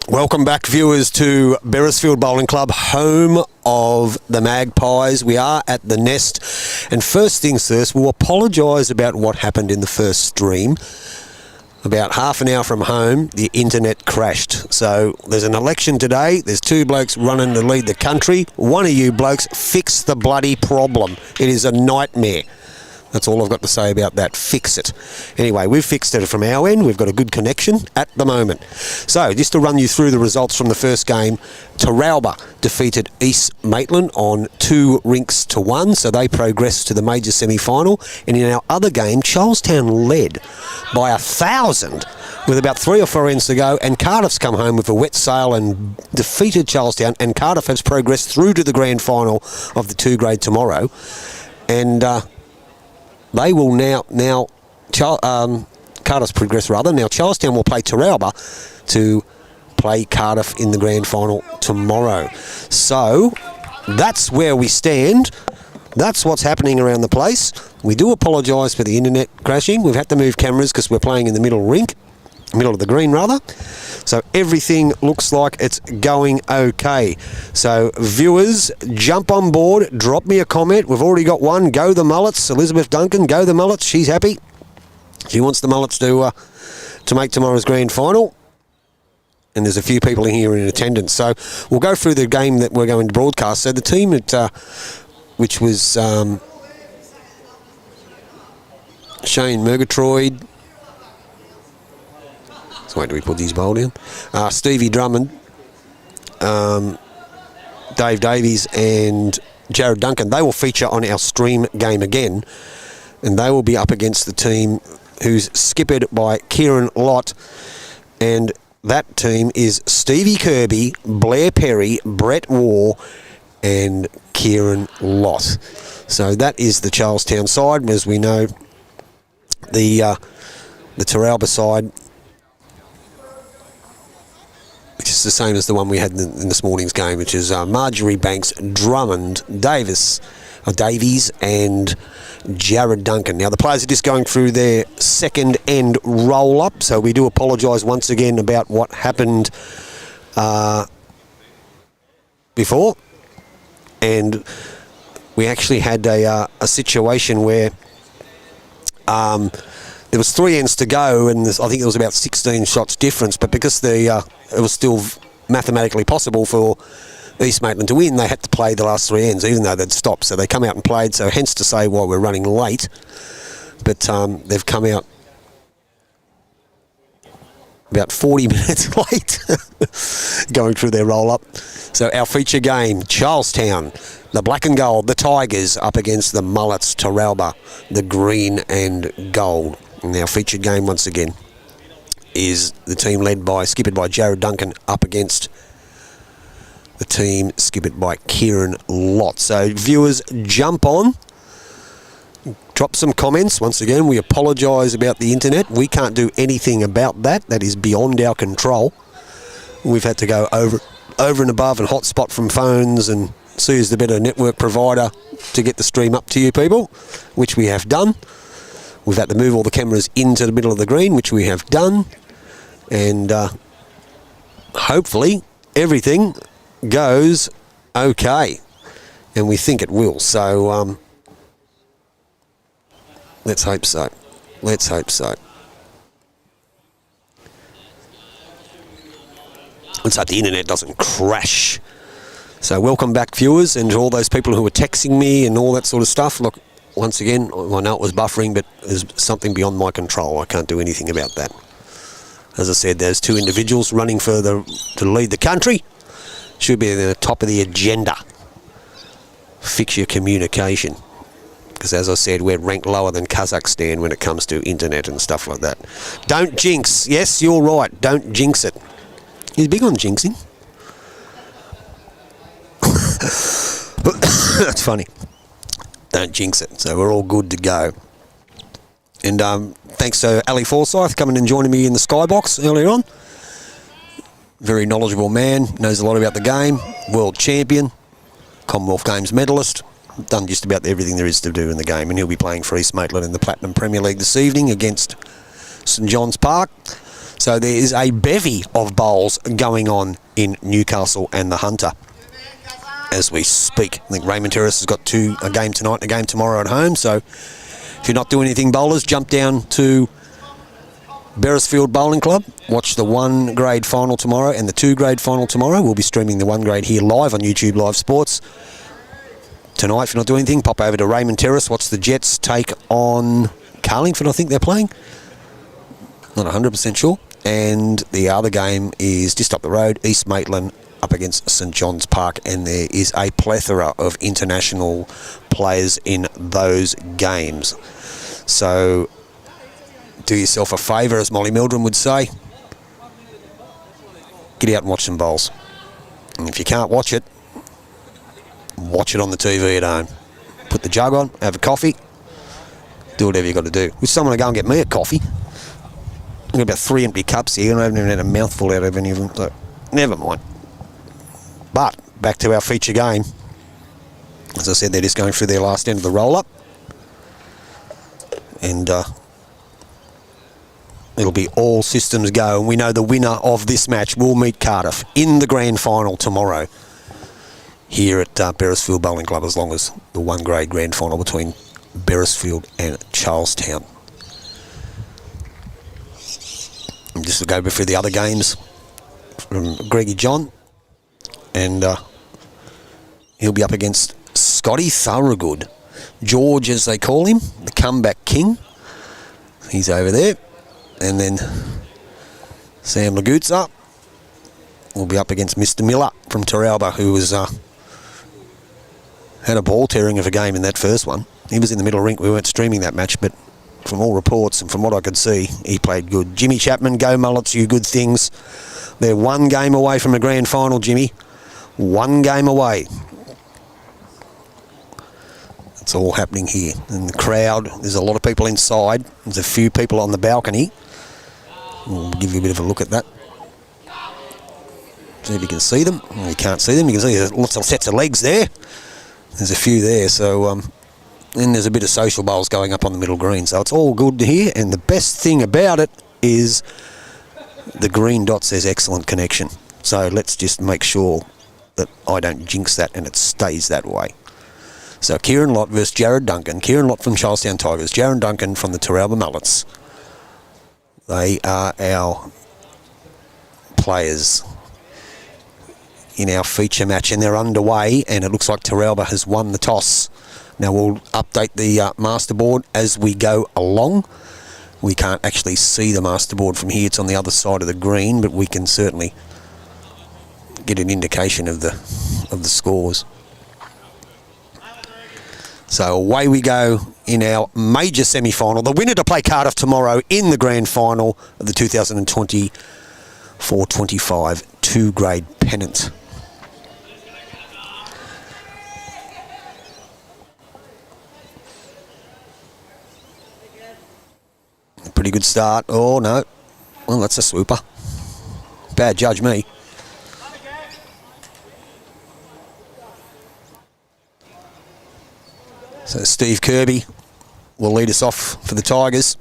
Welcome back, viewers, to Beresfield Bowling Club, home of the Magpies. We are at the Nest. And first things first, we'll apologise about what happened in the first stream. About half an hour from home, the internet crashed. So there's an election today. There's two blokes running to lead the country. One of you blokes, fix the bloody problem. It is a nightmare. That's all I've got to say about that. Fix it. Anyway, we've fixed it from our end. We've got a good connection at the moment. So, just to run you through the results from the first game, Teralba defeated East Maitland on 2-1, so they progressed to the major semi-final. And in our other game, Charlestown led by 1,000 with about 3 or 4 ends to go, and Cardiff's come home with a wet sail and defeated Charlestown, and Cardiff has progressed through to the grand final of the 2 grade tomorrow. And they will Cardiff's progressed rather. Now Charlestown will play Teralba to play Cardiff in the grand final tomorrow. So that's where we stand. That's what's happening around the place. We do apologise for the internet crashing. We've had to move cameras because we're playing in the middle of the green rather. So everything looks like it's going okay. So viewers, jump on board, drop me a comment. We've already got one. Go the Mullets. Elizabeth Duncan, go the Mullets. She's happy. She wants the Mullets to make tomorrow's grand final. And there's a few people in here in attendance. So we'll go through the game that we're going to broadcast. So the team which was Shane Murgatroyd. So wait, do we put these bowl down? Stevie Drummond, Dave Davies and Jared Duncan, they will feature on our stream game again, and they will be up against the team who's skippered by Kieran Lott, and that team is Stevie Kirby, Blair Perry, Brett Waugh and Kieran Lott. So that is the Charlestown side. As we know, the Teralba side, which is the same as the one we had in this morning's game, which is Marjorie Banks, Drummond, Davies and Jared Duncan. Now the players are just going through their second end roll-up, so we do apologise once again about what happened before. And we actually had a situation where there was 3 ends to go, and I think it was about 16 shots difference, but because it was still mathematically possible for East Maitland to win, they had to play the last 3 ends, even though they'd stopped. So they come out and played, so hence to say why we're running late. But they've come out about 40 minutes late going through their roll-up. So our feature game, Charlestown, the black and gold, the Tigers, up against the Mullets, Teralba, the green and gold. And our featured game, once again, is the team skippered by Jared Duncan up against the team skippered by Kieran Lott. So viewers, jump on, drop some comments. Once again, we apologise about the internet. We can't do anything about that. That is beyond our control. We've had to go over and above and hotspot from phones and see who's the better network provider to get the stream up to you people, which we have done. We've had to move all the cameras into the middle of the green, which we have done. And hopefully everything goes okay. And we think it will. So let's hope so. Let's hope so. Let's hope the internet doesn't crash. So welcome back, viewers, and to all those people who were texting me and all that sort of stuff. Look, once again, I know it was buffering, but there's something beyond my control. I can't do anything about that. As I said, there's 2 individuals running to lead the country. Should be at the top of the agenda. Fix your communication. Because as I said, we're ranked lower than Kazakhstan when it comes to internet and stuff like that. Don't jinx. Yes, you're right. Don't jinx it. He's big on jinxing. That's funny. Don't jinx it. So we're all good to go. And thanks to Ali Forsyth coming and joining me in the skybox earlier on. Very knowledgeable man, knows a lot about the game, world champion, Commonwealth Games medalist, done just about everything there is to do in the game, and he'll be playing for East Maitland in the Platinum Premier League this evening against St John's Park. So there is a bevy of bowls going on in Newcastle and the Hunter as we speak. I think Raymond Terrace has got a game tonight and a game tomorrow at home. So if you're not doing anything, bowlers, jump down to Beresfield Bowling Club. Watch the 1 grade final tomorrow and the 2 grade final tomorrow. We'll be streaming the 1 grade here live on YouTube Live Sports. Tonight, if you're not doing anything, pop over to Raymond Terrace. Watch the Jets take on Carlingford, I think they're playing. Not 100% sure. And the other game is just up the road, East Maitland up against St John's Park. And there is a plethora of international players in those games. So do yourself a favour, as Molly Mildren would say. Get out and watch some bowls. And if you can't watch it on the TV at home. Put the jug on, have a coffee, do whatever you got to do. Wish someone would go and get me a coffee. I've got about 3 empty cups here and I haven't even had a mouthful out of any of them, so never mind. But back to our feature game. As I said, they're just going through their last end of the roll-up. And it'll be all systems go. And we know the winner of this match will meet Cardiff in the grand final tomorrow here at Beresfield Bowling Club, as long as the 1 grade grand final between Beresfield and Charlestown. And just to go through the other games from Greggy John, and he'll be up against Scotty Thorogood. George, as they call him, the comeback king. He's over there. And then Sam Lagutza will be up against Mr. Miller from Teralba, who was had a ball tearing of a game in that first one. He was in the middle rink. We weren't streaming that match, but from all reports and from what I could see, he played good. Jimmy Chapman, go Mullets, you good things. They're 1 game away from a grand final, Jimmy. 1 game away. It's all happening here. And the crowd, there's a lot of people inside. There's a few people on the balcony. We'll give you a bit of a look at that. See if you can see them. Well, you can't see them. You can see there's lots of sets of legs there. There's a few there. So, and there's a bit of social bowls going up on the middle green. So it's all good here. And the best thing about it is the green dot says excellent connection. So let's just make sure that I don't jinx that and it stays that way. So Kieran Lott versus Jared Duncan. Kieran Lott from Charlestown Tigers. Jared Duncan from the Teralba Mullets. They are our players in our feature match, and they're underway, and it looks like Teralba has won the toss. Now we'll update the master board as we go along. We can't actually see the master board from here. It's on the other side of the green, but we can certainly get an indication of the scores. So away we go in our major semi-final. The winner to play Cardiff tomorrow in the grand final of the 2024-25 2 grade pennant. A pretty good start. Oh no. Well, that's a swooper. Bad judge me. So Steve Kirby will lead us off for the Tigers.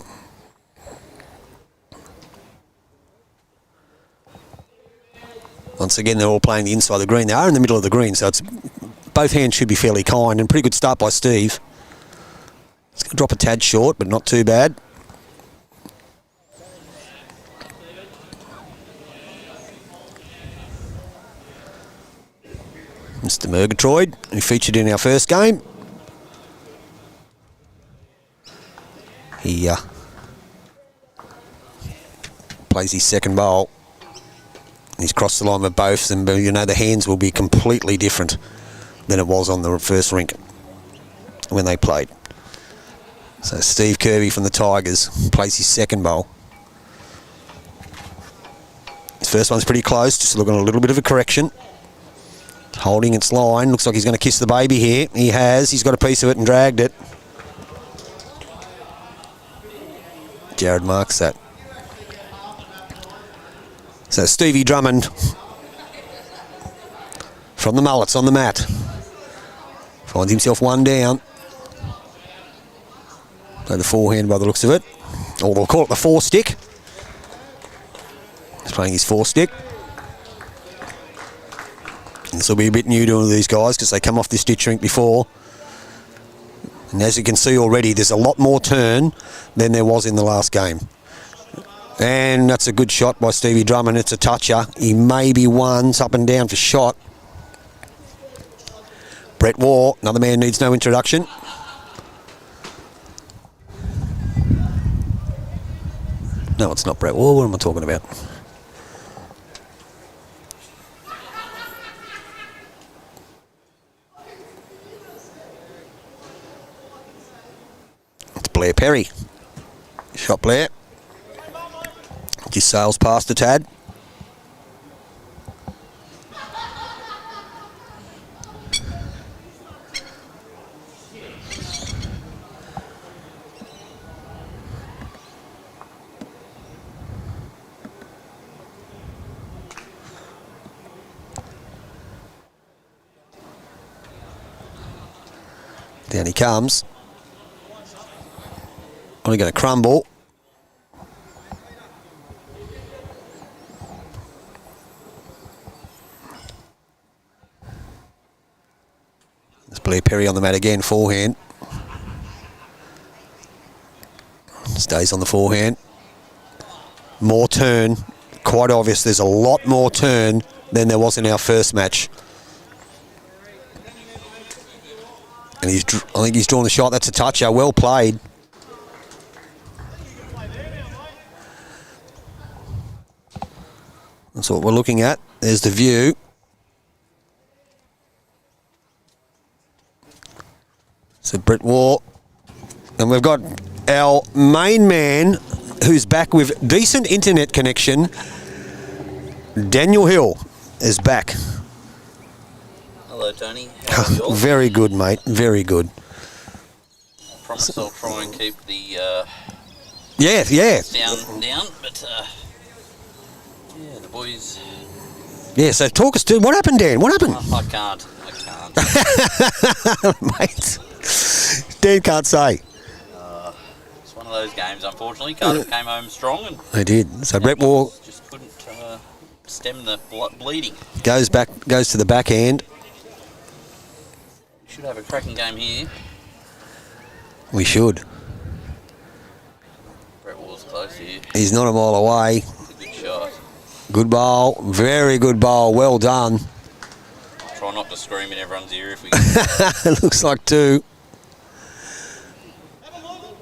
Once again, they're all playing the inside of the green. They are in the middle of the green, so it's both hands should be fairly kind, and pretty good start by Steve. It's going to drop a tad short, but not too bad. Mr. Murgatroyd, who featured in our first game. He plays his second bowl. He's crossed the line with both, and you know the hands will be completely different than it was on the first rink when they played. So Steve Kirby from the Tigers plays his second bowl. His first one's pretty close, just looking at a little bit of a correction. Holding its line, looks like he's going to kiss the baby here. He has, he's got a piece of it and dragged it. Jared marks that. So Stevie Drummond from the Mullets on the mat. Finds himself one down. Play the forehand by the looks of it. Or they'll call it the 4 stick. playing his 4-stick. This will be a bit new to these guys because they come off this ditch rink before. And as you can see already, there's a lot more turn than there was in the last game. And that's a good shot by Stevie Drummond. It's a toucher. He may be ones up and down for shot. Brett Waugh, another man needs no introduction. No, it's not Brett Waugh. What am I talking about? It's Blair Perry. Shot Blair. Just sails past a tad. Down he comes. Only going to crumble. There's Blair Perry on the mat again, forehand. Stays on the forehand. More turn. Quite obvious there's a lot more turn than there was in our first match. And I think he's drawn the shot. That's a toucher. Well played. That's what we're looking at. There's the view. So Brett Waugh. And we've got our main man who's back with decent internet connection. Daniel Hill is back. Hello, Tony. How are you all? Very good, mate. Very good. I promise I'll try and keep the Yeah. down, but yeah, the boys. Yeah, so talk us to what happened, Dan? What happened? I can't. Mate, Dan can't say. It's one of those games, unfortunately. Cardiff came home strong and They did. So Brett Waugh just couldn't stem the bleeding. goes to the backhand. We should have a cracking game here. We should. Brett Waugh's close here. He's not a mile away. It's a good shot. Good bowl. Very good bowl. Well done. Try not to scream in everyone's ear if we can. It looks like two.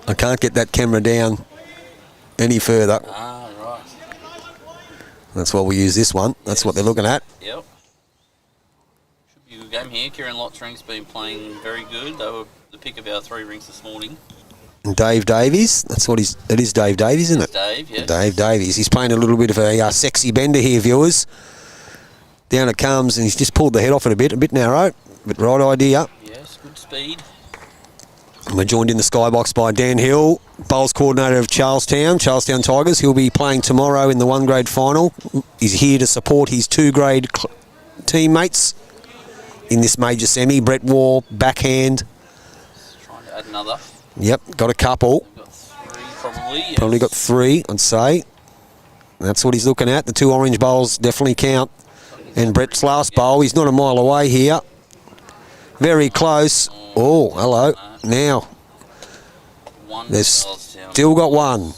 I can't get that camera down any further. Right. That's why we use this one. That's what they're looking at. Yep. Should be a good game here. Kieran Lott's been playing very good. They were the pick of our 3 rings this morning. And Dave Davies. It is Dave Davies, isn't it? Dave, yes. Dave Davies. He's playing a little bit of a sexy bender here, viewers. Down it comes, and he's just pulled the head off it a bit narrow, but right idea. Yes, good speed. And we're joined in the skybox by Dan Hill, bowls coordinator of Charlestown Tigers. He'll be playing tomorrow in the 1 grade final. He's here to support his 2 grade teammates in this major semi. Brett Waugh, backhand. Trying to add another. Yep, got a couple. Got 3 probably. Yes. Probably got 3, I'd say. That's what he's looking at. The 2 orange bowls definitely count. And Brett's last bowl, he's not a mile away here. Very close. Oh, hello. Now, they've still got 1.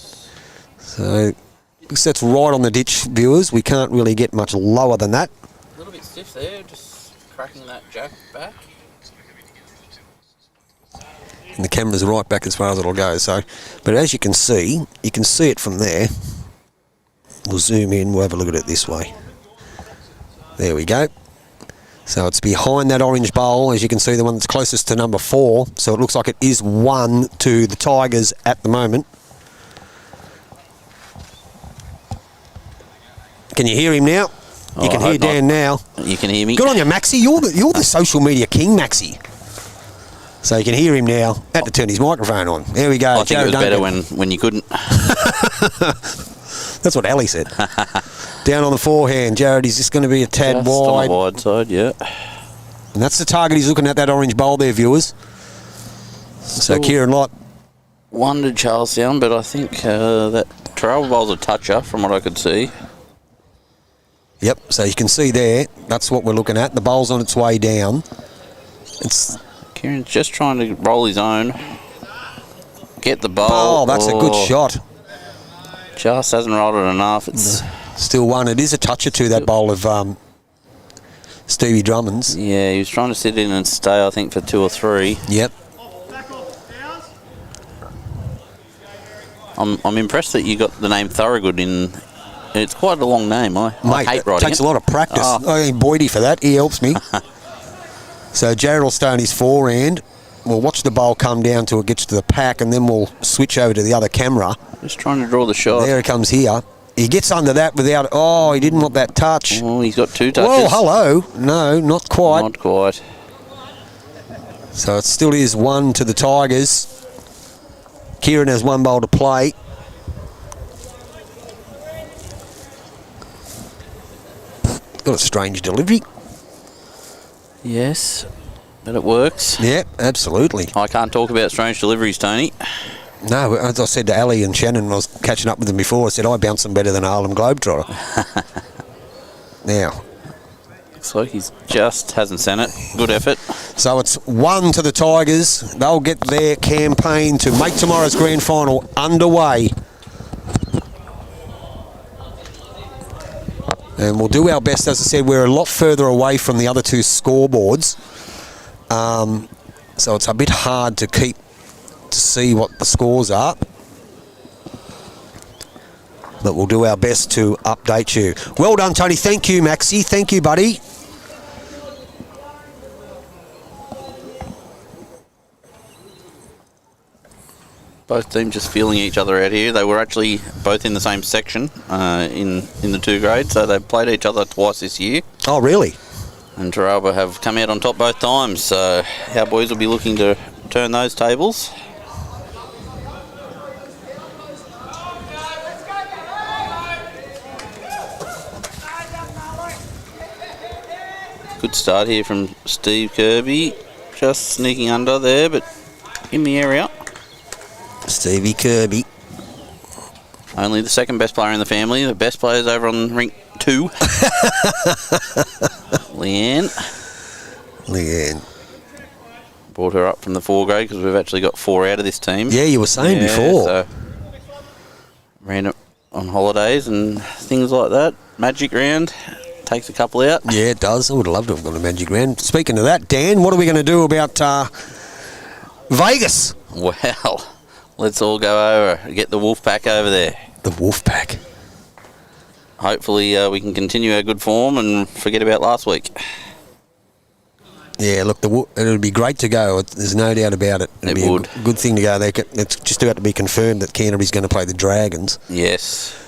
So, because that's right on the ditch, viewers. We can't really get much lower than that. A little bit stiff there, just cracking that jack back. And the camera's right back as far as it'll go. So, but as you can see it from there. We'll zoom in, we'll have a look at it this way. There we go. So it's behind that orange bowl, as you can see, the one that's closest to number 4. So it looks like it is 1 to the Tigers at the moment. Can you hear him now? You can hear Dan now. You can hear me. Good on you, Maxie. You're the social media king, Maxie. So you can hear him now. Had to turn his microphone on. There we go. I think it was better when you couldn't. That's what Ali said. Down on the forehand, Jared, he's just going to be a tad Just wide. on the wide side, yeah. And that's the target he's looking at, that orange bowl there, viewers. So Kieran Lott. 1 to Charlestown, but I think that Teralba bowl's a toucher from what I could see. Yep, so you can see there, that's what we're looking at. The bowl's on its way down. Kieran's just trying to roll his own. Get the bowl. Oh, that's a good shot. Just hasn't rolled it enough. It's still one. It is a touch or two, that bowl of Stevie Drummond's. Yeah, he was trying to sit in and stay, I think, for 2 or 3. Yep. I'm impressed that you got the name Thorogood in. It's quite a long name. I hate writing it takes a lot of practice. I need Boydie for that. He helps me. So Jared will stay on his forehand. We'll watch the bowl come down till it gets to the pack, and then we'll switch over to the other camera. Just trying to draw the shot. There it comes here. He gets under that without... Oh, he didn't want that touch. Oh, he's got 2 touches. Whoa, hello. No, not quite. Not quite. So it still is 1 to the Tigers. Kieran has 1 bowl to play. Got a strange delivery. Yes, but it works. Yeah, absolutely. I can't talk about strange deliveries, Tony. No, as I said to Ali and Shannon when I was catching up with them before, I said I bounce them better than a Harlem Globetrotter. Now. Looks like he just hasn't sent it. Good effort. So it's 1 to the Tigers. They'll get their campaign to make tomorrow's grand final underway. And we'll do our best. As I said, we're a lot further away from the other 2 scoreboards. So it's a bit hard to see what the scores are. But we'll do our best to update you. Well done, Tony. Thank you, Maxie. Thank you, buddy. Both teams just feeling each other out here. They were actually both in the same section in the 2 grades, so they've played each other twice this year. Oh, really? And Teralba have come out on top both times, so our boys will be looking to turn those tables. Good start here from Steve Kirby, just sneaking under there, but in the area. Stevie Kirby. Only the 2nd best player in the family. The best player's over on rink 2. Leanne. Brought her up from the 4 grade because we've actually got 4 out of this team. Yeah, you were saying before. So ran it on holidays and things like that. Magic round. Takes a couple out. Yeah, it does. I would have loved to have gone to Magic Round. Speaking of that, Dan, what are we going to do about Vegas? Well, let's all go over, get the Wolfpack over there. The Wolfpack. Hopefully we can continue our good form and forget about last week. Yeah, look, it would be great to go. There's no doubt about it. It would. A good thing to go there. It's just about to be confirmed that Canterbury's going to play the Dragons. Yes.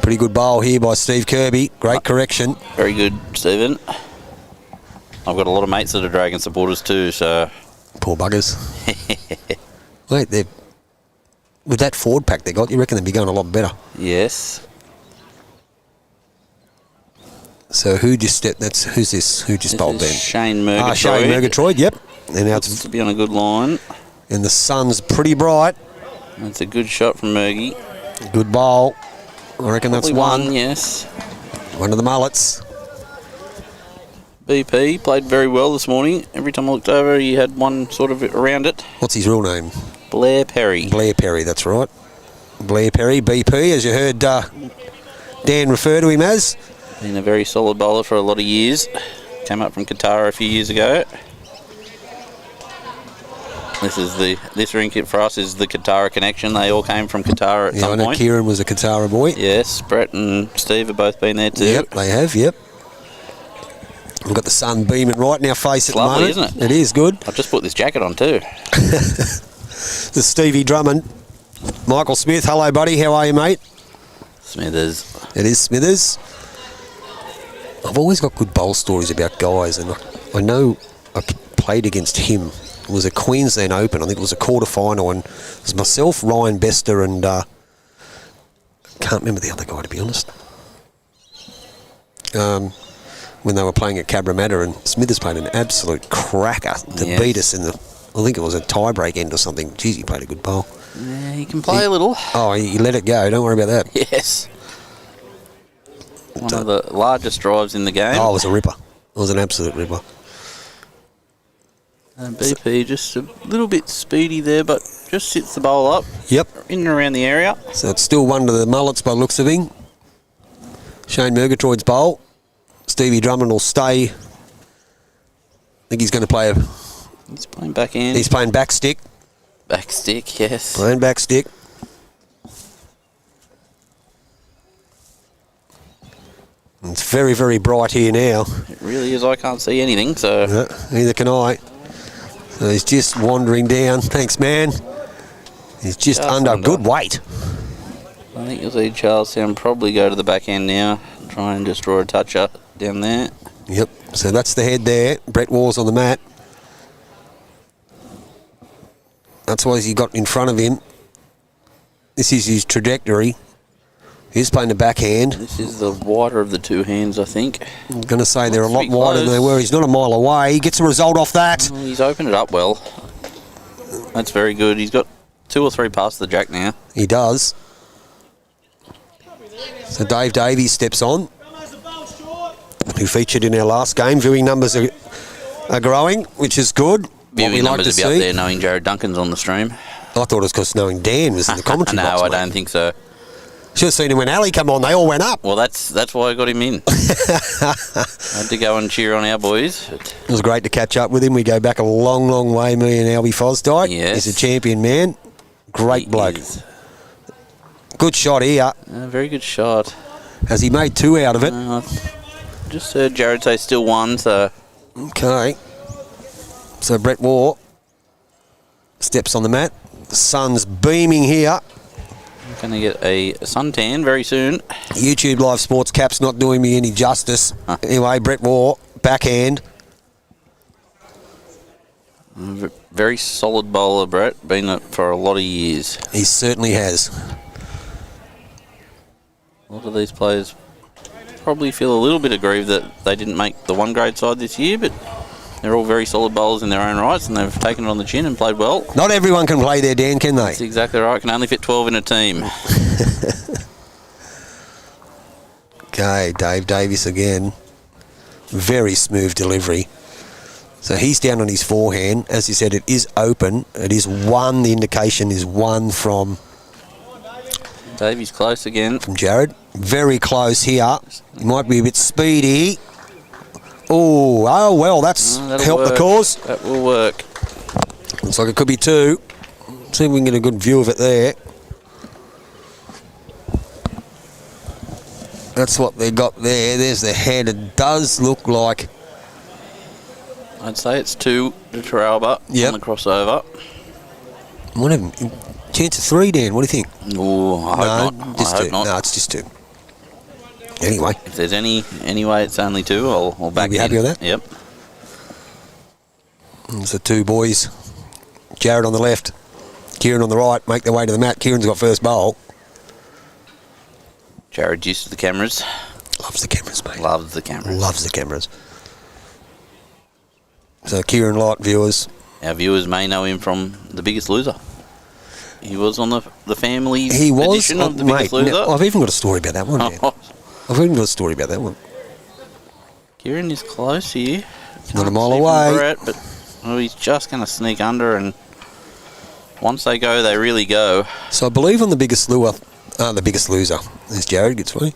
Pretty good bowl here by Steve Kirby. Great correction. Very good, Stephen. I've got a lot of mates that are Dragon supporters too, so... Poor buggers. Wait, with that forward pack they got, you reckon they'd be going a lot better? Yes. So who just stepped? Who's this? Who just bowled then? Shane Murgatroyd. Shane Murgatroyd, yep. And now it's to be on a good line. And the sun's pretty bright. That's a good shot from Murgy. Good bowl. I reckon probably that's one. Yes. One of the Mullets. BP played very well this morning. Every time I looked over, he had one sort of around it. What's his real name? Blair Perry. Blair Perry, that's right. Blair Perry, BP, as you heard Dan refer to him as. Been a very solid bowler for a lot of years. Came up from Qatar a few years ago. This rink for us is the Qatar connection. They all came from Qatar at some point. Kieran was a Qatar boy. Yes, Brett and Steve have both been there too. Yep, they have, yep. We've got the sun beaming right in our face at the moment. Lovely, isn't it? It is good. I've just put this jacket on too. The Stevie Drummond. Michael Smith, hello buddy, how are you mate? Smithers. It is Smithers. I've always got good bowl stories about guys, and I know I played against him. It was a Queensland Open. I think it was a quarter-final, and it was myself, Ryan Bester, and can't remember the other guy, to be honest. When they were playing at Cabramatta, and Smithers played an absolute cracker to beat us in the... I think it was a tie-break end or something. Jeez, he played a good bowl. Yeah, he can play a little. Oh, he let it go. Don't worry about that. Yes. One of the largest drives in the game. Oh, it was a ripper. It was an absolute ripper. And BP just a little bit speedy there, but just sits the bowl up. Yep. In and around the area. So it's still one to the Mullets by the looks of him. Shane Murgatroyd's bowl. Stevie Drummond will stay. I think he's going to play He's playing back end. He's playing back stick. Back stick, yes. Playing back stick. It's very, very bright here now. It really is. I can't see anything, so... Neither can I. So he's just wandering down. Thanks, man. He's just under good weight. I think you'll see Charlestown probably go to the back end now. Try and just draw a touch up down there. Yep. So that's the head there. Brett Waugh's on the mat. That's why he got in front of him. This is his trajectory. He's playing the backhand. This is the wider of the two hands, I think. I'm going to say they're a lot wider than they were. He's not a mile away. He gets a result off that. Well, he's opened it up well. That's very good. He's got 2 or 3 past the jack now. He does. So Dave Davies steps on, who featured in our last game. Viewing numbers are growing, which is good. Viewing numbers will be up there knowing Jared Duncan's on the stream. I thought it was because knowing Dan was in the commentary box. No, I don't think so. Should have seen him when Ali come on. They all went up. Well, that's why I got him in. I had to go and cheer on our boys. It was great to catch up with him. We go back a long, long way, me and Albie Fosdyke. Yes. He's a champion man. Great bloke. Is. Good shot here. Very good shot. Has he made 2 out of it? Just heard Jared say still 1, so... Okay. So Brett Waugh steps on the mat. The sun's beaming here. Going to get a suntan very soon. YouTube Live Sports cap's not doing me any justice. Anyway, Brett Waugh, backhand. Very solid bowler, Brett. Been it for a lot of years. He certainly has. A lot of these players probably feel a little bit aggrieved that they didn't make the 1 grade side this year, but they're all very solid bowlers in their own rights, and they've taken it on the chin and played well. Not everyone can play there, Dan, can they? That's exactly right. Can only fit 12 in a team. Okay, Dave Davies again. Very smooth delivery. So he's down on his forehand. As you said, it is open. It is 1. The indication is 1 from... Davey's close again. From Jared. Very close here. He might be a bit speedy. Oh, well, that's helped the cause. That will work. Looks like it could be 2. See if we can get a good view of it there. That's what they got there. There's the head. It does look like... I'd say it's 2 to Teralba on the crossover. Whatever. Chance of 3, Dan. What do you think? Oh, I hope not. Just I 2. hope not. No, it's just 2. Anyway. If there's any way it's only 2, I'll back you happy with that? Yep. There's the 2 boys. Jared on the left. Kieran on the right. Make their way to the mat. Kieran's got first bowl. Jared's used to the cameras. Loves the cameras, mate. Loves the cameras. Loves the cameras. So Kieran Light viewers. Our viewers may know him from The Biggest Loser. He was on the family edition of The Biggest Loser. Now, I've even got a story about that one. I've even got a story about that one. Kieran is close here. Not a mile away. Brett, but he's just going to sneak under, and once they go, they really go. So I believe on The Biggest Loser, as Jared gets me,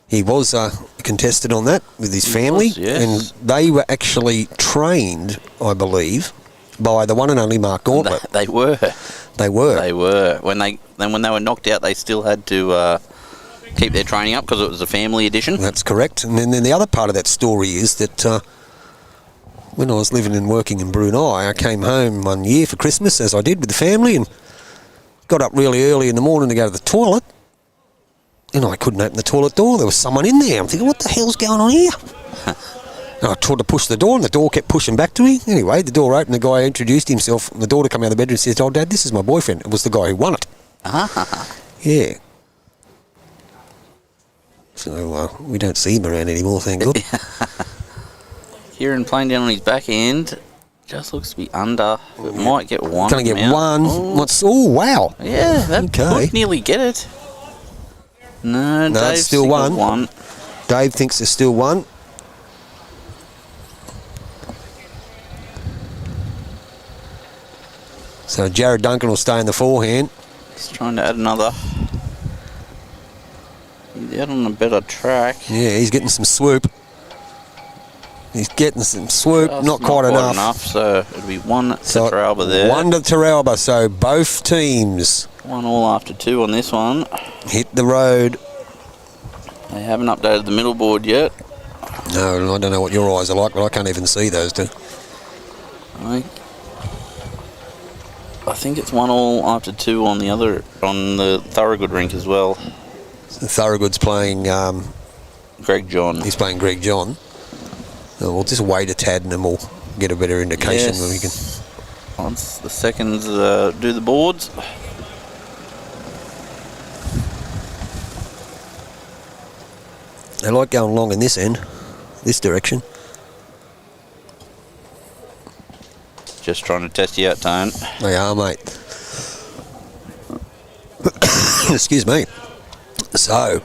he was contested on that with his family, yes. And they were actually trained, I believe, by the one and only Mark Gauntlet. They were. They were. They were. When they were knocked out, they still had to keep their training up because it was a family edition. That's correct. And then the other part of that story is that when I was living and working in Brunei, I came home one year for Christmas, as I did with the family, and got up really early in the morning to go to the toilet. And I couldn't open the toilet door. There was someone in there. I'm thinking, what the hell's going on here? And I tried to push the door, and the door kept pushing back to me. Anyway, the door opened. The guy introduced himself, and the daughter came out of the bedroom and says, "Oh, Dad, this is my boyfriend." It was the guy who won it. Yeah. So we don't see him around anymore, thank God. Kieran playing down on his backhand. Just looks to be under. It might get 1. Going to get 1. Oh, wow. Yeah, that could nearly get it. No, Dave's still 1. Dave thinks there's still one. So Jared Duncan will stay in the forehand. He's trying to add another. He's out on a better track. Yeah, he's getting some swoop. Just not quite enough. So it'll be one to Teralba there. One to Teralba, so both teams. 1 all after 2 on this one. Hit the road. They haven't updated the middle board yet. No, I don't know what your eyes are like, but I can't even see those two. I think it's 1 all after 2 on the Thorogood rink as well. So Thorogood's playing Greg John. He's playing Greg John. So we'll just wait a tad and then we'll get a better indication when we can. Once the seconds do the boards. They like going long in this end, this direction. Just trying to test you out, Tone. They are, mate. Excuse me. So,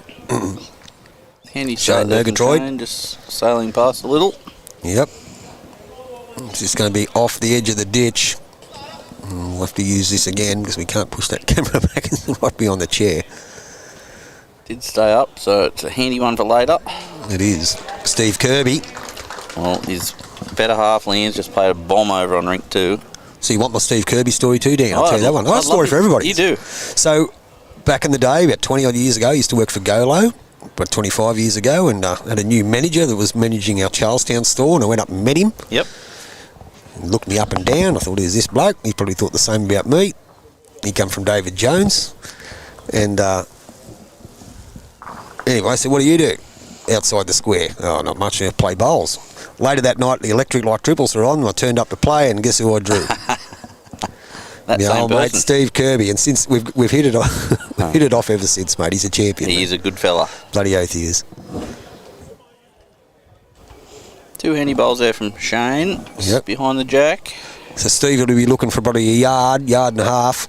handy Shane Murgatroyd. Just sailing past a little. Yep. It's just going to be off the edge of the ditch. We'll have to use this again because we can't push that camera back. It's right beyond the chair. Did stay up, so it's a handy one for later. It is. Steve Kirby. Well, his better half Lian's just played a bomb over on rink 2. So you want my Steve Kirby story too, Dan? I'll tell you that one. I have a story for everybody. You do. So back in the day, about 20 odd years ago, I used to work for Bowlo, about 25 years ago, and had a new manager that was managing our Charlestown store, and I went up and met him. Yep. And looked me up and down. I thought, who's this bloke? He probably thought the same about me. He come from David Jones. And anyway, I said, what do you do outside the square? Oh, not much. I play bowls. Later that night, the electric light triples were on, and I turned up to play, and guess who I drew? That My same old person. mate Steve Kirby, and since we've hit it off, hit it off ever since, mate. He's a champion. He is a good fella. Bloody oath he is. 2 handy bowls there from Shane. Yep. Behind the jack. So Steve will be looking for probably a yard and a half.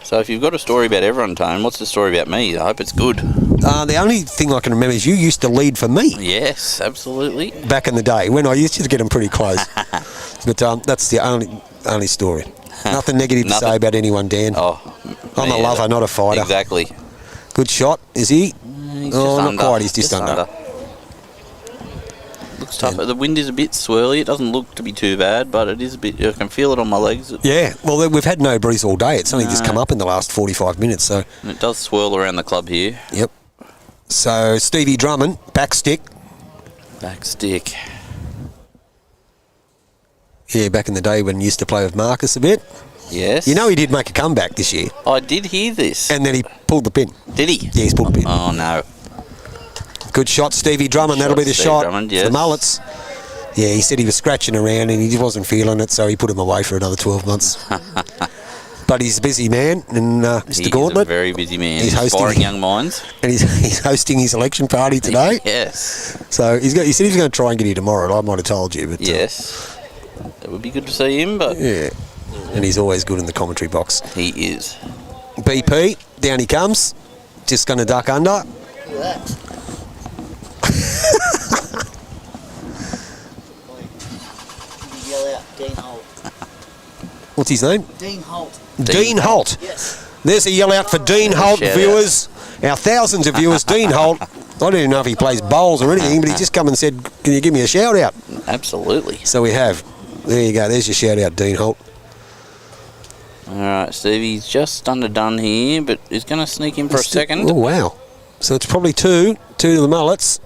So if you've got a story about everyone, Tone, what's the story about me? I hope it's good. The only thing I can remember is you used to lead for me Yes, absolutely. back in the day when I used to get them pretty close. But that's the only story. Nothing negative to say about anyone, Dan. Oh, I'm a lover, not a fighter. Exactly. Good shot, is he? He's Oh, just not under. quite, he's just under. Looks tough. The wind is a bit swirly. It doesn't look to be too bad, but it is a bit. I can feel it on my legs. Yeah, well, we've had no breeze all day. It's only just come up in the last 45 minutes. So. And it does swirl around the club here. Yep. So Stevie Drummond, back stick. Back stick. Yeah, back in the day when he used to play with Marcus a bit. Yes. You know he did make a comeback this year. I did hear this. And then he pulled the pin. Did he? Yeah, he's pulled the pin. Oh, no. Good shot, Stevie Drummond. That'll be the Steve shot Drummond, for yes. Mullets. Yeah, he said he was scratching around and he just wasn't feeling it, so he put him away for another 12 months. But he's a busy man, and Mr. Gauntlet. He's a very busy man. He's hosting Inspiring young minds. And he's hosting his election party today. Yes. So he said he was going to try and get here tomorrow. I might have told you, but Yes. It would be good to see him, but yeah. And he's always good in the commentary box. he is. BP, down he comes. Just going to duck under. Yell out, Dean Holt. What's his name? Dean Holt. Dean Holt. Yes. There's a yell out for Dean Holt, Shout out. viewers. Our thousands of viewers. Dean Holt. I don't even know if he plays bowls or anything, but he just come and said, can you give me a shout out? Absolutely. So we have. There you go. There's your shout out, Dean Holt. All right, Stevie's just underdone here, but he's going to sneak in for a second. Oh, wow. So it's probably two to the Mullets.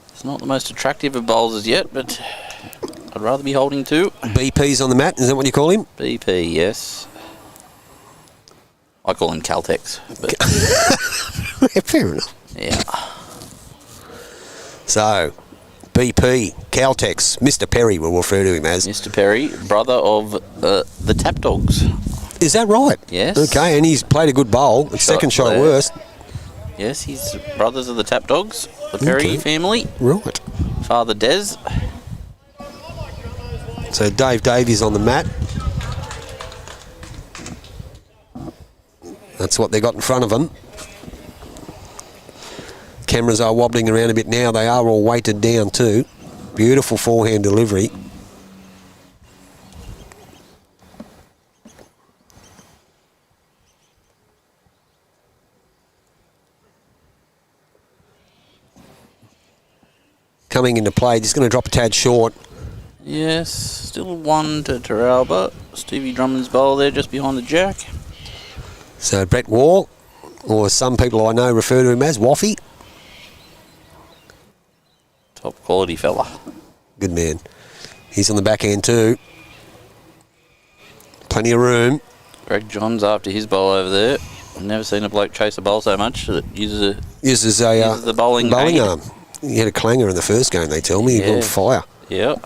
It's not the most attractive of bowls as yet, but I'd rather be holding 2. BP's on the mat. Is that what you call him? BP, yes. I call him Caltex, but Yeah, fair enough. yeah. So, BP, Caltex, Mr. Perry, we'll refer to him as. Mr. Perry, brother of the Tap Dogs. Is that right? Yes. Okay, and he's played a good bowl. Second shot at there. worst. Yes, he's brothers of the Tap Dogs, the Perry Okay. family. Right. Father Des. So Dave Davies on the mat. That's what they got in front of them. cameras are wobbling around a bit now. They are all weighted down too. Beautiful forehand delivery. Coming into play, just going to drop a tad short. Yes, still 1 to Teralba. Stevie Drummond's bowl there just behind the jack. So Brett Wall, or some people I know refer to him as Waffy. Top quality fella. Good man. He's on the back end too. Plenty of room. Greg Johns after his bowl over there. I've never seen a bloke chase a bowl so much that uses the bowling arm. He had a clanger in the first game, they tell me. He got on fire. Yeah.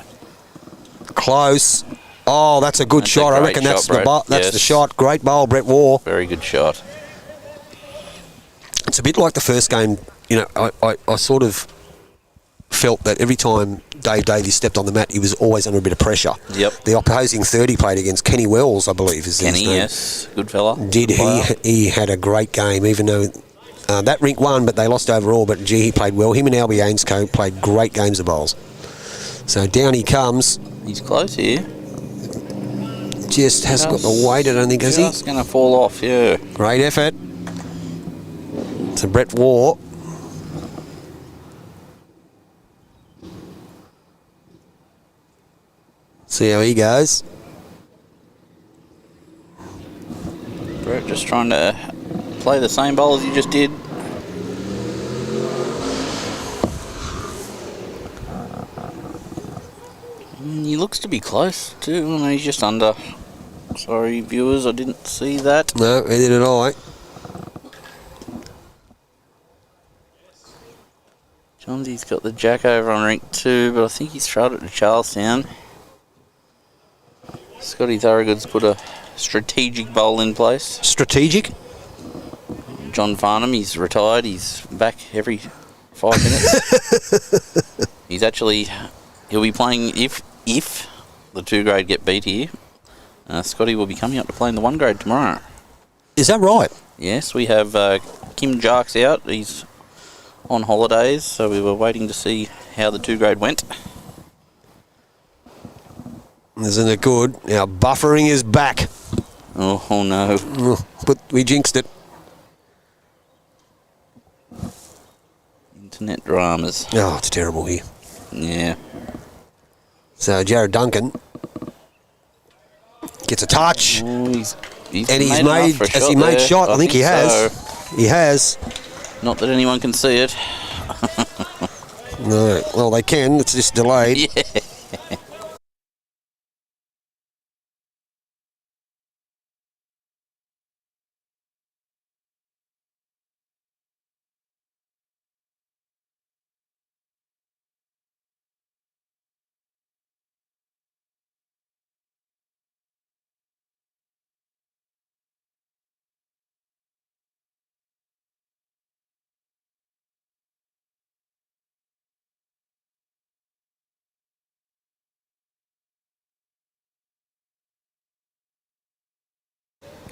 Close. Oh, that's a good shot. I reckon that's the shot. Great bowl, Brett Waugh. Very good shot. It's a bit like the first game. You know, I sort of felt that every time Dave Davies stepped on the mat, he was always under a bit of pressure. Yep. The opposing third he played against, Kenny Wells, I believe, is his name. Yes. Good fella. He had a great game, even though that rink won, but they lost overall. But gee, he played well. Him and Albie Ainscoe played great games of bowls. So down he comes. He's close here. Just hasn't got the weight, I don't think, has he? Just going to fall off, yeah. Great effort. To Brett Waugh. See how he goes. Brett just trying to play the same bowl as he just did. He looks to be close too. He's just under. Sorry, viewers, I didn't see that. No, neither did I. Johnsy's got the jack over on rink 2, but I think he's thrown it to Charlestown. Scotty Thorogood's put a strategic bowl in place. Strategic? John Farnham, he's retired. He's back every 5 minutes. He'll be playing if the 2 grade get beat here. Scotty will be coming up to play in the 1 grade tomorrow. Is that right? Yes, we have Kim Jarks out. He's on holidays, so we were waiting to see how the 2 grade went. Isn't it good? Our buffering is back. Oh no. But we jinxed it. Internet dramas. Oh, it's terrible here. Yeah. So Jared Duncan gets a touch. Oh, he's made shot. I think he has. So. He has. Not that anyone can see it. No. Well, they can. It's just delayed. Yeah.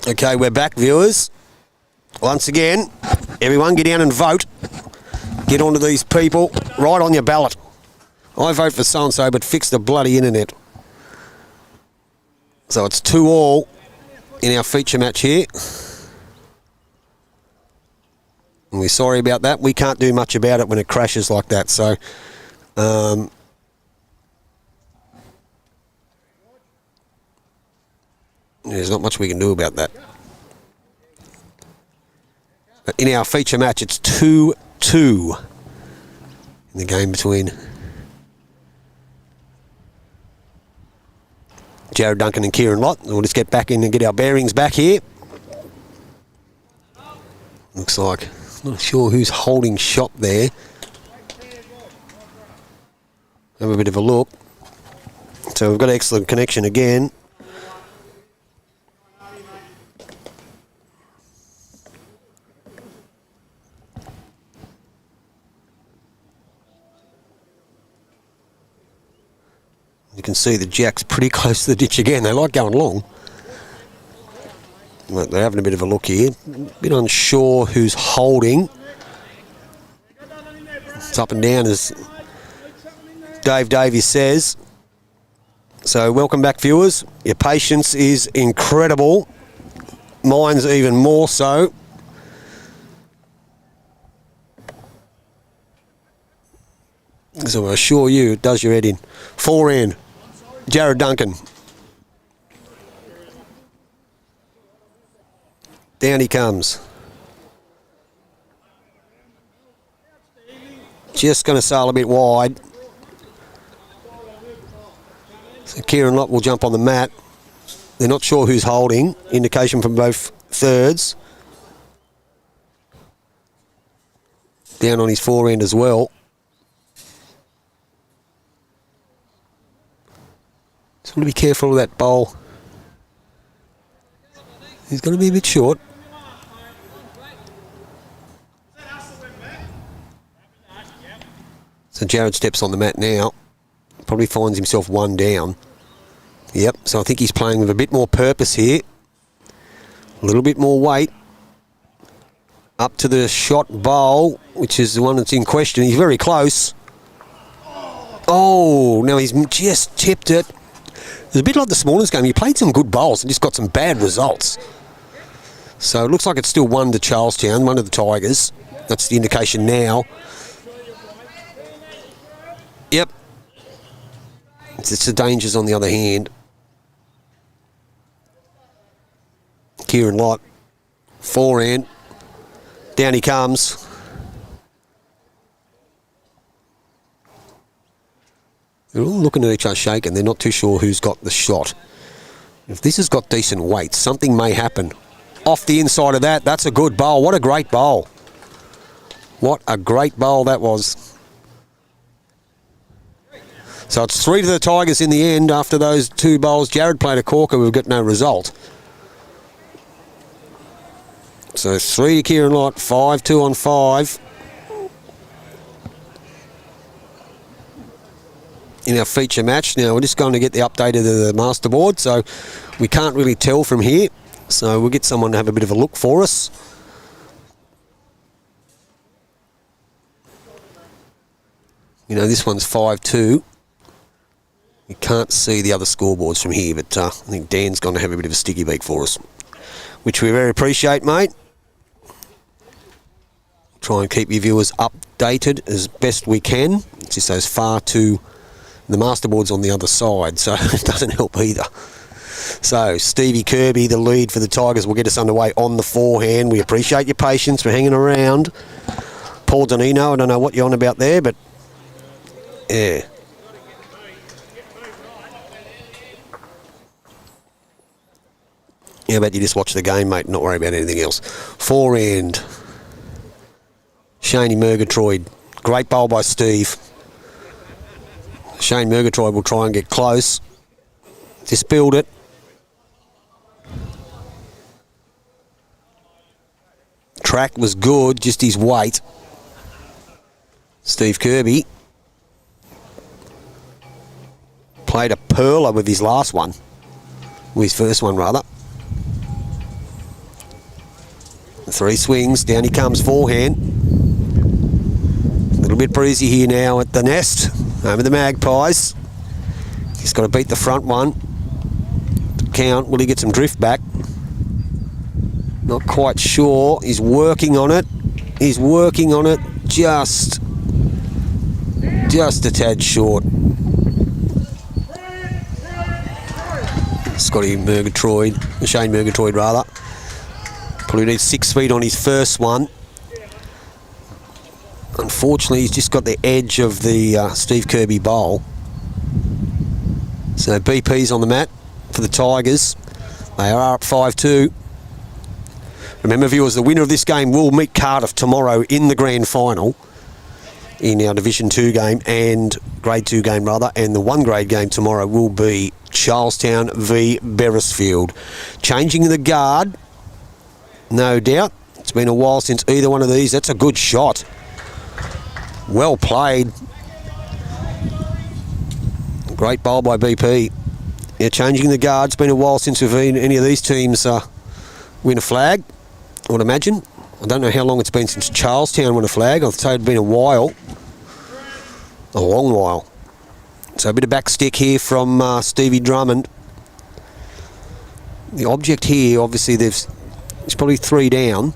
Okay, we're back, viewers. Once again, everyone get down and vote. Get onto these people. Right on your ballot. I vote for so-and-so, but fix the bloody internet. So it's 2-2 in our feature match here. And we're sorry about that. We can't do much about it when it crashes like that. So, there's not much we can do about that. But in our feature match, it's 2-2 in the game between Jared Duncan and Kieran Lott. We'll just get back in and get our bearings back here. Looks like, not sure who's holding shot there. Have a bit of a look. So we've got excellent connection again. You can see the jack's pretty close to the ditch again. They like going long. They're having a bit of a look here. A bit unsure who's holding. It's up and down, as Dave Davies says. So welcome back, viewers. Your patience is incredible. Mine's even more so. So I assure you, it does your head in. Forehand, Jared Duncan. Down he comes. Just going to sail a bit wide. So Kieran Lott will jump on the mat. They're not sure who's holding. Indication from both thirds. Down on his forehand as well. Just want to be careful of that bowl. He's going to be a bit short. So Jared steps on the mat now. Probably finds himself one down. Yep, so I think he's playing with a bit more purpose here. A little bit more weight. Up to the shot bowl, which is the one that's in question. He's very close. Oh, now he's just tipped it. It's a bit like this morning's game. He played some good bowls and just got some bad results. So it looks like it's still 1 to Charlestown, 1 to the Tigers. That's the indication now. Yep. It's the dangers on the other hand. Kieran Lott. Forehand. Down he comes. They're all looking at each other shaking. They're not too sure who's got the shot. If this has got decent weight, something may happen. Off the inside of that, that's a good bowl. What a great bowl. What a great bowl that was. So it's 3 to the Tigers in the end after those 2 bowls. Jared played a corker. We've got no result. So 3 to Kieran Lott, 5-2 on 5. In our feature match. Now we're just going to get the update of the master board, so we can't really tell from here. So we'll get someone to have a bit of a look for us. You know, this one's 5-2. You can't see the other scoreboards from here, but I think Dan's going to have a bit of a sticky beak for us, which we very appreciate, mate. Try and keep your viewers updated as best we can. It's just those far too... The master board's on the other side, so it doesn't help either. So, Stevie Kirby, the lead for the Tigers, will get us underway on the forehand. We appreciate your patience for hanging around. Paul Donino, I don't know what you're on about there, but... Yeah. How about you just watch the game, mate, and not worry about anything else. Forehand. Shaney Murgatroyd. Great bowl by Steve. Shane Murgatroyd will try and get close. Just build it. Track was good, just his weight. Steve Kirby played a perler with his last one. With his first one, rather. 3 swings, down he comes, forehand. A little bit breezy here now at the nest. Over the Magpies. He's got to beat the front one. Count. Will he get some drift back? Not quite sure. He's working on it. He's working on it. Just a tad short. Scotty Murgatroyd. Shane Murgatroyd, rather. Probably needs 6 feet on his first one. Unfortunately, he's just got the edge of the Steve Kirby bowl. So BP's on the mat for the Tigers. They are up 5-2. Remember, viewers, the winner of this game will meet Cardiff tomorrow in the grand final in our Division 2 game and Grade 2 game, rather. And the 1 grade game tomorrow will be Charlestown v Beresfield. Changing the guard, no doubt. It's been a while since either one of these. That's a good shot. Well played. Great bowl by BP. Yeah, changing the guard. It's been a while since we've seen any of these teams win a flag, I would imagine. I don't know how long it's been since Charlestown won a flag. I'd say it'd been a while. A long while. So a bit of back stick here from Stevie Drummond. The object here, obviously, it's probably 3 down.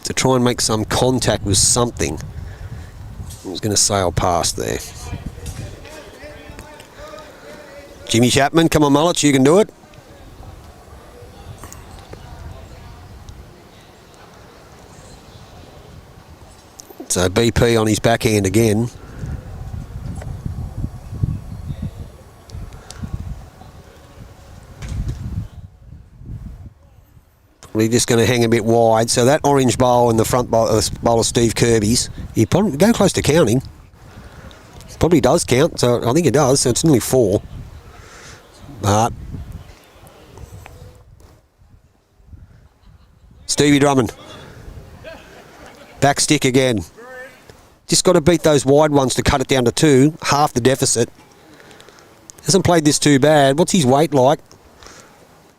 To try and make some contact with something. I was going to sail past there. Jimmy Chapman, come on Mullets, you can do it. So BP on his backhand again. We're just going to hang a bit wide. So that orange bowl in the front bowl of Steve Kirby's, he probably go close to counting. Probably does count, so I think it does. So it's nearly 4. But Stevie Drummond, back stick again. Just got to beat those wide ones to cut it down to 2, half the deficit. Hasn't played this too bad. What's his weight like?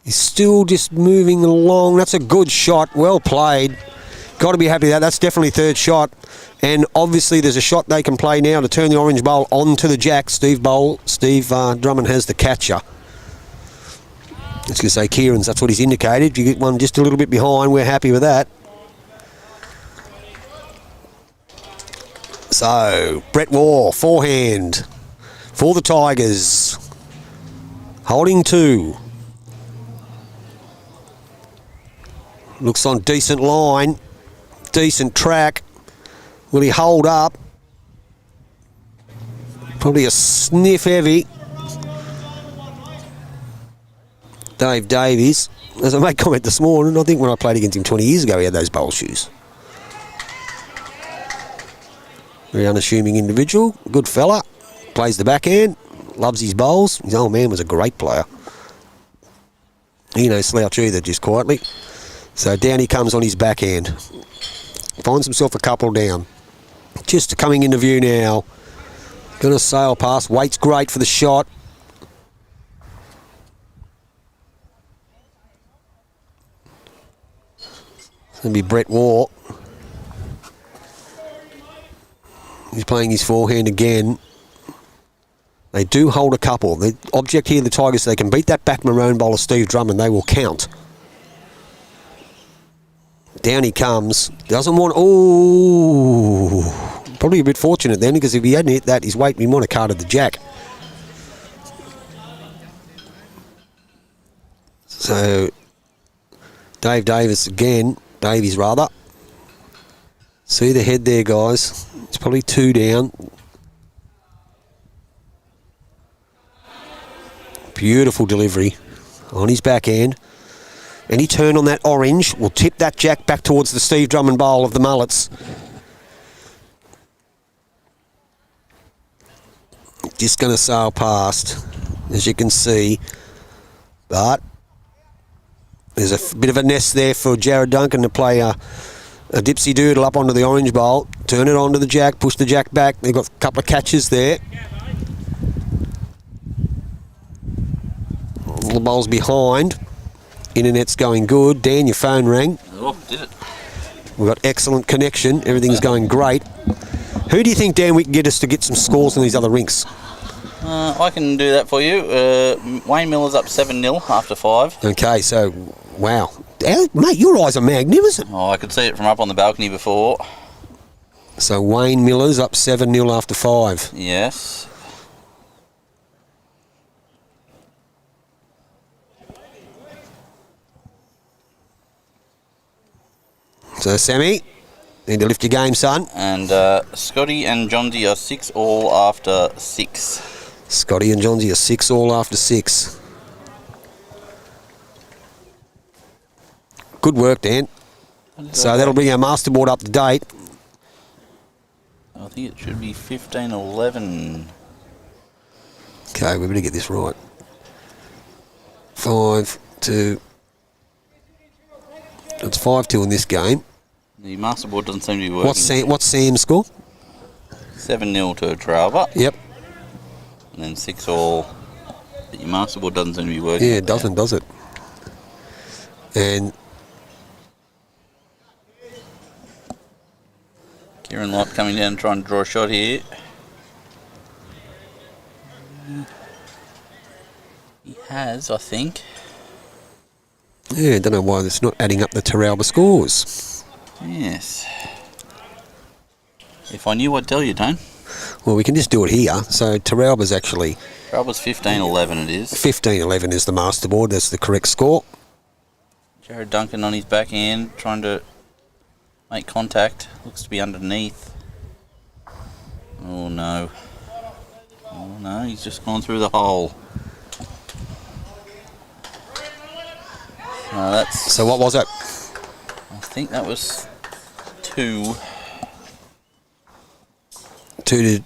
He's still just moving along. That's a good shot. Well played. Got to be happy with that. That's definitely 3rd shot. And obviously there's a shot they can play now to turn the orange bowl onto the jack. Steve Drummond has the catcher. I was going to say Kieran's, that's what he's indicated. If you get one just a little bit behind, we're happy with that. So, Brett Waugh, forehand for the Tigers. Holding 2. Looks on decent line, decent track. Will he hold up? Probably a sniff heavy. Dave Davies, as I made comment this morning, I think when I played against him 20 years ago, he had those bowl shoes. Very unassuming individual, good fella, plays the backhand, loves his bowls. His old man was a great player. He no slouch either, just quietly. So down he comes on his backhand. Finds himself a couple down. Just coming into view now. Going to sail past. Waits great for the shot. It's going to be Brett Waugh. He's playing his forehand again. They do hold a couple. The object here, the Tigers, they can beat that back maroon bowler Steve Drummond. They will count. Down he comes. Doesn't want... Oh, probably a bit fortunate then, because if he hadn't hit that, his weight, he might have carded the jack. So, Dave Davis again. Davies, rather. See the head there, guys. It's probably 2 down. Beautiful delivery on his backhand. Any turn on that orange will tip that jack back towards the Steve Drummond bowl of the Mullets. Just going to sail past, as you can see. But there's a bit of a nest there for Jared Duncan to play a dipsy doodle up onto the orange bowl. Turn it onto the jack, push the jack back. They've got a couple of catches there. The bowl's behind. Internet's going good. Dan, your phone rang. Oh, did it? We've got excellent connection. Everything's going great. Who do you think, Dan, we can get us to get some scores in these other rinks? I can do that for you. Wayne Miller's up 7-0 after 5. Okay, so, wow. Mate, your eyes are magnificent. Oh, I could see it from up on the balcony before. So Wayne Miller's up 7-0 after 5. Yes. So, Sammy, need to lift your game, son. And Scotty and Johnsy are 6 all after 6. Scotty and Johnsy are 6 all after 6. Good work, Dan. So that'll bring our masterboard up to date. I think it should be 15-11. Okay, we better get this right. 5-2. It's 5-2 in this game. The masterboard doesn't seem to be working. What's Sam's score? 7-0 to Teralba. Yep. And then 6 all. But your masterboard doesn't seem to be working. Yeah, it doesn't, does it? And Kieran Lott coming down trying to draw a shot here. He has, I think. Yeah, I don't know why it's not adding up the Teralba scores. Yes. If I knew, I'd tell you, Tone. Well, we can just do it here. So Teralba's actually... Teralba's 15-11 it is. 15-11 is the masterboard. That's the correct score. Jared Duncan on his backhand, trying to make contact. Looks to be underneath. Oh, no. Oh, no, he's just gone through the hole. No, that's... So what was it? I think that was 2. 2 to...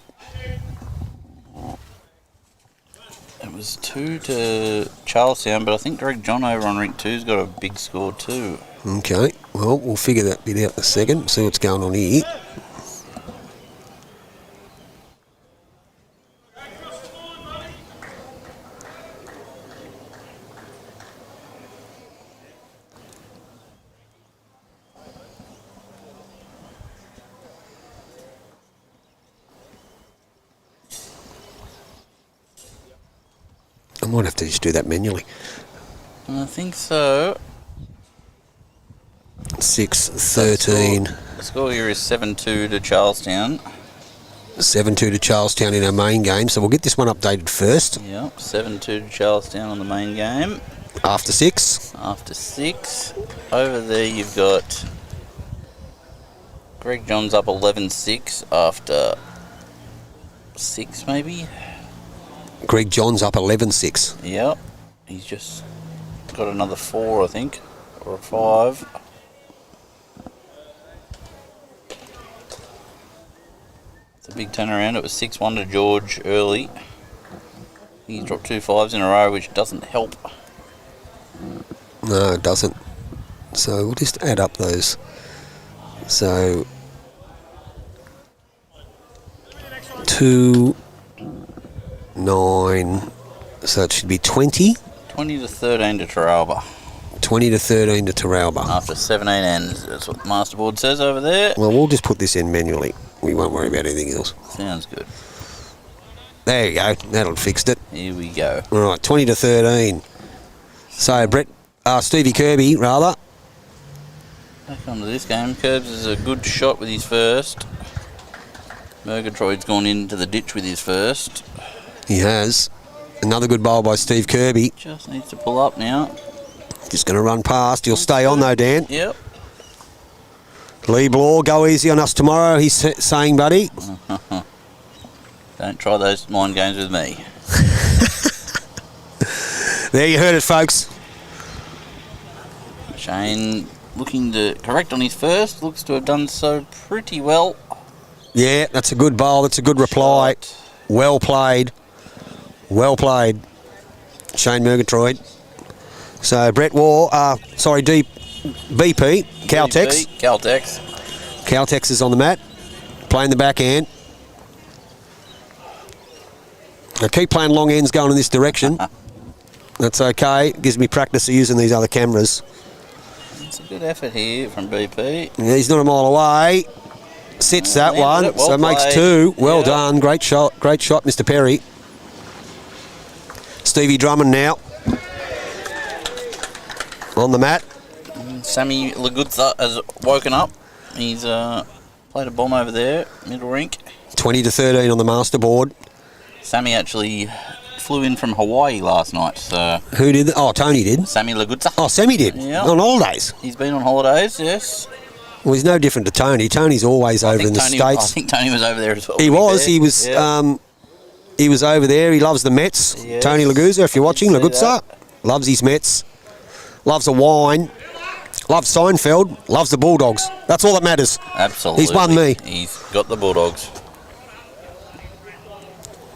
It was 2 to Charlestown, but I think Greg John over on Rink 2's got a big score too. Okay, well, we'll figure that bit out in a second, see what's going on here. I might have to just do that manually. I think so. 6-13. The score here is 7-2 to Charlestown. 7-2 to Charlestown in our main game, so we'll get this one updated first. Yep, 7-2 to Charlestown on the main game. After 6. After 6. Over there you've got Greg John's up 11-6 after 6 maybe. Greg John's up 11-6. Yep. He's just got another 4 I think. Or a 5. It's a big turnaround. It was 6-1 to George early. He's dropped 2 5s in a row, which doesn't help. No, it doesn't. So we'll just add up those. So 2, 9, so it should be 20. 20 to 13 to Teralba. 20 to 13 to Teralba. After 17 ends. That's what the masterboard says over there. Well, we'll just put this in manually. We won't worry about anything else. Sounds good. There you go. That'll fixed it. Here we go. All right, 20 to 13. So Stevie Kirby, rather. Back onto this game. Curbs is a good shot with his first. Murgatroyd's gone into the ditch with his first. He has. Another good bowl by Steve Kirby. Just needs to pull up now. Just going to run past. He'll stay on though, Dan. Yep. Lee Blaw, go easy on us tomorrow, he's saying, buddy. Don't try those mind games with me. There you heard it, folks. Shane looking to correct on his first. Looks to have done so pretty well. Yeah, that's a good bowl. That's a good reply. Shot. Well played. Well played. Shane Murgatroyd. So Brett Waugh, BP, Caltex. Caltex. Caltex is on the mat, playing the backhand. Now keep playing long ends going in this direction. That's okay. Gives me practice of using these other cameras. It's a good effort here from BP. Yeah, he's not a mile away. Sits that one, Well so makes played. 2. Well Yep. done. Great shot, Mr. Perry. Stevie Drummond now on the mat. Sammy Lagutza has woken up. He's played a bomb over there, middle rink. 20 to 13 on the masterboard. Sammy actually flew in from Hawaii last night. So Who did that? Oh, Tony did. Sammy Lagutza. Oh, Sammy did. Yeah. On holidays. He's been on holidays, yes. Well, he's no different to Tony. Tony's always over in the I States. think Tony was over there as well. He to be was. fair. He was. Yeah. He was over there. He loves the Mets. Yes. Tony Laguzza, if you're watching, see Laguzza loves his Mets. Loves a wine. Loves Seinfeld. Loves the Bulldogs. That's all that matters. Absolutely. He's won me. He's got the Bulldogs.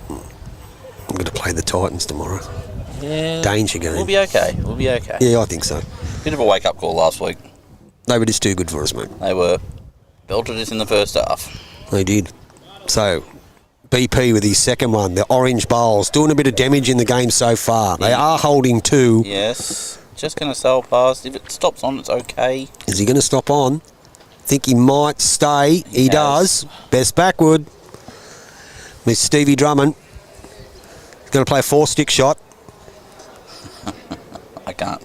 I'm going to play the Titans tomorrow. Yeah. Danger game. We'll be okay. We'll be okay. Yeah, I think so. Bit of a wake-up call last week. They were just too good for us, mate. They were. Belted us in the first half. They did. So, BP with his second one, the orange bowls, doing a bit of damage in the game so far. They are holding 2. Yes. Just going to sail past. If it stops on, it's okay. Is he going to stop on? Think he might stay. He does. Best backward. Miss Stevie Drummond. He's going to play a 4-stick shot. I can't.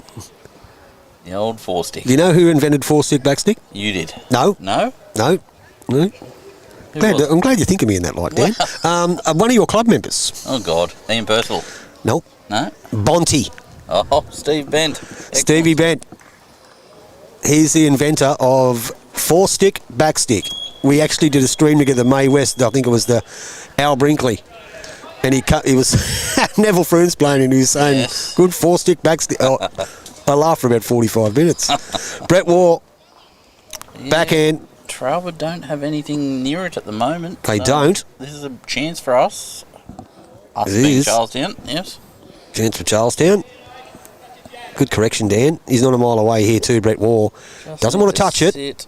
The old 4-stick. Do you know who invented 4-stick backstick? You did. No. No? No. No. I'm glad you think of me in that light, Dan. One of your club members. Oh, God. Ian Percival. Nope. No? Bonty. Oh, Steve Bent. Stevie Bent. He's the inventor of 4-stick backstick. We actually did a stream together, May West. I think it was the Al Brinkley. And he was Neville Frooms playing and he was saying, good 4-stick backstick. Oh, I laughed for about 45 minutes. Brett Waugh, backhand. Teralba don't have anything near it at the moment. They don't. This is a chance for us. Us It being is. Charlestown, yes. Chance for Charlestown. Good correction, Dan. He's not a mile away here too, Brett Waugh. Doesn't want to touch it.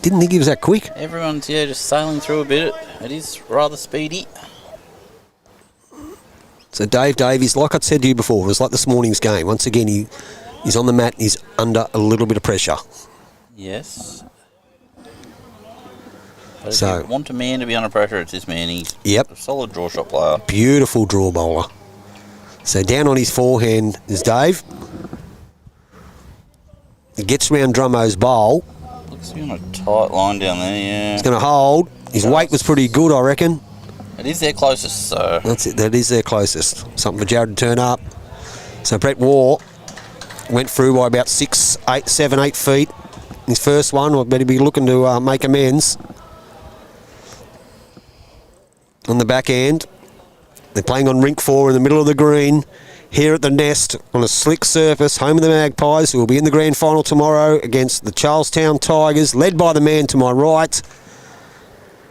Didn't think he was that quick. Everyone's, just sailing through a bit. It is rather speedy. So Dave Davies, like I said to you before, it was like this morning's game. Once again, he's on the mat and he's under a little bit of pressure. Yes. But So- if you want a man to be under pressure, it's this man. He's Yep. a solid draw shot player. Beautiful draw bowler. So down on his forehand is Dave. He gets round Drummo's bowl. Looks to be on a tight line down there, yeah. He's going to hold. His weight was pretty good, I reckon. It is their closest, so... That's it. That is their closest. Something for Jared to turn up. So Brett Waugh went through by about 7, 8 feet. His first one, I bet he'd be looking to make amends. On the back end, they're playing on rink 4 in the middle of the green. Here at the Nest, on a slick surface, home of the Magpies, who will be in the grand final tomorrow against the Charlestown Tigers, led by the man to my right.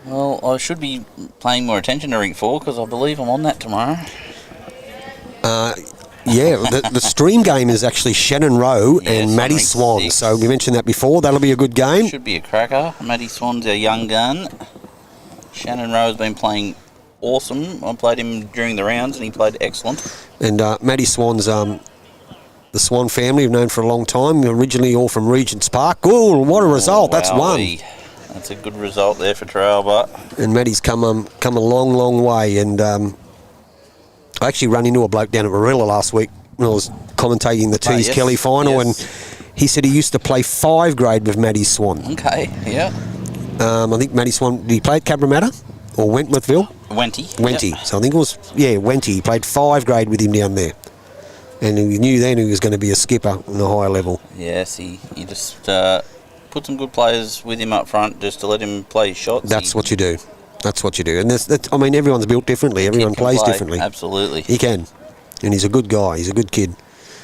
Well, I should be paying more attention to rink 4 because I believe I'm on that tomorrow. Yeah, the stream game is actually Shannon Rowe Yes, and on Maddie rink Swan. 6. So we mentioned that before. That'll be a good game. Should be a cracker. Maddie Swan's our young gun. Shannon Rowe's been playing awesome. I played him during the rounds and he played excellent. And Maddie Swan's the Swan family, we've known for a long time. Originally all from Regent's Park. Oh, what a result! That's one. Wowee. That's a good result there for Teralba. And Maddie's come a long, long way. And I actually ran into a bloke down at Warilla last week when I was commentating the Tees yes, Kelly final, yes. and he said he used to play 5 grade with Maddie Swan. Okay, yeah. I think Maddie Swan, did he play at Cabramatta or Wentworthville? Wenty. Yep. So I think it was, Wenty. He played 5 grade with him down there. And he knew then he was going to be a skipper on a higher level. Yes, he just put some good players with him up front just to let him play his shots. That's what you do. That's what you do. And I mean, everyone's built differently. Everyone plays differently. Absolutely. He can. And he's a good guy. He's a good kid.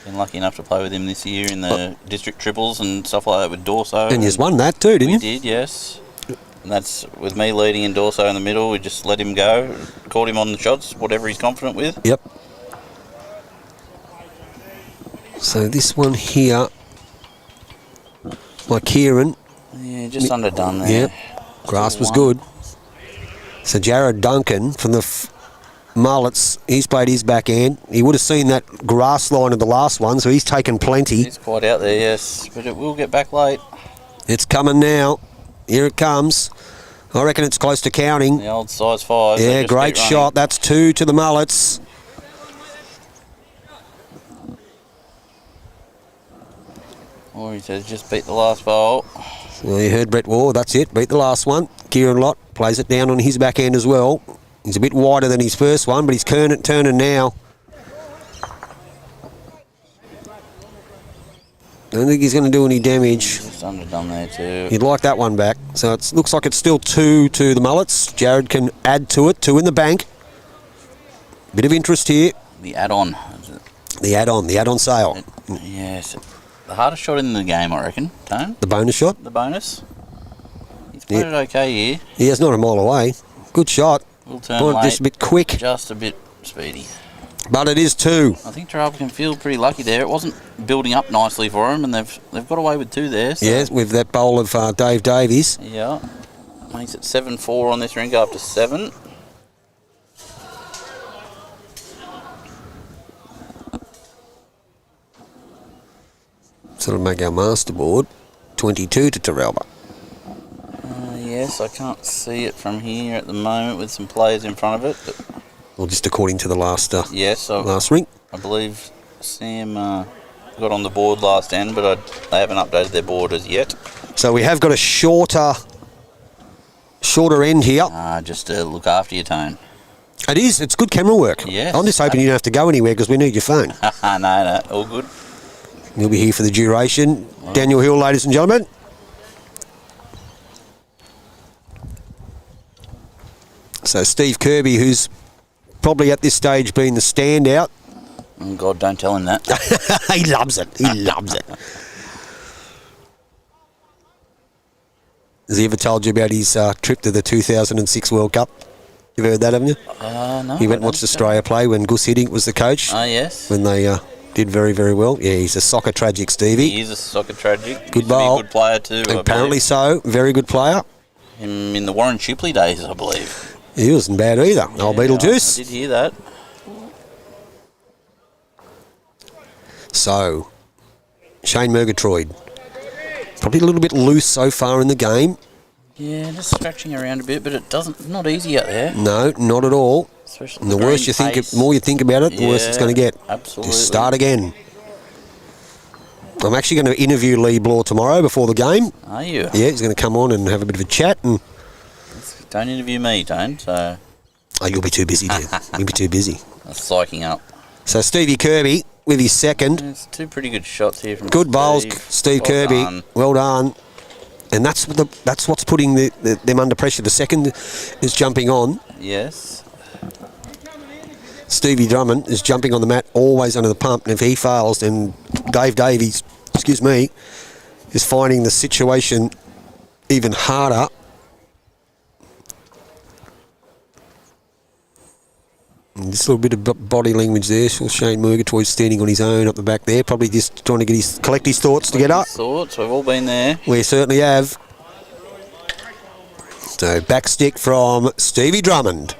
Been lucky enough to play with him this year in the district triples and stuff like that with Dorso. And he's won that too, didn't We you? did, yes. And that's with me leading and Dorso in the middle. We just let him go, caught him on the shots, whatever he's confident with. Yep. So this one here, by Kieran. Yeah, just underdone there. Yep. Grass was good. So Jared Duncan from the Mullets, he's played his backhand. He would have seen that grass line of the last one, so he's taken plenty. He's quite out there, yes. But it will get back late. It's coming now. Here it comes. I reckon it's close to counting. The old size 5. they Yeah, just great keep running. shot. That's 2 to the Mullets. Or he says just beat the last bowl. Well, you heard Brett Waugh. That's it. Beat the last one. Kieran Lott plays it down on his backhand as well. He's a bit wider than his first one, but he's turning now. Don't think he's going to do any damage. Just underdone there too. You'd like that one back. So it looks like it's still 2 to the Mullets. Jared can add to it. 2 in the bank. Bit of interest here. The add-on. The add-on sale. Yes. The hardest shot in the game, I reckon, Tone. The bonus shot. The bonus. He's played it okay here. He is not a mile away. Good shot. Will turn But late. just a bit quick. Just a bit speedy. But it is 2. I think Teralba can feel pretty lucky there. It wasn't building up nicely for him, and they've got away with 2 there. So. Yes, with that bowl of Dave Davies. Yeah. Makes it 7-4 on this ring, go up to 7. So it'll make our master board 22 to Teralba. Yes, I can't see it from here at the moment with some players in front of it. But Well, just according to the last last ring. I believe Sam got on the board last end, but they haven't updated their board as yet. So we have got a shorter end here. Just to look after your Tone. It is. It's good camera work. Yes. I'm just hoping you don't have to go anywhere because we need your phone. No, all good. You'll be here for the duration. Daniel Hill, ladies and gentlemen. So Steve Kirby, who's probably at this stage been the standout. Oh, God, don't tell him that. He loves it. He loves it. Has he ever told you about his trip to the 2006 World Cup? You've heard that, haven't you? No. He went and watched Australia play when Gus Hiddink was the coach. Oh, yes. When they did very, very well. Yeah, he's a soccer tragic, Stevie. He is a soccer tragic. Good He's bowl. a good player too. Apparently so. Very good player. Him in the Warren Shipley days, I believe. He wasn't bad either. Old Beetlejuice. I did hear that. So, Shane Murgatroyd. Probably a little bit loose so far in the game. Yeah, just scratching around a bit, but not easy out there. No, not at all. Especially And the worse you think, more you think about it, the worse it's going to get. Absolutely. Just start again. I'm actually going to interview Lee Blore tomorrow before the game. Are you? Yeah, he's going to come on and have a bit of a chat. And Don't interview me, don't. So. oh, you'll be too busy, dude. You'll be too busy. That's psyching up. So Stevie Kirby with his second. It's two pretty good shots here from Good bowls, Steve Well Kirby. done. Well done. And that's what's putting them under pressure. The second is jumping on. Yes. Stevie Drummond is jumping on the mat, always under the pump. And if he fails, then Dave Davies, is finding the situation even harder. And just a little bit of body language there. So Shane Murgatroyd standing on his own up the back there, probably just trying to collect his thoughts together. Thoughts, we've all been there. We certainly have. So back stick from Stevie Drummond.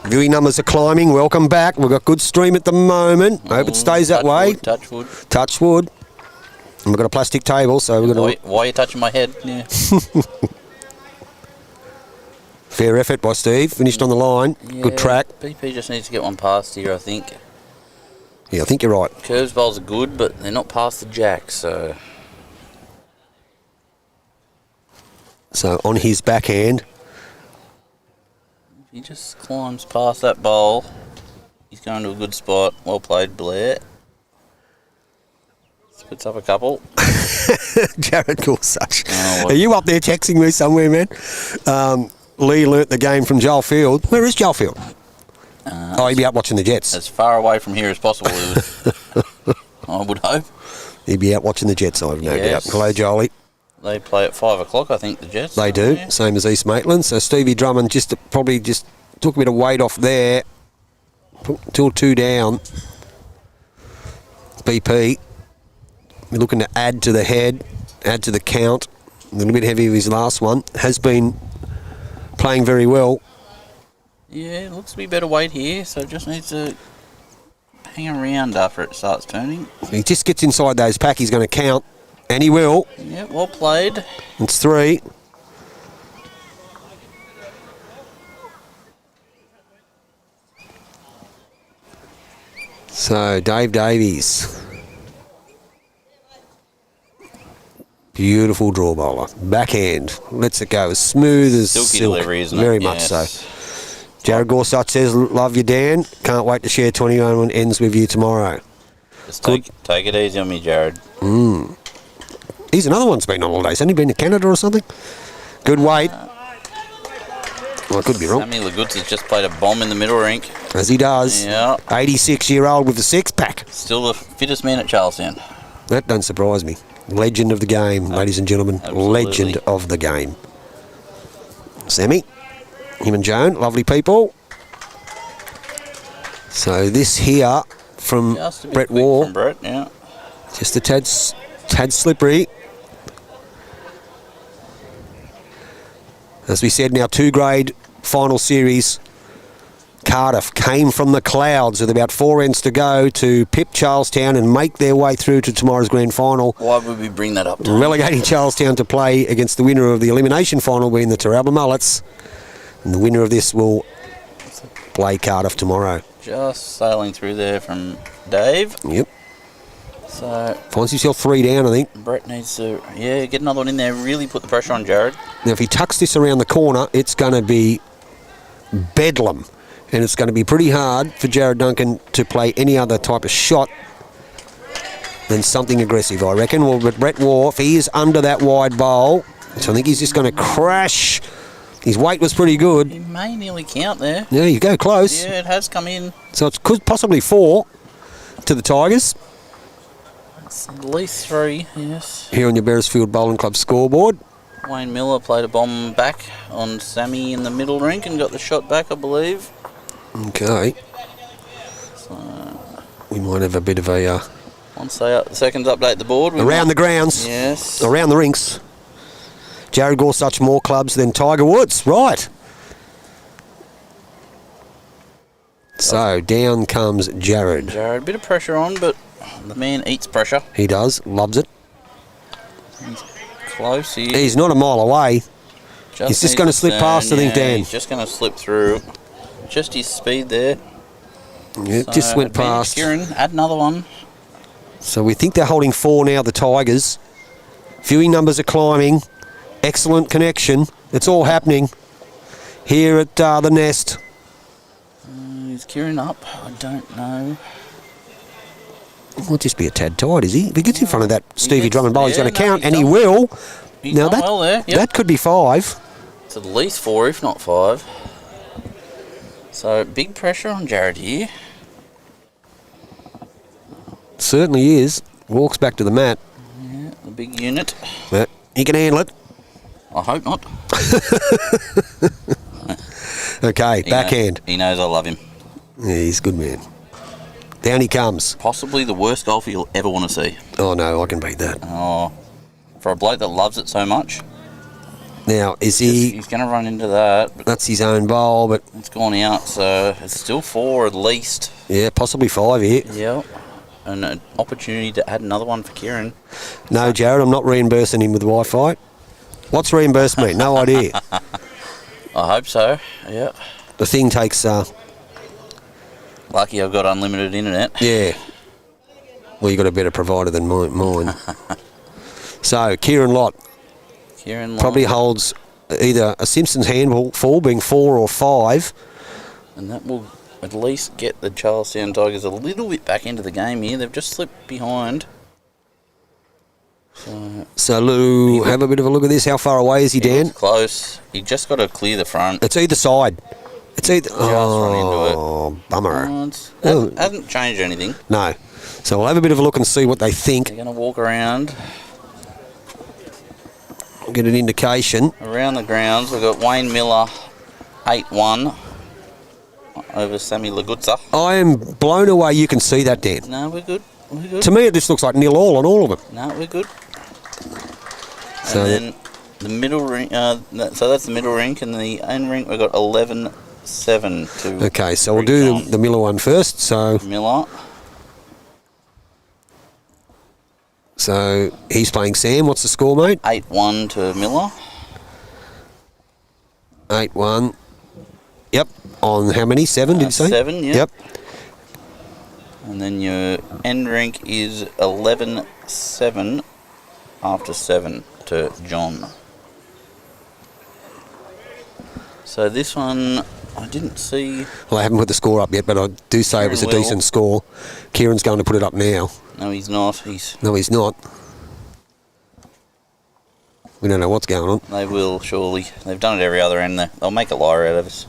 Viewing numbers are climbing. Welcome back. We've got good stream at the moment. Hope it stays that way. Touch wood. Touch wood. And we've got a plastic table, so we're going to... Why are you touching my head? Yeah. Fair effort by Steve. Finished on the line. Good track. BP just needs to get one past here, I think. Yeah, I think you're right. Curves bowls are good, but they're not past the jack, so... So on his backhand. If he just climbs past that bowl, he's going to a good spot. Well played, Blair. Splits up a couple. Jared Gorsuch. Oh, Are you up there texting me somewhere, man? Lee learnt the game from Joel Field. Where is Joel Field? He'd be out watching the Jets. As far away from here as possible, I would hope. He'd be out watching the Jets, I've no doubt. Hello, Jolie. They play at 5 o'clock, I think, the Jets. They do, Yeah. same as East Maitland. So Stevie Drummond probably just took a bit of weight off there. Till 2 down. BP. We're looking to add to the head, add to the count. A little bit heavy of his last one. Has been playing very well. Yeah, it looks to be better weight here, so it just needs to hang around after it starts turning. He just gets inside those pack, he's going to count. And he will. Yeah, well played. It's 3. So, Dave Davies. Beautiful draw bowler. Backhand. Lets it go as smooth as Silky silk. delivery, isn't it? Very much so. Jared Gorsuch says, love you, Dan. Can't wait to share 21 when it ends with you tomorrow. Just take it easy on me, Jared. He's another one's been on holidays. Hasn't he been to Canada or something? Good weight. Well, I could be wrong. Sammy Lagutz has just played a bomb in the middle rink. As he does. Yeah. 86-year-old with a six-pack. Still the fittest man at Charlestown. That doesn't surprise me. Legend of the game, ladies and gentlemen. Absolutely. Legend of the game. Sammy, him and Joan, lovely people. So this here from Just a bit Brett quick Waugh, from Brett, yeah. just a tad slippery. As we said, now 2 grade final series Cardiff came from the clouds with about 4 ends to go to pip Charlestown and make their way through to tomorrow's grand final. Why would we bring that up, Tom? Relegating Charlestown to play against the winner of the elimination final, being the Teralba Mullets. And the winner of this will play Cardiff tomorrow. Just sailing through there from Dave. Yep. So Finds himself 3 down, I think. Brett needs to, get another one in there. Really put the pressure on Jared. Now, if he tucks this around the corner, it's going to be bedlam. And it's going to be pretty hard for Jared Duncan to play any other type of shot than something aggressive, I reckon. Well, but Brett Wharf, he is under that wide bowl. So I think he's just going to crash. His weight was pretty good. He may nearly count there. There you go, close. Yeah, it has come in. So it's possibly 4 to the Tigers. It's at least 3, yes. Here on your Beresfield Bowling Club scoreboard. Wayne Miller played a bomb back on Sammy in the middle rink and got the shot back, I believe. Okay. So We might have a bit of a... once the seconds update the board. around the grounds. Yes. Around the rinks. Jared Gorsuch more clubs than Tiger Woods. Right. So down comes Jared. Jared, bit of pressure on, but the man eats pressure. He does. Loves it. He's close. He's not a mile away. He's just going to slip past, I think, Dan. He's just going to slip through. Just his speed there. Yeah, So, just went advantage past. Kieran, add another one. So we think they're holding 4 now, the Tigers. Viewing numbers are climbing. Excellent connection. It's all happening here at the Nest. Is Kieran up? I don't know. It might just be a tad tight, is he? If he gets in front of that Stevie gets- Drummond bowl, he's yeah, going to no, count, he's and he done- will. He's Now done that, well there. Yep. that could be 5. It's at least 4, if not 5. So big pressure on Jared here. Certainly is. Walks back to the mat. Yeah, the big unit. But he can handle it. I hope not. Okay, backhand. He knows I love him. Yeah, he's a good man. Down he comes. Possibly the worst golfer you'll ever want to see. Oh, no, I can beat that. Oh, for a bloke that loves it so much. Now, is he... He's going to run into that, but That's his own bowl, but... it's gone out, so it's still 4 at least. Yeah, possibly 5 here. Yep. And an opportunity to add another one for Kieran. No, Jared, I'm not reimbursing him with Wi-Fi. What's reimburse mean? No idea. I hope so. Yep. The thing takes... Lucky I've got unlimited internet. Yeah. Well, you got a better provider than mine. So, Kieran Lott Kieran probably Lyon. holds either a Simpsons handball being 4 or 5. And that will at least get the Charlestown Tigers a little bit back into the game here. They've just slipped behind. So, Lou, have a bit of a look at this. How far away is he, Dan? Looks close. You just got to clear the front. It's either side. It's either... run into it. Oh, bummer. Hasn't changed anything. No. So we'll have a bit of a look and see what they think. They're going to walk around. Get an indication. Around the grounds, we've got Wayne Miller, 8-1 over Sammy Lagutza. I am blown away you can see that, Dan. No, we're good. We're good. To me, it just looks like 0-all on all of them. No, we're good. So And then the middle ring, so that's the middle rink, and the end rink we've got 11-7 to Okay, so we'll do the Miller one first. So he's playing Sam. What's the score, mate? 8-1 to Miller. 8-1. Yep. On how many? 7, did you say? 7, yeah. Yep. And then your end rink is 11-7 after 7 to John. So this one, I didn't see... Well, I haven't put the score up yet, but I do say it was a Kieran will. decent score. Kieran's going to put it up now. No, he's not. No, he's not. We don't know what's going on. They will, surely. They've done it every other end there. They'll make a liar out of us.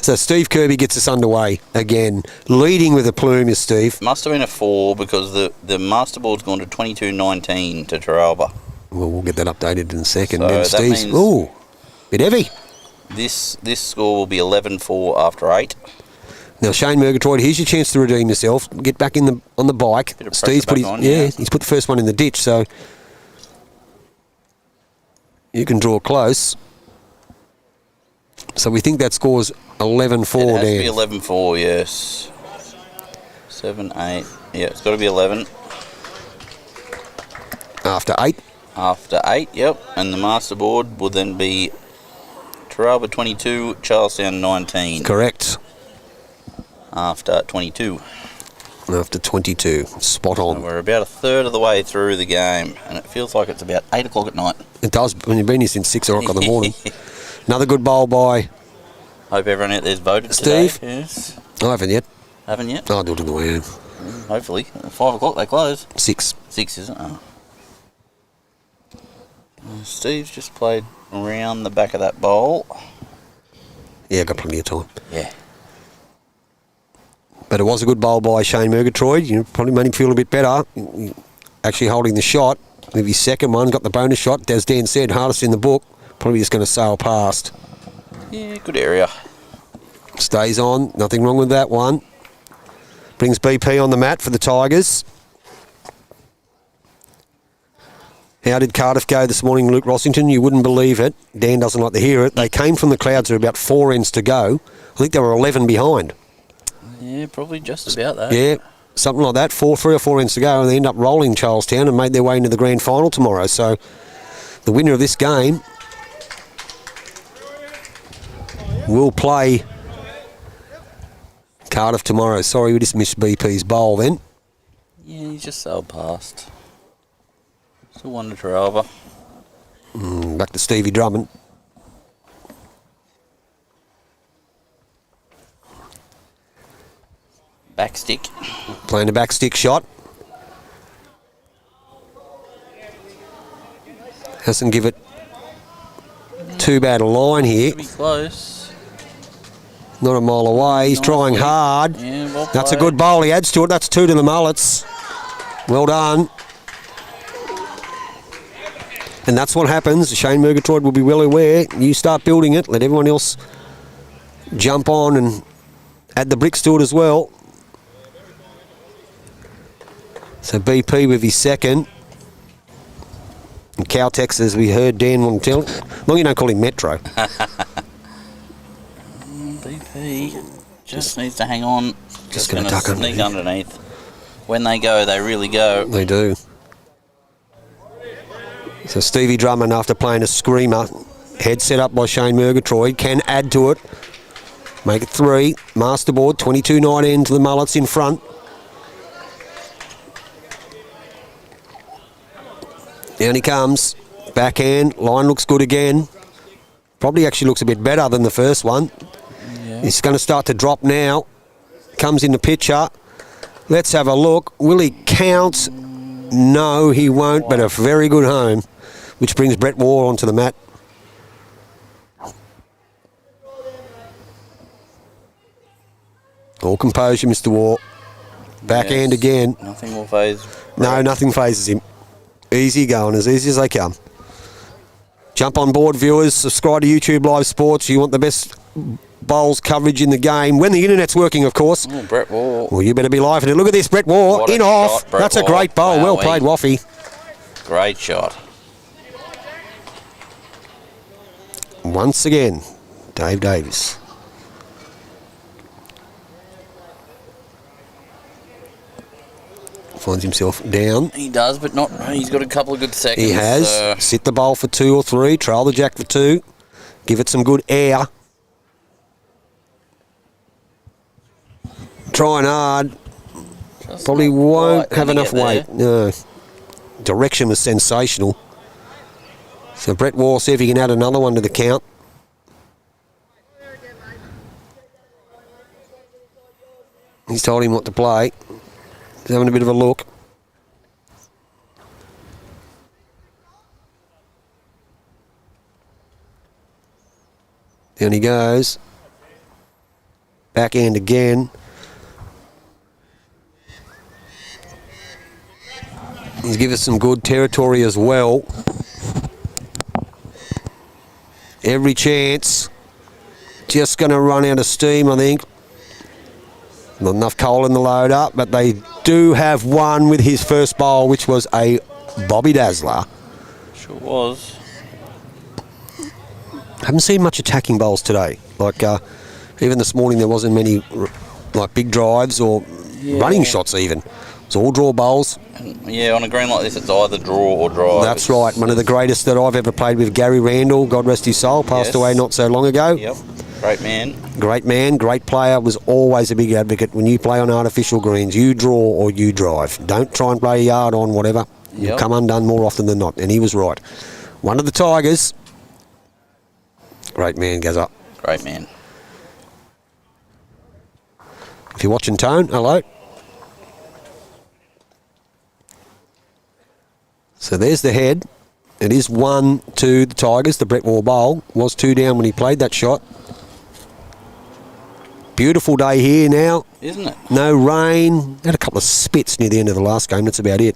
So Steve Kirby gets us underway again. Leading with a plume is Steve. Must have been a 4 because the master board's gone to 22-19 to Teralba. Well, we'll get that updated in a second. So Then that Steve's... means- Ooh, bit heavy. This score will be 11-4 after 8. Now, Shane Murgatroyd, here's your chance to redeem yourself. Get back on the bike. Bit of Steve's pressure put back his... on, yeah. He's put the first one in the ditch, so... You can draw close. So we think that score's 11-4, It has to be Dan. 11-4, yes. 7, 8. Yeah, it's got to be 11. After 8. After 8, yep. And the master board will then be Teralba 22, Charlestown 19. Correct. After 22. After 22. Spot So on. we're about a third of the way through the game, and it feels like it's about 8 o'clock at night. It does when you've been here since 6 o'clock in the morning. Another good bowl by... Hope everyone out there's voted Steve? today. Yes. I haven't yet. Haven't yet? I'll do it on the way home. Hopefully. At 5 o'clock they close. 6. 6, isn't it? Oh. Steve's just played around the back of that bowl. Yeah, got plenty of time. Yeah. But it was a good bowl by Shane Murgatroyd. You know, probably made him feel a bit better. Actually holding the shot. With his second one, got the bonus shot. As Dan said, hardest in the book. Probably just going to sail past. Yeah, good area. Stays on. Nothing wrong with that one. Brings BP on the mat for the Tigers. How did Cardiff go this morning, Luke Rossington? You wouldn't believe it. Dan doesn't like to hear it. They came from the clouds with about 4 ends to go. I think they were 11 behind. Yeah, probably just about that. Yeah, something like that. 3 or 4 ends to go, and they end up rolling Charlestown and made their way into the grand final tomorrow. So the winner of this game will play Cardiff tomorrow. Sorry, we just missed BP's bowl then. Yeah, he's just sailed past. Still one to Teralba. Back to Stevie Drummond. Back stick. Playing a back stick shot. Hasn't give it too bad a line here. Should be close. Not a mile away. He's trying hard. Yeah, well That's a played. good bowl. He adds to it. That's 2 to the Mullets. Well done. And that's what happens. Shane Murgatroyd will be well aware. You start building it. Let everyone else jump on and add the bricks to it as well. So BP with his second. And Caltex, as we heard Dan want to tell. Long you don't call him Metro. BP just needs to hang on. Just gonna duck sneak underneath. When they go, they really go. They do. So Stevie Drummond, after playing a screamer, head set up by Shane Murgatroyd, can add to it. Make it 3. Masterboard, 22-19 to the Mullets in front. Down he comes. Backhand. Line looks good again. Probably actually looks a bit better than the first one. Yeah. He's going to start to drop now. Comes in the picture. Let's have a look. Will he count? No, he won't, but a very good home, which brings Brett Waugh onto the mat. All composure, Mr. Waugh. Backhand Yes. again. Nothing will phase. No, nothing phases him. Easy going, as easy as they come. Jump on board, viewers. Subscribe to YouTube Live Sports. You want the best bowls coverage in the game. When the internet's working, of course. Oh, Brett Waugh. Well, you better be live in it. Look at this, Brett Waugh. What a In off. shot, Brett That's a Waugh. great bowl. Well Wowee. played, Waffy. Great shot. Once again, Dave Davis. Finds himself down. He does, but not. He's got a couple of good seconds. He has. Sit the bowl for 2 or 3. Trail the jack for 2. Give it some good air. Trying hard. Just Probably not won't quite have gonna enough get weight. there. No. Direction was sensational. So Brett Waugh, see if he can add another one to the count. He's told him what to play. He's having a bit of a look. Down he goes. Backhand again. He's given us some good territory as well. Every chance. Just going to run out of steam, I think. Not enough coal in the loader, but they do have one with his first bowl, which was a Bobby Dazzler. Sure was. Haven't seen much attacking bowls today. Like Even this morning there wasn't many like big drives or running shots even. It's all draw bowls. Yeah, on a green like this, it's either draw or drive. That's right. One of the greatest that I've ever played with, Gary Randall, God rest his soul, passed away not so long ago. Yep, great man. Great man, great player, was always a big advocate. When you play on artificial greens, you draw or you drive. Don't try and play a yard on whatever. You'll come undone more often than not, and he was right. One of the Tigers. Great man, Gazza. Great man. If you're watching Tone, hello. So there's the head. It is 1-2 the Tigers. The Brett Moore Bowl was 2 down when he played that shot. Beautiful day here now. Isn't it? No rain. Had a couple of spits near the end of the last game. That's about it.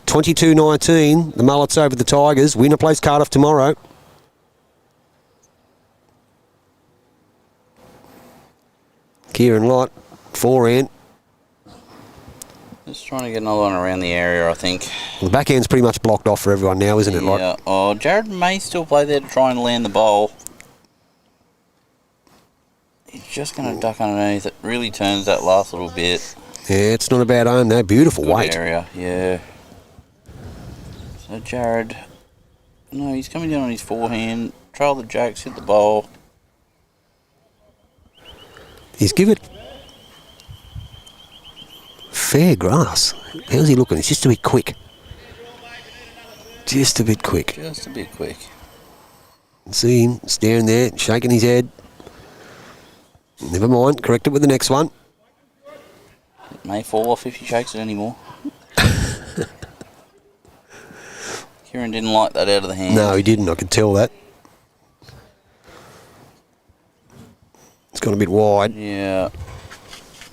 22-19. The Mullets over the Tigers. Winner plays Cardiff tomorrow. Kieran Lott, forehand. Just trying to get another one around the area, I think. The backhand's pretty much blocked off for everyone now, isn't it? Yeah. Oh, Jared may still play there to try and land the bowl. He's just going to duck underneath. It really turns that last little bit. Yeah, it's not a bad own though. Beautiful Good weight. area, yeah. So Jared, no, he's coming down on his forehand. Trail the jacks, hit the bowl. He's give it fair grass. How's he looking? It's just a bit quick. Just a bit quick. Just a bit quick. See him staring there, shaking his head. Never mind, correct it with the next one. It may fall off if he shakes it anymore. Kieran didn't like that out of the hand. No, he didn't. I could tell that. It's gone a bit wide. Yeah.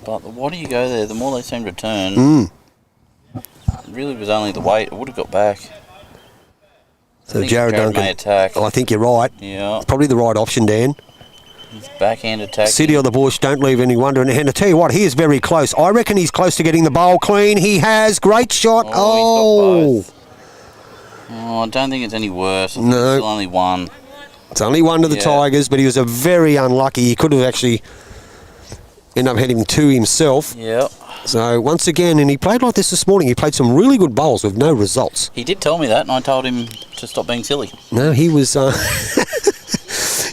But the wider you go there, the more they seem to turn. It really was only the weight. It would have got back. So Jared Duncan may attack. Oh, I think you're right. Yeah. Probably the right option, Dan. His backhand attack. City of the Bush, don't leave any wonder. And I tell you what, he is very close. I reckon he's close to getting the bowl clean. He has. Great shot. Oh, he's got both. Oh, I don't think it's any worse. No. It's only one. It's only one to the Tigers, but he was a very unlucky. He could have actually ended up heading two himself. Yeah. So once again, and he played like this morning. He played some really good bowls with no results. He did tell me that, and I told him to stop being silly. No, he was.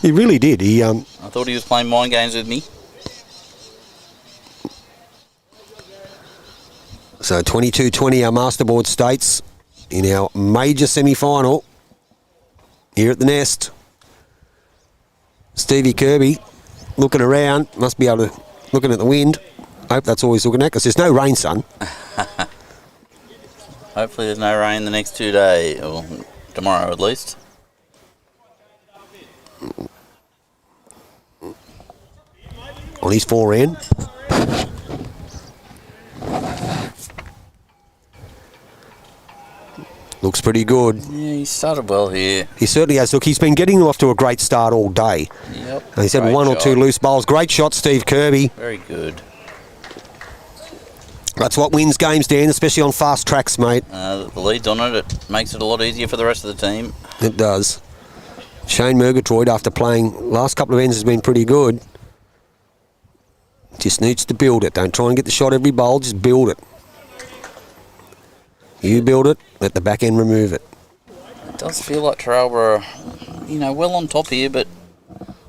He really did. He. I thought he was playing mind games with me. So 22-20 our Masterboard States in our major semi-final here at the Nest. Stevie Kirby looking around, must be able to looking at the wind. Hope that's all he's looking at because there's no rain, son. Hopefully there's no rain the next 2 days, or tomorrow at least. On his forehand. Looks pretty good. Yeah, he started well here. He certainly has. Look, he's been getting off to a great start all day. Yep. And he's had Great one or shot. two loose bowls. Great shot, Steve Kirby. Very good. That's what wins games, Dan, especially on fast tracks, mate. The lead's on it. It makes it a lot easier for the rest of the team. It does. Shane Murgatroyd, after playing last couple of ends, has been pretty good. Just needs to build it. Don't try and get the shot every bowl. Just build it. You build it, let the back end remove it. It does feel like Teralba are, well on top here, but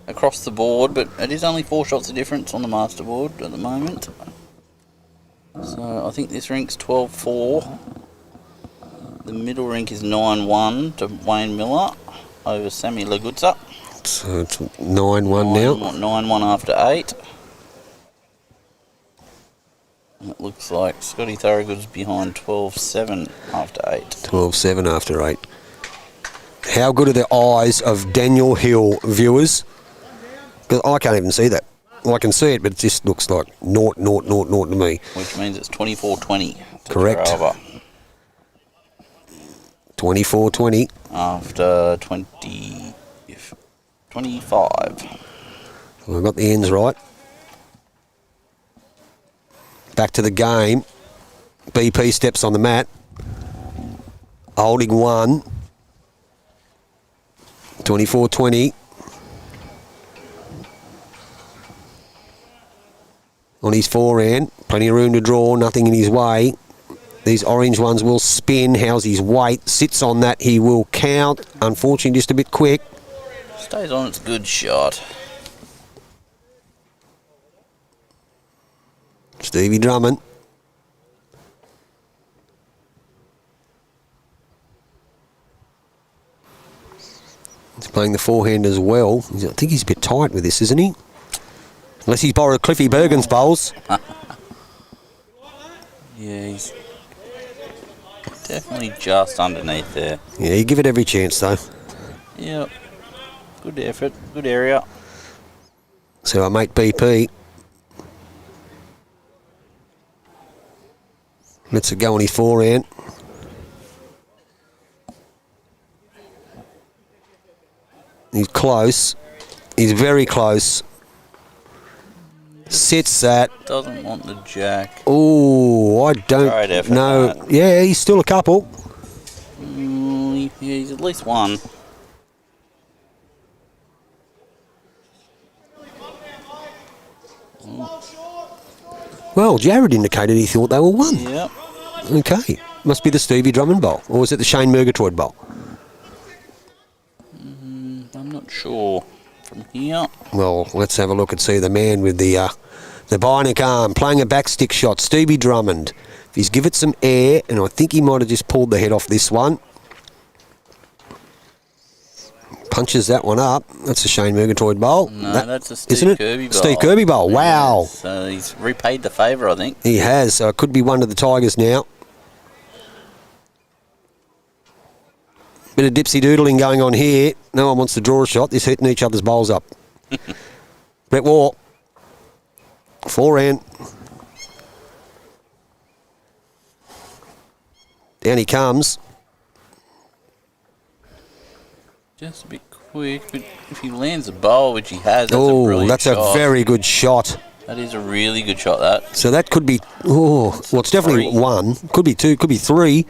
across the board. But it is only 4 shots of difference on the masterboard at the moment. So I think this rink's 12-4. The middle rink is 9-1 to Wayne Miller over Sammy Lagutza. So it's 9-1 now. 9-1 after 8. It looks like Scotty Thorogood's behind 12-7 after 8. 12-7 after 8. How good are the eyes of Daniel Hill viewers? Because I can't even see that. Well, I can see it, but it just looks like 0, 0, 0, 0 to me. Which means it's 24-20 to Correct. Teralba. 24-20. After 25. Well, I've got the ends right. Back to the game. BP steps on the mat. Holding 1. 24-20. his forehand. Plenty of room to draw, nothing in his way. These orange ones will spin. How's his weight? Sits on that, he will count. Unfortunately, just a bit quick. Stays on, it's a good shot. Stevie Drummond. He's playing the forehand as well. I think he's a bit tight with this, isn't he? Unless he's borrowed Cliffy Bergen's bowls. Yeah, he's definitely just underneath there. Yeah, you give it every chance, though. Yep. Good effort, good area. So our mate BP. Lets it go on his forehand. He's close. He's very close. Sits that. Doesn't want the jack. Oh, I don't Great effort, know. mate. Yeah, he's still a couple. Yeah, he's at least one. Well, Jared indicated he thought they were one. Yep. Okay. Must be the Stevie Drummond bowl. Or was it the Shane Murgatroyd bowl? I'm not sure from here. Well, let's have a look and see the man with the bionic arm playing a backstick shot, Stevie Drummond. If he's give it some air, and I think he might have just pulled the head off this one. Punches that one up. That's a Shane Murgatroyd bowl. No, that's a Steve Kirby bowl. Steve Kirby bowl. Wow. Yeah, so he's repaid the favour, I think. He has. So it could be one to the Tigers now. Bit of dipsy doodling going on here. No one wants to draw a shot. They're hitting each other's bowls up. Brett Waugh. Forehand. Down he comes. Just a bit quick, but if he lands a bowl, which he has, that's a brilliant that's shot. a very good shot. That is a really good shot, that. So that could be, well, it's definitely Three. one. Could be two, could be three.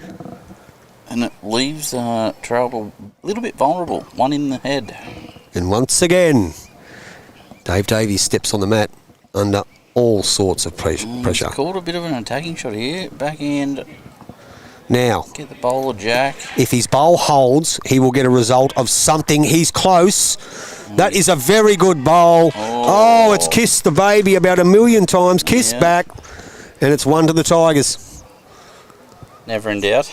And it leaves Teralba a little bit vulnerable. One in the head. And once again, Dave Davies steps on the mat under all sorts of pressure. He's called a bit of an attacking shot here. Backhand, Now, get the bowler jack. if his bowl holds, he will get a result of something. He's close. That is a very good bowl. Oh, it's kissed the baby about a million times. Kissed Yeah. back. And it's one to the Tigers. Never in doubt.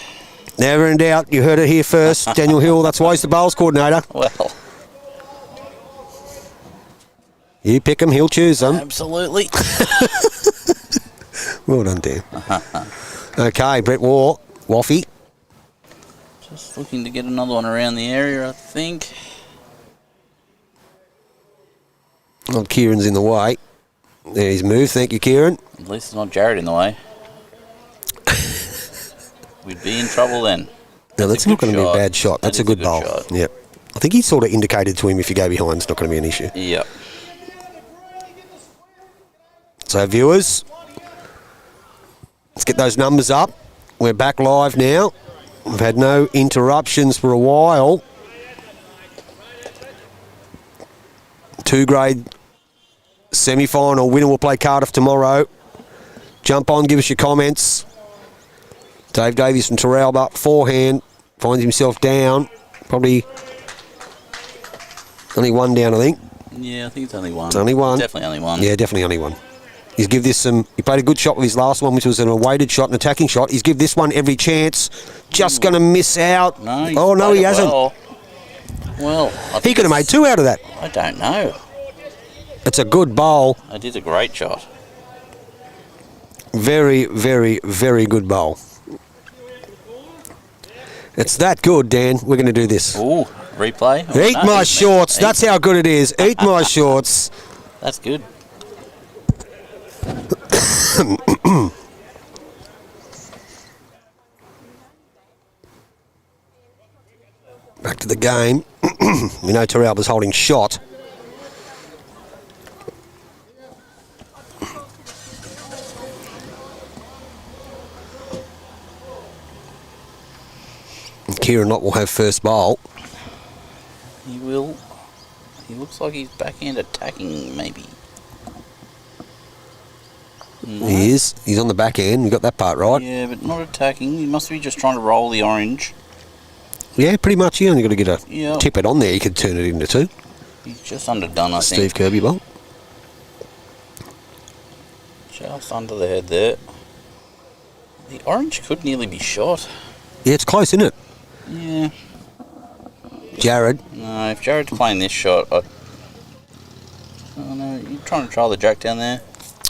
Never in doubt. You heard it here first. Daniel Hill, that's why he's the bowls coordinator. Well, You pick him, he'll choose them. absolutely. Well done, Dan. Okay, Brett Waugh, Waffy. Just looking to get another one around the area, I think. Oh, Kieran's in the way. There's his move. Thank you, Kieran. At least it's not Jared in the way. We'd be in trouble then. No, that's a not good going to be a shot. bad shot. That That's a is a good good bowl. shot. Yep. I think he sort of indicated to him if you go behind, it's not going to be an issue. Yep. So, viewers, let's get those numbers up. We're back live now. We've had no interruptions for a while. 2-grade semi-final winner will play Cardiff tomorrow. Jump on, give us your comments. Dave Davies from Teralba, forehand, finds himself down. Probably only one down, I think. Yeah, I think it's only one. It's only one. Definitely only one. Yeah, definitely only one. He's give this some. He played a good shot with his last one, which was an awaited shot, an attacking shot. He's give this one every chance. Just going to miss out. No, he's oh no, played he it hasn't. Well, I He think could have made two out of that. I don't know. It's a good bowl. It is a great shot. Very, very, very good bowl. It's that good, Dan. We're going to do this. Ooh, replay. Oh, Eat no, my he's shorts. eat- That's how good it is. Eat my shorts. That's good. Back to the game. We know Teralba's holding shot. And Kieran Lott will have first bowl. He will. He looks like he's backhand attacking, maybe. He is. He's on the back end. We got that part right. Yeah, but not attacking. He must be just trying to roll the orange. Yeah, pretty much. You only got to get a Yep. tip it on there. You could turn it into 2. He's just underdone, I Steve think. Kirby bowl. Just under the head there. The orange could nearly be shot. Yeah, it's close, isn't it? Yeah. Jared. No, if Jared's playing this shot, oh no, you're trying to trial the jack down there.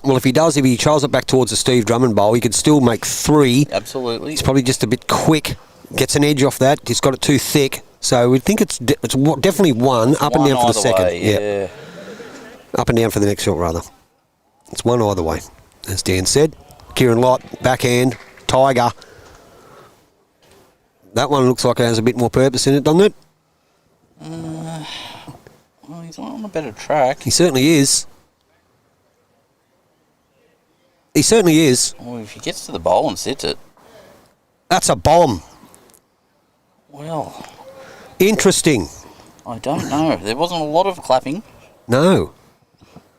Well, if he trials it back towards the Steve Drummond bowl, he could still make 3. Absolutely. It's probably just a bit quick. Gets an edge off that. He's got it too thick. So we think it's definitely 1, up and One down for the either second. way, yeah. Up and down for the next shot, rather. It's 1 either way, as Dan said. Kieran Lott, backhand, Tiger. That one looks like it has a bit more purpose in it, doesn't it? Well, he's on a better track. He certainly is. He certainly is. Well, if he gets to the bowl and sits it, That's a bomb. well, Interesting. I don't know. There wasn't a lot of clapping. No.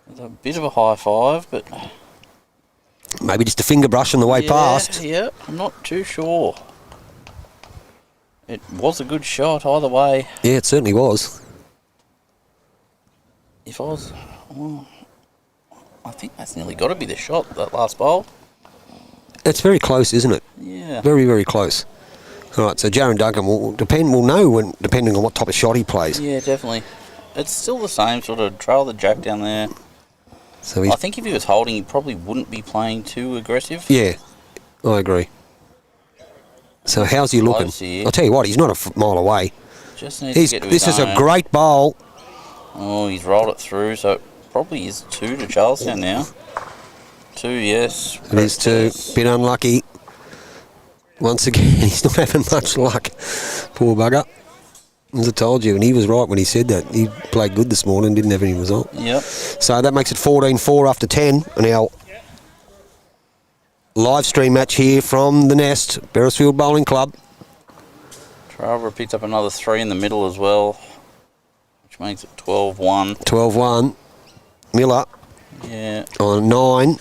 It was a bit of a high five, but Maybe just a finger brush on the way past. Yeah, I'm not too sure. It was a good shot either way. Yeah, it certainly was. If I was, well, I think that's nearly got to be the shot, that last bowl. It's very close, isn't it? Yeah. Very, very close. All right, so Jaron Duncan will we'll know when, depending on what type of shot he plays. Yeah, definitely. It's still the same sort of trail the jack down there. So I think if he was holding, he probably wouldn't be playing too aggressive. yeah, I agree. So how's he looking? Close here. I'll tell you what, he's not a mile away. Just needs to get to his This is a own. great bowl. Oh, he's rolled it through, so it probably is 2 to Charlestown now. 2, yes. It is 2. Bit unlucky. Once again, he's not having much luck. Poor bugger. As I told you, and he was right when he said that. He played good this morning, didn't have any result. Yep. So that makes it 14-4 after 10. And our live stream match here from the Nest, Beresfield Bowling Club. Teralba picked up another 3 in the middle as well, which makes it 12-1. 12-1. Miller Yeah. on 9.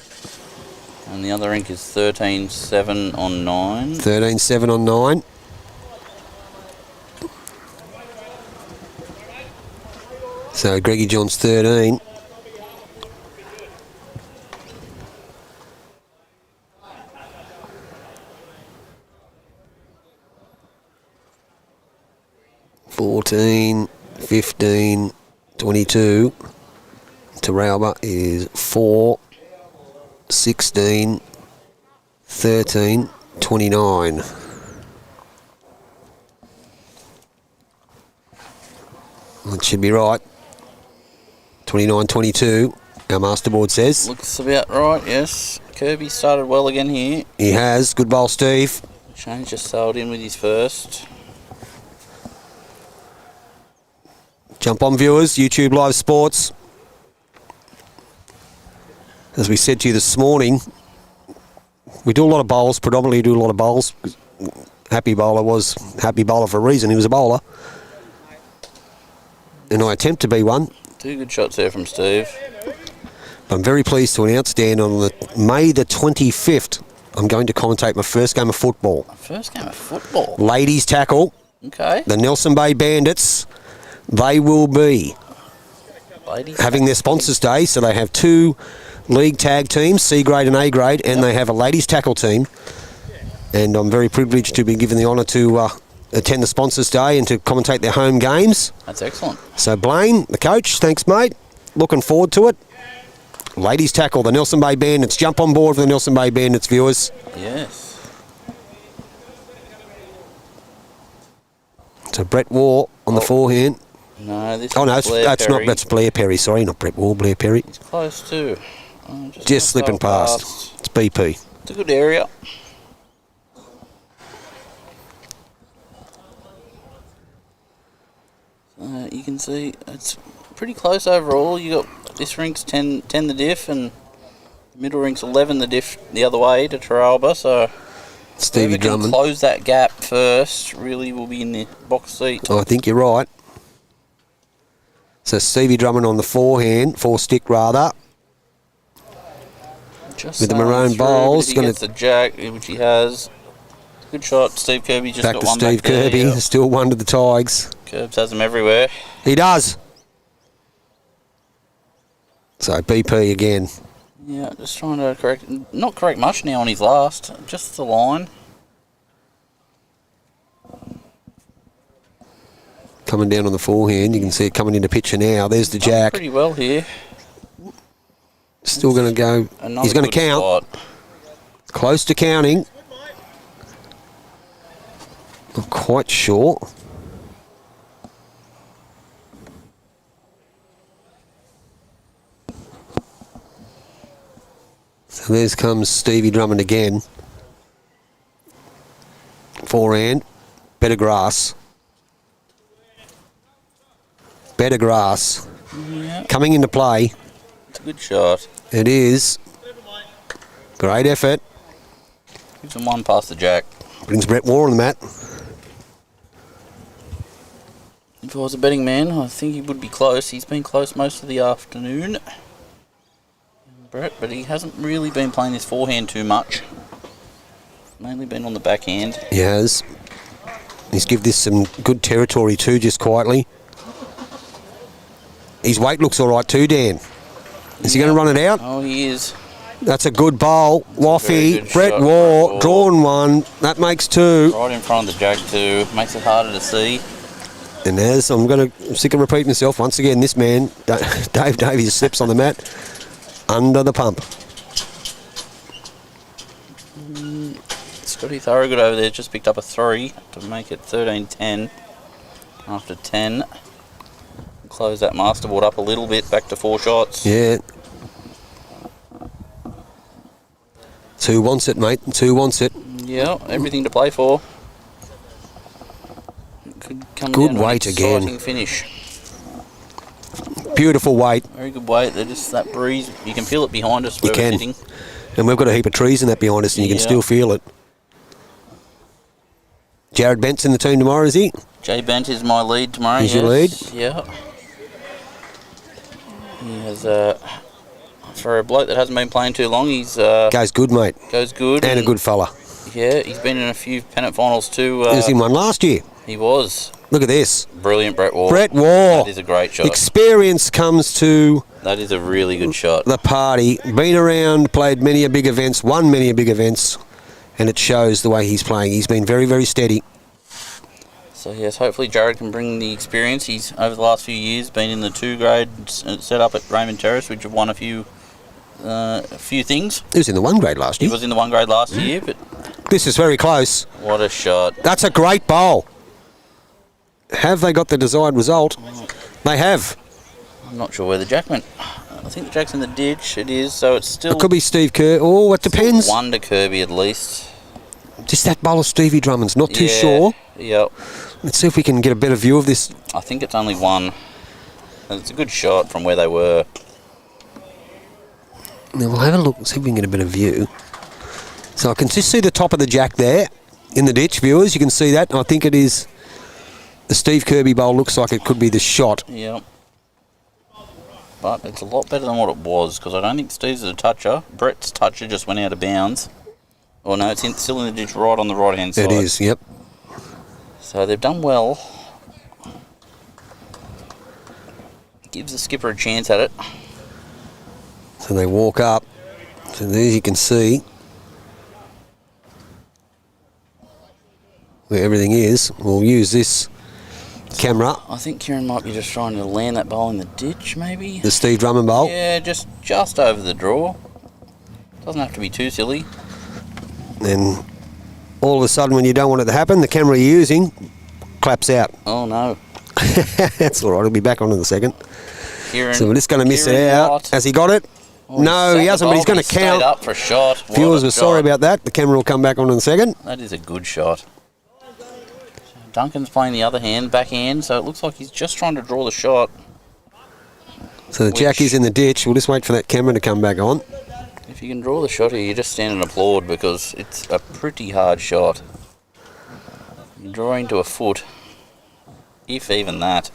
And the other ink is 13-7 on 9. 13-7 on 9. So Greggy John's 13. $14, $15, $22. Teralba is 4, $16, $13, $29. That should be right. 29-22, our masterboard says. Looks about right, yes. Kirby started well again here. He has. Good bowl, Steve. Shane just sailed in with his first. Jump on, viewers. YouTube Live Sports. As we said to you this morning, we do a lot of bowls, predominantly do a lot of bowls. Happy Bowler was Happy Bowler for a reason. He was a bowler. And I attempt to be one. 2 good shots there from Steve. I'm very pleased to announce, Dan, on May the 25th, I'm going to commentate my first game of football. First game of football. Ladies tackle, Okay. the Nelson Bay Bandits. They will be Ladies. having their sponsors day, so they have 2 league tag teams, C grade and A grade, and they have a ladies tackle team. And I'm very privileged to be given the honour to attend the sponsors day and to commentate their home games. That's excellent. So Blaine, the coach, thanks mate. Looking forward to it. Ladies tackle, the Nelson Bay Bandits. Jump on board for the Nelson Bay Bandits, viewers. Yes. So Brett Waugh on the forehand. No, this Oh no, is Blair that's Perry. that's Blair Perry. Sorry, not Brett Waugh, Blair Perry. It's close too. Just slipping past. It's BP. It's a good area. You can see it's pretty close overall. You got this rink's 10 the diff, and middle rink's 11 the diff the other way to Teralba. So Stevie whoever can Drummond. close that gap first really will be in the box seat. I think you're right. So Stevie Drummond on the forehand, 4 stick rather. Just with the sailing maroon through, bowls. but if he Gonna gets the jack, which he has. Good shot, Steve Kirby. Just back got to one Steve back there, Kirby. yeah. Still one to the Tigers. Curbs has them everywhere. He does. So BP again. Yeah, just trying to not correct much now on his last, just the line. Coming down on the forehand. You can see it coming into picture now. There's the jack. Pretty well here. Still going to go. Another He's going to good count. spot. Close to counting. Not quite sure. So there's comes Stevie Drummond again. Forehand. Better grass. Better grass. Yeah, Coming into play. it's a good shot. It is. Great effort. Gives him one past the jack. Brings Brett Moore on the mat. If I was a betting man, I think he would be close. He's been close most of the afternoon, Brett, but he hasn't really been playing his forehand too much. Mainly been on the backhand. He has. He's give this some good territory too, just quietly. His weight looks all right too, Dan. Is he going to run it out? Oh, he is. That's a good bowl. Waffy, good Brett shot, Moore, Brett Moore. drawn one. That makes two. Right in front of the jack too. Makes it harder to see. And as I'm sick of repeating myself once again, this man, Dave Davies, slips on the mat under the pump. Scotty Thorogood over there just picked up a 3 to make it 13-10 after 10. Close that masterboard up a little bit, back to 4 shots. Yeah. 2 wants it, mate. 2 wants it. Yeah, everything to play for. Could come Good down to an weight again. exciting finish. Beautiful weight. Very good weight. They're just that breeze. You can feel it behind us where You we're can. sitting. And we've got a heap of trees in that behind us, and you can Yeah. still feel it. Jared Bent's in the team tomorrow, is he? Jay Bent is my lead tomorrow. He's your lead? Yeah. He has for a bloke that hasn't been playing too long, he's Goes good, mate. goes good. And a good fella. Yeah, he's been in a few pennant finals too. He was in one last year. He was. Look at this. Brilliant, Brett Ward. Brett Ward. That is a great shot. Experience comes to That is a really good shot. the party. Been around, played many a big events, won many a big events, and it shows the way he's playing. He's been very, very steady. So yes, hopefully Jared can bring the experience. He's over the last few years been in the 2 grade set up at Raymond Terrace, which have won a few things. He was in the 1 grade last He year. was in the 1 grade last year, but This is very close. what a shot. That's a great bowl. Have they got the desired result? They have. I'm not sure where the jack went. I think the jack's in the ditch. It is, so it's still It could be Steve Kerr. Oh, it depends. 1 to Kirby at least. Just that bowl of Stevie Drummond's not too Yeah, sure. Yep. Let's see if we can get a better view of this. I think it's only 1. And it's a good shot from where they were. Now we'll have a look and see if we can get a better view. So I can just see the top of the jack there in the ditch, viewers. You can see that. I think it is the Steve Kirby bowl. Looks like it could be the shot. Yep. But it's a lot better than what it was, because I don't think Steve's a toucher. Brett's toucher just went out of bounds. Oh no, it's still in the ditch right on the right hand side. It is, yep. So they've done well. Gives the skipper a chance at it. So they walk up. So there you can see where everything is. We'll use this camera, I think Kieran might be just trying to land that ball in the ditch, maybe. the Steve Drummond bowl. Yeah, just over the draw. Doesn't have to be too silly. And all of a sudden, when you don't want it to happen, the camera you're using claps out. Oh no. That's all right. It'll be back on in a second. Kieran, So we're just going to miss it Kieran out. Watt. Has he got it? Oh, No, he sat hasn't, the but he's ball, going to stayed count. up for a shot. What Viewers, a we're sorry shot. about that. The camera will come back on in a second. That is a good shot. Duncan's playing the other hand, backhand, so it looks like he's just trying to draw the shot. So the jack is in the ditch. We'll just wait for that camera to come back on. If you can draw the shot here, you just stand and applaud, because it's a pretty hard shot. You draw into a foot, if even that.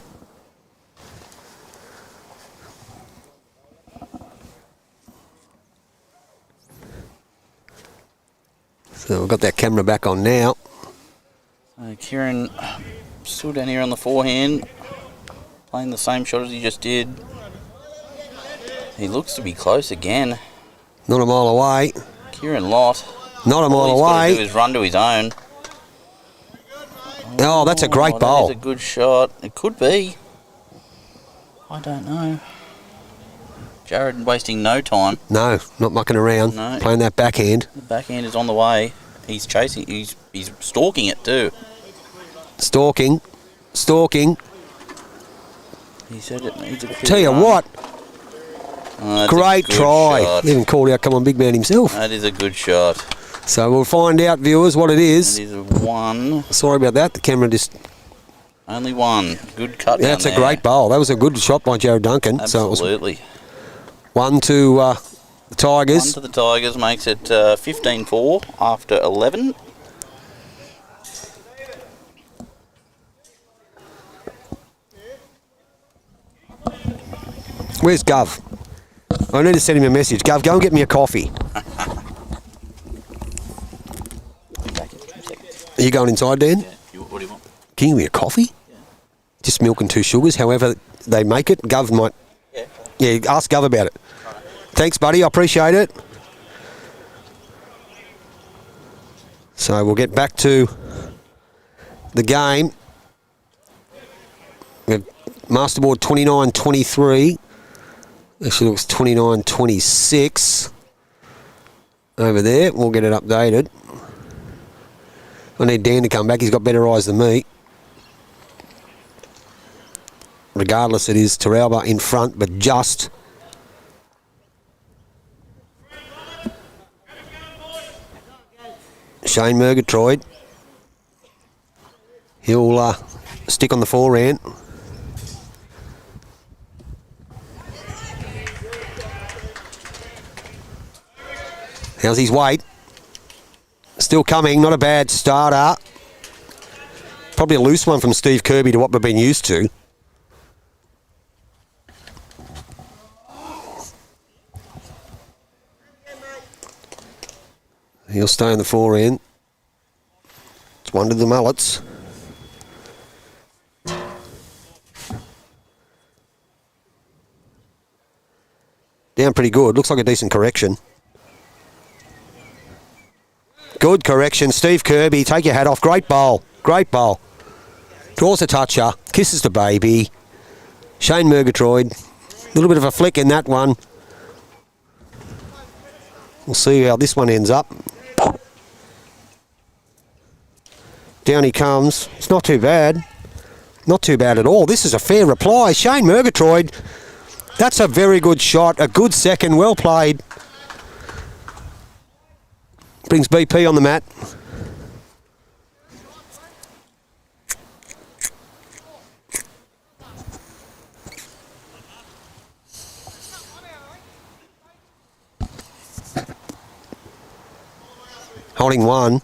So we've got that camera back on now. Kieran still down here on the forehand, playing the same shot as he just did. He looks to be close again. Not a mile away. Kieran Lott. Not a mile All he's got to do away. is run to his own. Oh, that's a great bowl. That is a good shot. It could be. I don't know. Jared wasting no time. No, not mucking around. No. Playing that backhand. The backhand is on the way. He's chasing. He's stalking it too. Stalking. He said it needs a bit Tell of you run. what, Oh, that's a great good try. shot. Even called out, come on, big man himself. That is a good shot. So we'll find out, viewers, what it That is. is a one. Sorry about that. The camera just... Only one. Good cut. Yeah, down that's a there. great bowl. That was a good shot by Jared Duncan. Absolutely. So it was 1 to the One Tigers. to the Tigers makes it 15-4 after 11. Where's Gov? I need to send him a message. Gov, go and get me a coffee. Back in 2 seconds. Are you going inside, Dan? Yeah. What do you want? Can you give me a coffee? Just milk and 2 sugars, however they make it. Gov might... Yeah. Yeah, ask Gov about it. Thanks, buddy. I appreciate it. So we'll get back to the game. We have Masterboard 29-23. Actually, looks 29-26 over there. We'll get it updated. I need Dan to come back. He's got better eyes than me. Regardless, it is Teralba in front, but just. Shane Murgatroyd. He'll stick on the forehand. How's his weight? Still coming, not a bad starter. Probably a loose one from Steve Kirby to what we've been used to. He'll stay on the forehand. It's one to the Mullets. Down pretty good. Looks like a decent correction. Good correction. Steve Kirby, take your hat off. Great bowl. Great bowl. Draws a toucher. Kisses the baby. Shane Murgatroyd. A little bit of a flick in that one. We'll see how this one ends up. Down he comes. It's not too bad. Not too bad at all. This is a fair reply. Shane Murgatroyd. That's a very good shot. A good second. Well played. Brings BP on the mat. Holding one.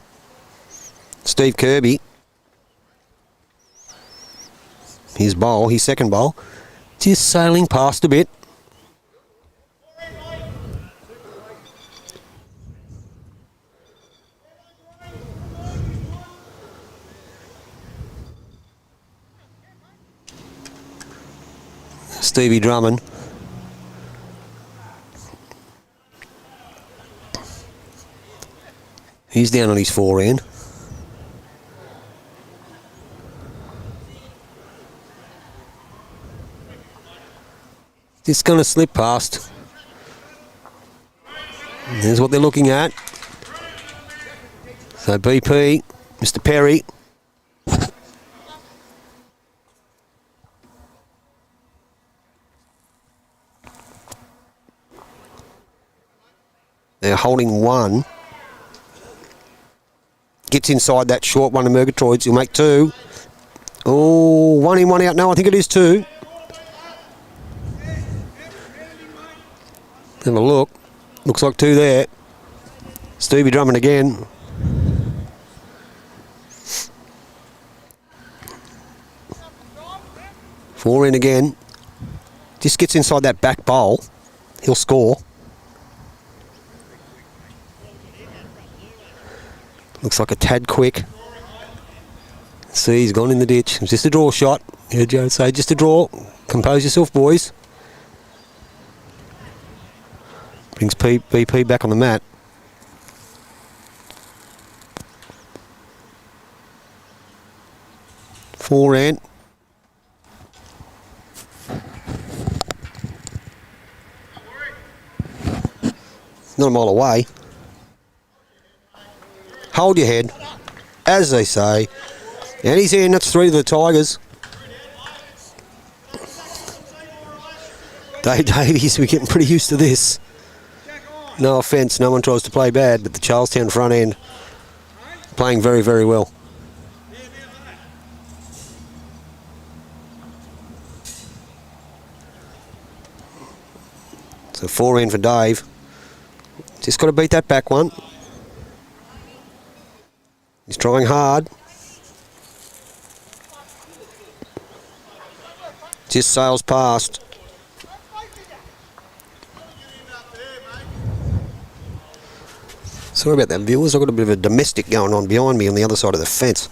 Steve Kirby. His bowl, his second bowl. Just sailing past a bit. Stevie Drummond. He's down on his forehand. Just going to slip past. And there's what they're looking at. So BP, Mr. Perry. They're holding one. Gets inside that short one of Murgatroyd's. He'll make two. Oh, one in, one out. No, I think it is two. Have a look. Looks like two there. Stevie Drummond again. Four in again. Just gets inside that back bowl. He'll score. Looks like a tad quick. See, he's gone in the ditch. It's just a draw shot. Yeah, Joe would say, just a draw. Compose yourself, boys. Brings BP back on the mat. Forehand. Not a mile away. Hold your head, as they say. And he's in. That's 3 to the Tigers. Dave Davies, we're getting pretty used to this. No offence, no one tries to play bad, but the Charlestown front end playing very, very well. So forehand for Dave. Just got to beat that back one. He's trying hard. Just sails past. Sorry about that, viewers. I've got a bit of a domestic going on behind me on the other side of the fence.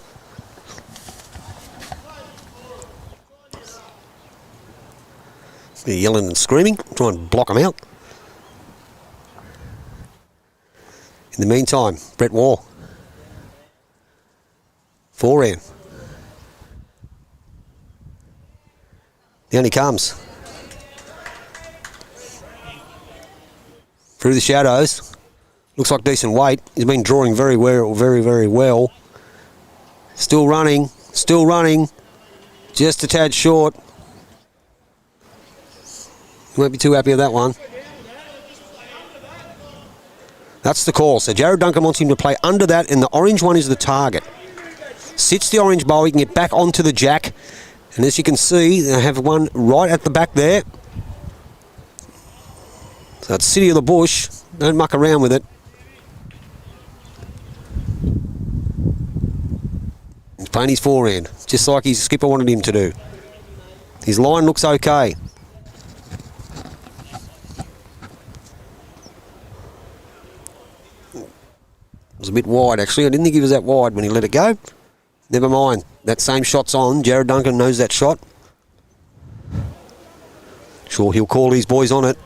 They're yelling and screaming. Try and block them out. In the meantime, Brett Wall. Forehand. Down he comes. Through the shadows. Looks like decent weight. He's been drawing very well, very, very well. Still running. Still running. Just a tad short. Won't be too happy with that one. That's the call. So Jared Duncan wants him to play under that, and the orange one is the target. Sits the orange bowl. He can get back onto the jack. And as you can see, they have one right at the back there. So it's City of the Bush. Don't muck around with it. He's playing his forehand, just like his skipper wanted him to do. His line looks okay. It was a bit wide, actually. I didn't think he was that wide when he let it go. Never mind. That same shot's on. Jared Duncan knows that shot. Sure, he'll call his boys on it.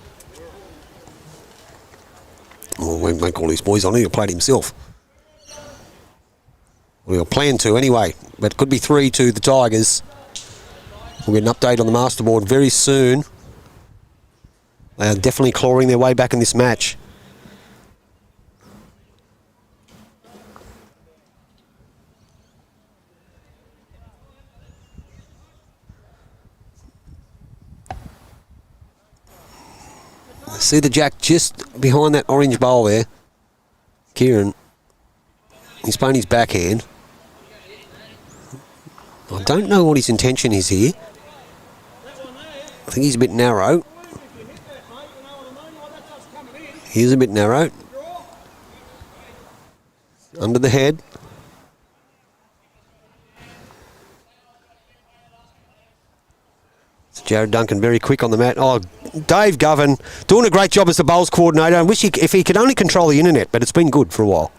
Well, he won't call his boys on it. He'll play it himself. Well, he'll plan to anyway. But it could be 3 to the Tigers. We'll get an update on the masterboard very soon. They are definitely clawing their way back in this match. See the jack just behind that orange bowl there. Kieran. He's playing his backhand. I don't know what his intention is here. I think he's a bit narrow. He is a bit narrow. Under the head. Jared Duncan very quick on the mat. Oh, Dave Govan doing a great job as the bowls coordinator. I wish if he could only control the internet, but it's been good for a while.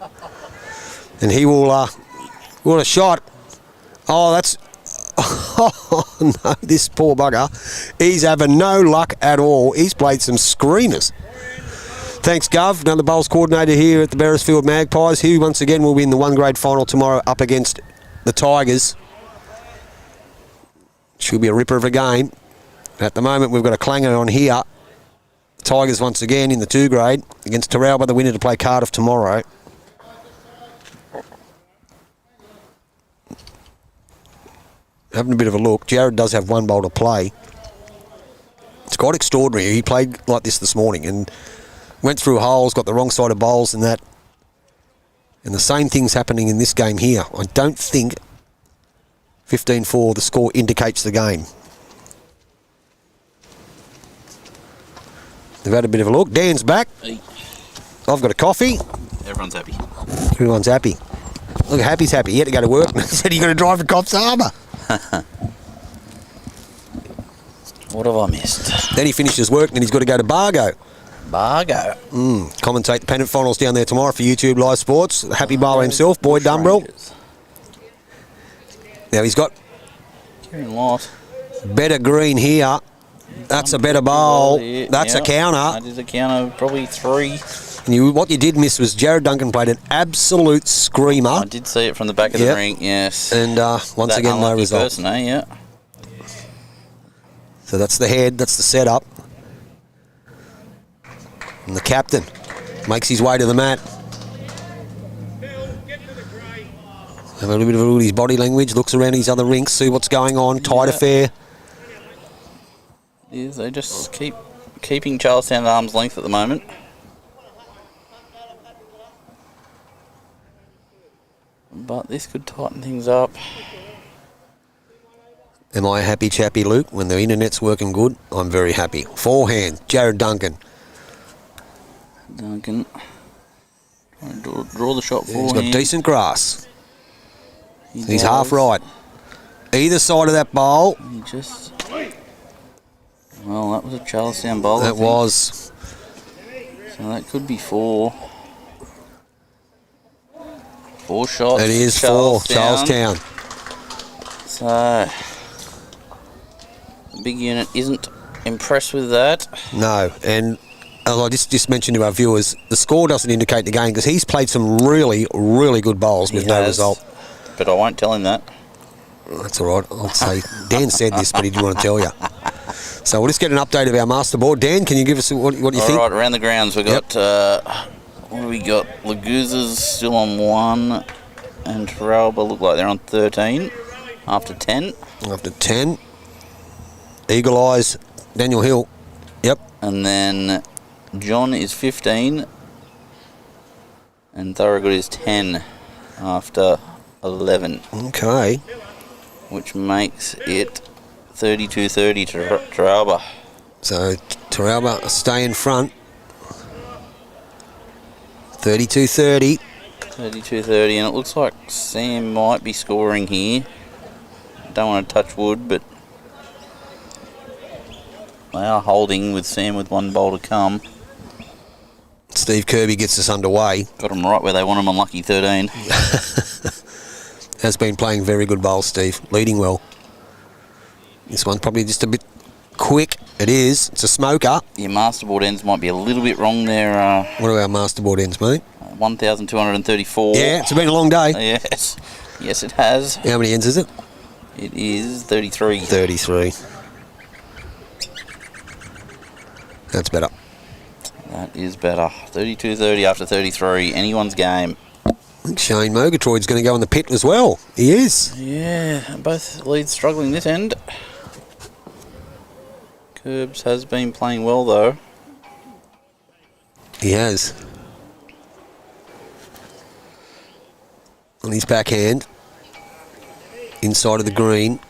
And he will, what a shot. Oh, that's, oh no, this poor bugger. He's having no luck at all. He's played some screamers. Thanks, Gov. Another bowls coordinator here at the Beresfield Magpies, who once again will be in the 1 grade final tomorrow up against the Tigers. Should be a ripper of a game. At the moment, we've got a clanger on here. Tigers once again in the 2 grade against Teralba, the winner to play Cardiff tomorrow. Having a bit of a look. Jared does have 1 bowl to play. It's quite extraordinary. He played like this morning and went through holes, got the wrong side of bowls and that. And the same thing's happening in this game here. I don't think 15-4, the score indicates the game. They've had a bit of a look. Dan's back. Hey. I've got a coffee. Everyone's happy. Everyone's happy. Look, Happy's happy. He had to go to work and said he got to drive to Coffs Harbour. What have I missed? Then he finishes work and he's got to go to Bargo. Bargo. Commentate the pennant finals down there tomorrow for YouTube Live Sports. Happy bowler himself, Boyd Dumbrell. Now he's got Kieran Lott. better green here. That's a better bowl. That's a counter. That is a counter, probably 3. And what you did miss was Jared Duncan played an absolute screamer. I did see it from the back of the ring, yes. And once that again, no result. Person, eh? Yeah. So that's the head, that's the setup. And the captain makes his way to the mat. Have a little bit of a look at his body language, looks around his other rinks, see what's going on, tight affair. Yes, they just keeping Charlestown at arm's length at the moment. But this could tighten things up. Am I a happy chappy, Luke? When the internet's working good, I'm very happy. Forehand, Jared Duncan. Duncan. Trying to draw the shot for He's got decent grass. He's does. half right. Either side of that bowl. He just... Well, that was a Charlestown bowl. That was. So that could be 4. 4 shots. It is 4, Charlestown. So... The big unit isn't impressed with that. No, and as I just mentioned to our viewers, the score doesn't indicate the game because he's played some really, really good bowls with no result. But I won't tell him that. That's all right. I'll say Dan said this, but he didn't want to tell you. So we'll just get an update of our master board. Dan, can you give us what you think? All right, around the grounds we've got, what do we got? Laguza's still on 1 and Teralba look like they're on 13 after 10. After 10. Eagle Eyes, Daniel Hill. Yep. And then John is 15 and Thorogood is 10 after 11. Okay. Which makes it 32-30 to Teralba. So Teralba stay in front. 32-30. 32-30, and it looks like Sam might be scoring here. Don't want to touch wood, but they are holding with Sam with 1 bowl to come. Steve Kirby gets us underway. Got them right where they want them on lucky 13. Has been playing very good bowls, Steve. Leading well. This one's probably just a bit quick. It is. It's a smoker. Your masterboard ends might be a little bit wrong there. What are our masterboard ends, mate? 1,234. Yeah, it's been a long day. Yes. Yes, it has. How many ends is it? It is 33. 33. That's better. That is better. 32-30 after 33. Anyone's game. I think Shane Murgatroyd's going to go in the pit as well. He is. Yeah, both leads struggling this end. Curbs has been playing well though. He has. On his backhand. Inside of the green.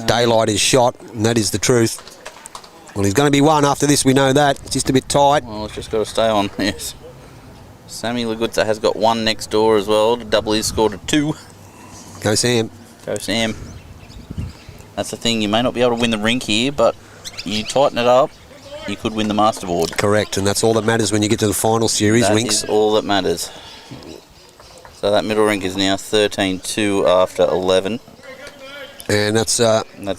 Daylight is shot, and that is the truth. Well, he's going to be 1 after this, we know that. It's just a bit tight. Well, it's just got to stay on, yes. Sammy Lagutza has got 1 next door as well to double his score to 2. Go Sam. Go Sam. That's the thing, you may not be able to win the rink here, but you tighten it up, you could win the masterboard. Correct, and that's all that matters when you get to the final series rinks. That is all that matters. So that middle rink is now 13-2 after 11. And that's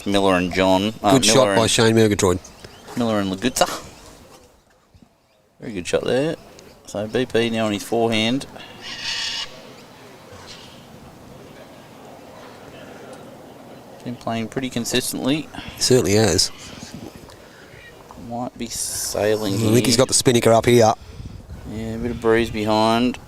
Miller and John. good Miller shot by Shane Murgatroyd. Miller and Lagutza. Very good shot there. So BP now on his forehand. Been playing pretty consistently. He certainly has. Might be sailing I here. think he's got the spinnaker up here. Yeah, a bit of breeze behind.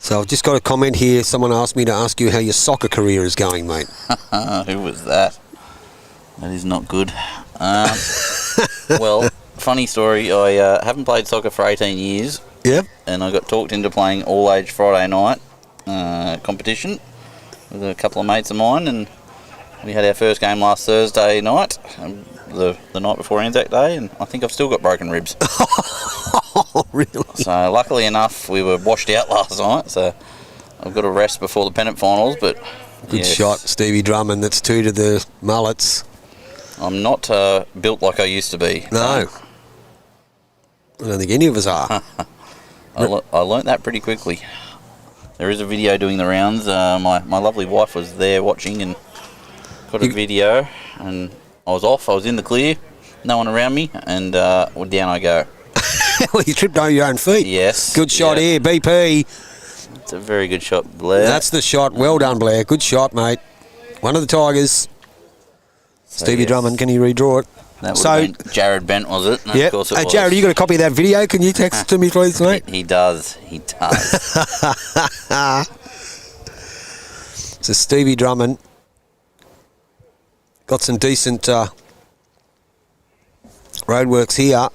So I've just got a comment here. Someone asked me to ask you how your soccer career is going, mate. Who was that? That is not good. Well, funny story. I haven't played soccer for 18 years. Yep. And I got talked into playing all-age Friday night competition with a couple of mates of mine, and we had our first game last Thursday night, the night before Anzac Day, and I think I've still got broken ribs. Oh, really? So luckily enough, we were washed out last night, so I've got to rest before the pennant finals. But Good shot, Stevie Drummond. That's 2 to the Mullets. I'm not built like I used to be. No. I don't think any of us are. I learnt that pretty quickly. There is a video doing the rounds. My lovely wife was there watching and got a video, and I was off. I was in the clear, no one around me, and down I go. Well, you tripped over your own feet. Yes. Good shot here, BP. It's a very good shot, Blair. That's the shot. Well done, Blair. Good shot, mate. One of the Tigers. So, Stevie yes. Drummond, can you redraw it? That would have been Jared Bent, was it? No, Yeah. of course it was. Jared, you got a copy of that video? Can you text it to me, please, mate? He does. He does. So Stevie Drummond got some decent roadworks here.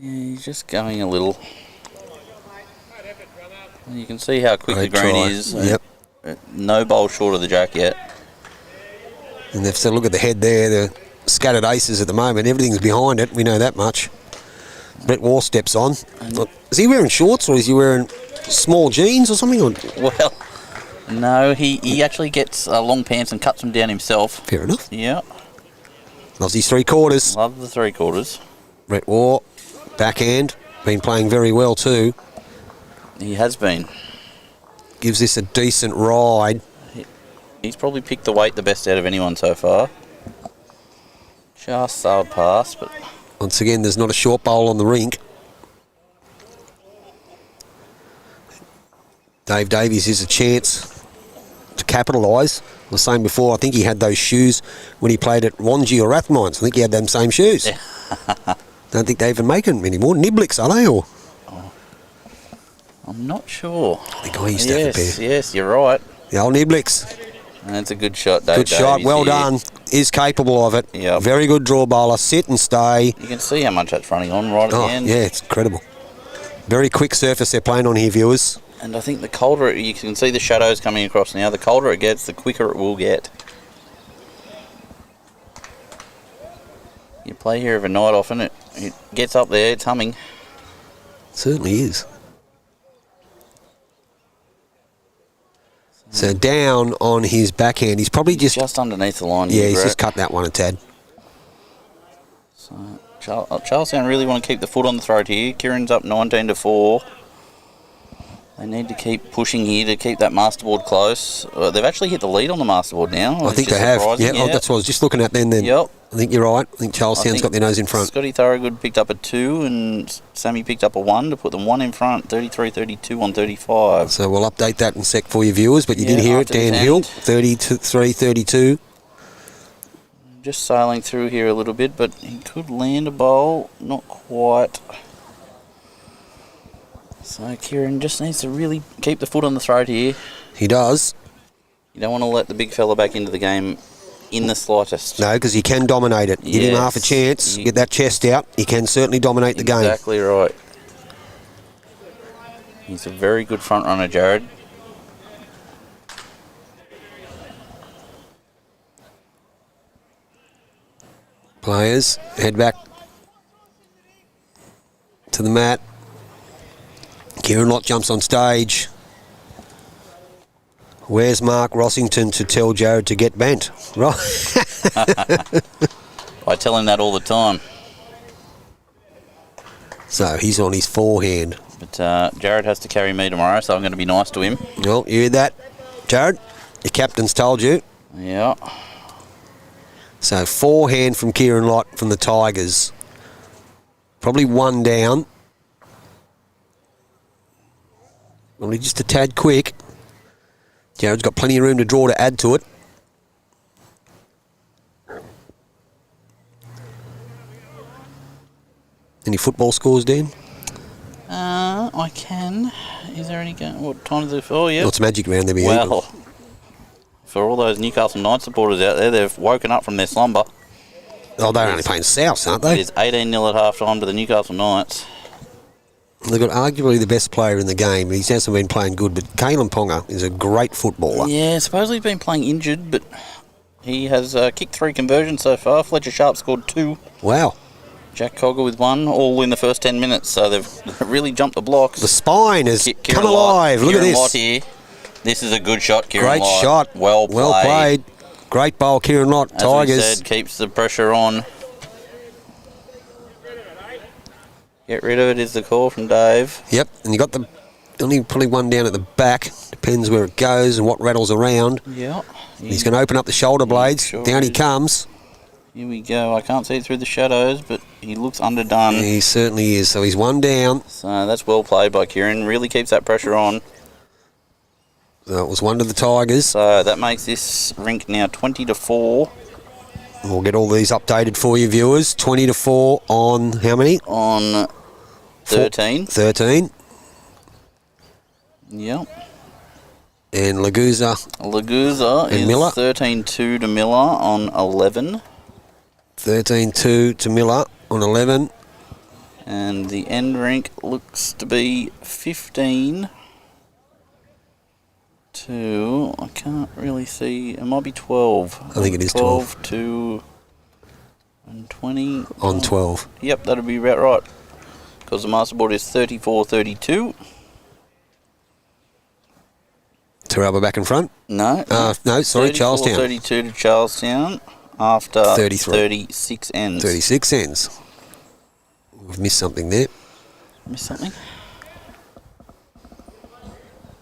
Yeah, he's just going a little. You can see how quick Great the green try. is. Yep. No bowl short of the jack yet. And if you look at the head there, the scattered aces at the moment, everything's behind it. We know that much. Brett War steps on. Is he wearing shorts or is he wearing small jeans or something? Well, no, he actually gets long pants and cuts them down himself. Fair enough. Yeah. Loves his 3/4. Love the 3/4. Brett War, backhand, been playing very well too. He has been. Gives this a decent ride. He's probably picked the weight the best out of anyone so far. Just sailed past, but Once again, there's not a short bowl on the rink. Dave Davies is a chance to capitalise. I was saying before, I think he had those shoes when he played at Wangi or Rathmines. I think he had them same shoes. Don't think they even make them anymore. Niblicks, are they? Or I'm not sure. I think I used to have a pair. Yes, you're right. The old Niblicks. That's a good shot, Dave. Good shot, Davies well here. done. Is capable of it. Yep. Very good draw bowler. Sit and stay. You can see how much that's running on right at the end. Yeah, it's incredible. Very quick surface they're playing on here, viewers. And I think the colder you can see the shadows coming across now, the colder it gets, the quicker it will get. You play here overnight often, it gets up there, it's humming. Certainly is. So down on his backhand. He's probably just underneath the line. yeah, here, he's Brett. just cut that one a tad. So Charlestown really want to keep the foot on the throat here. Kieran's up 19-4. They need to keep pushing here to keep that masterboard close. They've actually hit the lead on the masterboard now. I think they have. Yeah, oh, that's what I was just looking at then. Yep. I think you're right. I think Charlestown's got their nose in front. Scotty Thorogood picked up a 2 and Sammy picked up a 1 to put them 1 in front, 33-32 on 35. So we'll update that in a sec for you viewers, but you did hear it. after this Dan Hill, end. 33-32. Just sailing through here a little bit, but he could land a bowl, not quite. So Kieran just needs to really keep the foot on the throat here. He does. You don't want to let the big fella back into the game in the slightest. No, because he can dominate it. Give him half a chance. Get that chest out. He can certainly dominate the game. Exactly right. He's a very good front runner, Jared. Players head back to the mat. Kieran Lott jumps on stage. Where's Mark Rossington to tell Jared to get bent? Right. I tell him that all the time. So he's on his forehand. But Jared has to carry me tomorrow, so I'm going to be nice to him. Well, you hear that, Jared? Your captain's told you. Yeah. So forehand from Kieran Lott from the Tigers. Probably one down. Only just a tad quick. Jared's got plenty of room to draw to add to it. Any football scores, Dan? I can. Is there any game? What time is it? Oh, yeah. Well, it's Magic Round. There we Well, go. for all those Newcastle Knights supporters out there, they've woken up from their slumber. Oh, they're only playing Souths, aren't It they? is 18-0 at half-time to the Newcastle Knights. They've got arguably the best player in the game. He hasn't been playing good, but Kalen Ponga is a great footballer. Yeah, supposedly he's been playing injured, but he has kicked 3 conversions so far. Fletcher Sharp scored 2. Wow. Jack Cogger with 1, all in the first 10 minutes. So they've really jumped the blocks. The spine has Kieran come alive. Look at Kieran this. Lott here. This is a good shot, Kieran Great Lott. shot. Well played. Great bowl, Kieran Lott. As Tigers. we said, keeps the pressure on. Get rid of it is the call from Dave. Yep, and you got the only probably one down at the back. Depends where it goes and what rattles around. Yeah. He's going to open up the shoulder blades. Sure Down he is. comes. Here we go. I can't see it through the shadows, but he looks underdone. He certainly is. So he's one down. So that's well played by Kieran. Really keeps that pressure on. So it was one to the Tigers. So that makes this rink now 20-4 We'll get all these updated for you, viewers. 20-4 on how many? on 13. 13. Yep. And Laguza. Laguza And is Miller. 13-2 to Miller on 11. 13-2 to Miller on 11. And the end rink looks to be 15 to, I can't really see, it might be 12. I think it is 12. 12 to and 20. On 12. Yep, that'll be about right. Because the masterboard is 34-32. Teralba back in front. No. No, sorry, Charlestown. 34-32 to Charlestown after 33. 36 ends. 36 ends. We've missed something there. Missed something?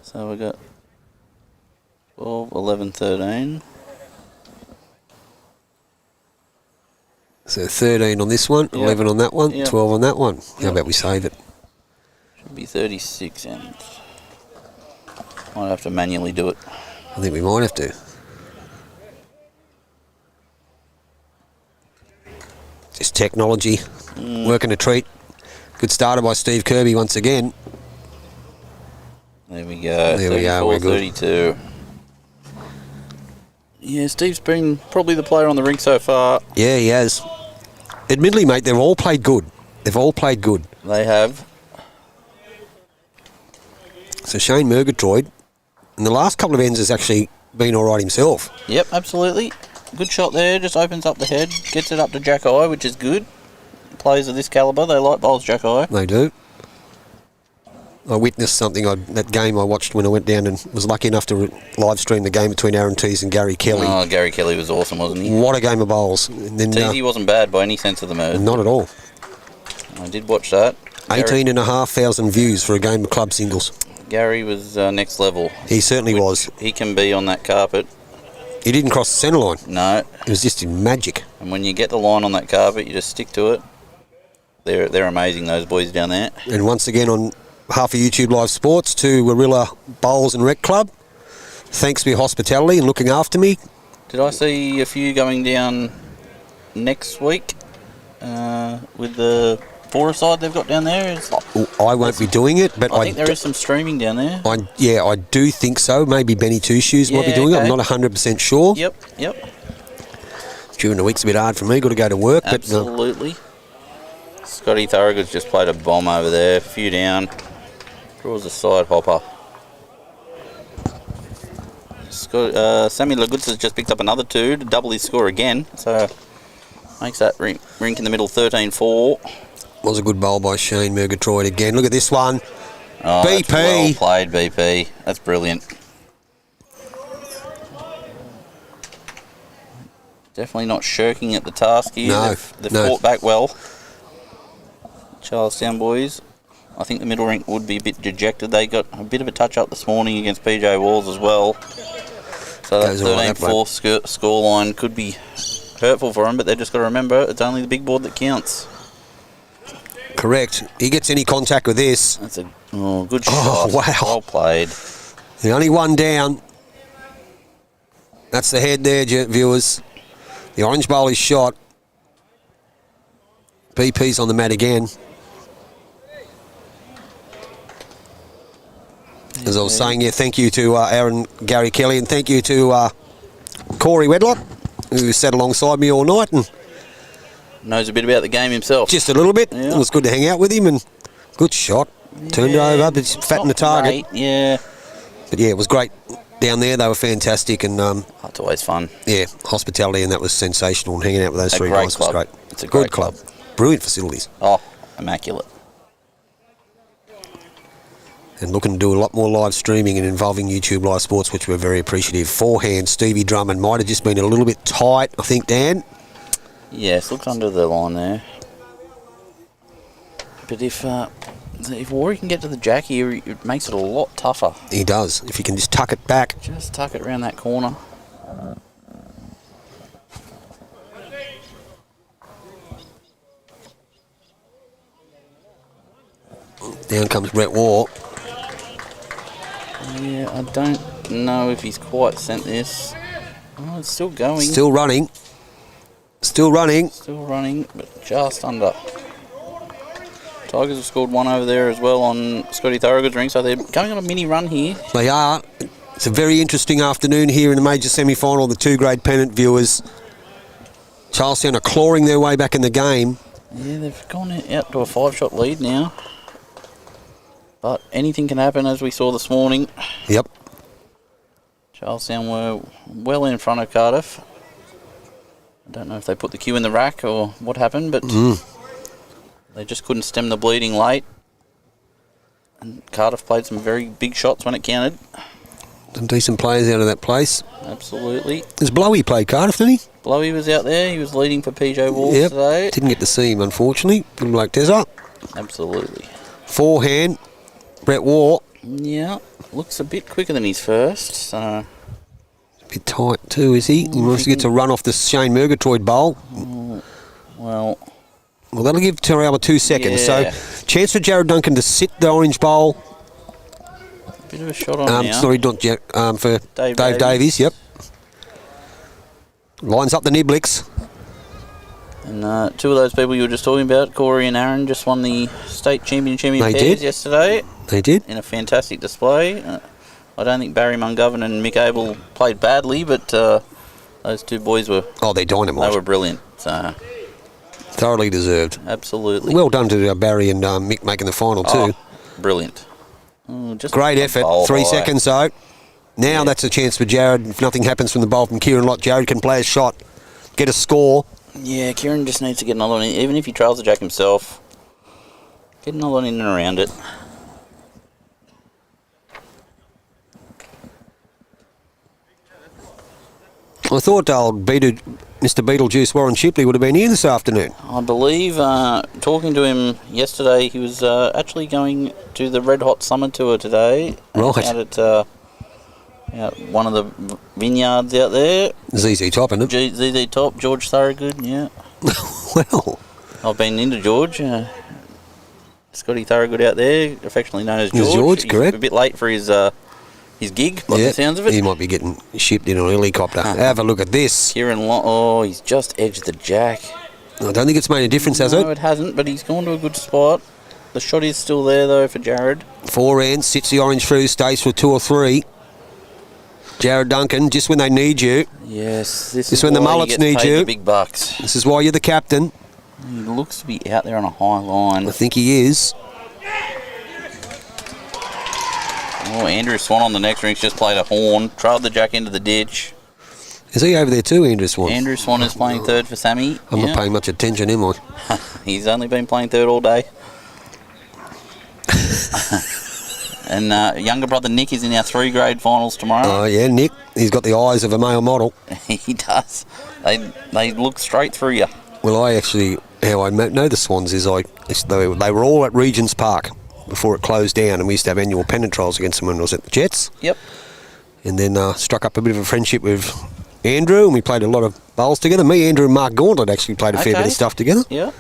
So we got 12, 11, 13. So 13 on this one, Yep. 11 on that one, Yep. 12 on that one. How Yep. about we save it? Should be 36 ends. Might have to manually do it. I think we might have to. Just technology, working a treat. Good starter by Steve Kirby once again. There we go. There we are, we're good. 32. Yeah, Steve's been probably the player on the rink so far. Yeah, he has. Admittedly, mate, they've all played good. They've all played good. They have. So Shane Murgatroyd, in the last couple of ends, has actually been all right himself. Yep, absolutely. Good shot there. Just opens up the head. Gets it up to Jack Eye, which is good. Players of this calibre, they like bowls Jack Eye. They do. I witnessed something, that game I watched when I went down and was lucky enough to live stream the game between Aaron Tees and Gary Kelly. Oh, Gary Kelly was awesome, wasn't he? What a game of bowls. And then, Teasy wasn't bad by any sense of the word. not at all. I did watch that. 18,500 views for a game of club singles. Gary was next level. He certainly was. He can be on that carpet. He didn't cross the centre line. No. It was just in magic. And when you get the line on that carpet, you just stick to it. They're amazing, those boys down there. And once again, on behalf of YouTube Live Sports, to Warilla Bowls and Rec Club, thanks for your hospitality and looking after me. Did I see a few going down next week with the four-a-side they've got down there? I won't be doing it, but I think there is some streaming down there. I do think so. Maybe Benny Two Shoes might be Yeah, doing it. okay. I'm not 100% sure. Yep. During the week's a bit hard for me. Got to go to work. Absolutely. Scotty Thorogood's just played a bomb over there. A few down. Draws a side hopper. Sammy Lagutz has just picked up another 2 to double his score again. So makes that rink in the middle 13-4. Was a good bowl by Shane Murgatroyd again. Look at this one. Oh, BP. That's well played, BP. That's brilliant. Definitely not shirking at the task here. No, They've no. fought back well. Charlestown boys. I think the middle rink would be a bit dejected. They got a bit of a touch-up this morning against PJ Walls as well. So that Goes all right, 13-4 scoreline could be hurtful for them, but they've just got to remember it's only the big board that counts. Correct. He gets any contact with this. That's a good Oh, shot. wow. Well played. The only one down. That's the head there, viewers. The orange bowl is shot. BP's on the mat again. As I was saying, thank you to Aaron Gary Kelly and thank you to Corey Wedlock, who sat alongside me all night and Knows a bit about the game himself. just a little bit. Yeah. It was good to hang out with him and good shot. Turned it over, but fat in the target. Great, yeah. But yeah, it was great down there. They were fantastic and That's always fun. yeah, hospitality and that was sensational. And hanging out with those A three great guys club. was great. It's a good great club. club. Brilliant facilities. Oh, immaculate. and looking to do a lot more live streaming and involving YouTube Live Sports, which we're very appreciative. Forehand, Stevie Drummond might have just been a little bit tight, I think, Dan. Yes, looks under the line there. But if Warrior can get to the jack here, it makes it a lot tougher. He does, if he can just tuck it back. Just tuck it around that corner. Down comes Brett Waugh. Yeah, I don't know if he's quite sent this. Oh, it's still going. Still running. Still running. Still running, but just under. Tigers have scored one over there as well on Scotty Thorogood's ring, so they're going on a mini run here. They are. It's a very interesting afternoon here in the major semi-final. The 2-grade pennant viewers. Charlestown are clawing their way back in the game. Yeah, they've gone out to a 5-shot lead now. But anything can happen, as we saw this morning. Yep. Charlestown were well in front of Cardiff. I don't know if they put the cue in the rack or what happened, but they just couldn't stem the bleeding late. And Cardiff played some very big shots when it counted. Some decent players out of that place. Absolutely. There's Blowy played Cardiff, didn't he? Blowy was out there. He was leading for PJ Walls today. Didn't get to see him, unfortunately. Good bloke, Tezza. Absolutely. Forehand, Brett Waugh. Yeah, looks a bit quicker than his first. So. A bit tight too, is he? He wants to get to run off the Shane Murgatroyd bowl. Well, that'll give Teralba 2 seconds. Yeah. So, chance for Jared Duncan to sit the orange bowl. Bit of a shot on now. Sorry, not for Dave Davies. Yep. Lines up the Nibliks. And two of those people you were just talking about, Corey and Aaron, just won the state championship pairs yesterday. They did. In a fantastic display. I don't think Barry Mungovern and Mick Abel played badly, but those two boys were... Oh, they're dynamite. They were brilliant. So. Thoroughly deserved. Absolutely. Well done to Barry and Mick making the final too. Brilliant. Just great effort. 3 seconds though. Now that's a chance for Jared. If nothing happens from the bowl from Kieran Lott, Jared can play a shot, get a score. Yeah, Kieran just needs to get another one in. Even if he trails the jack himself, get another one in and around it. I thought old Mr. Beetlejuice Warren Shipley would have been here this afternoon. I believe, talking to him yesterday, he was actually going to the Red Hot Summer Tour today. Right. Out at one of the vineyards out there. ZZ Top, isn't it? ZZ Top, George Thorogood, yeah. Well. I've been into George. Scotty Thorogood out there, affectionately known as George. He's correct. A bit late for his gig, by the sounds of it. He might be getting shipped in on a helicopter. Have a look at this. Kieran Lott, he's just edged the jack. I don't think it's made a difference, has it? No, it hasn't, but he's gone to a good spot. The shot is still there, though, for Jared. Forehand, sits the orange through, stays for 2 or 3. Jared Duncan, just when they need you. Yes, this is is when the why Mullets he gets need paid you. the big bucks. This is why you're the captain. He looks to be out there on a high line. I think he is. Oh, Andrew Swan on the next ring's just played a horn, trailed the jack into the ditch. Is he over there too, Andrew Swan? Andrew Swan is playing third for Sammy. I'm not paying much attention, am I? He's only been playing third all day. And younger brother Nick is in our 3-grade finals tomorrow. Oh, yeah, Nick. He's got the eyes of a male model. He does. They look straight through you. Well, how I know the Swans is they were all at Regent's Park before it closed down, and we used to have annual pennant trials against them when I was at the Jets. Yep. And then struck up a bit of a friendship with Andrew, and we played a lot of bowls together. Me, Andrew, and Mark Gauntlet actually played a fair bit of stuff together. Yeah.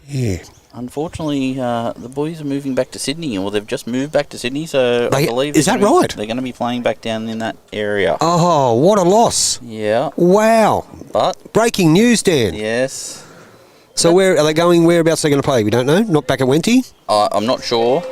Yeah. Unfortunately, the boys are moving back to Sydney, or they've just moved back to Sydney, so I believe... Is that right? They're going to be playing back down in that area. Oh, what a loss. Yeah. Wow. But... Breaking news, Dan. Yes. So where are they going? Whereabouts are they going to play? We don't know? Not back at Wenty? I'm not sure.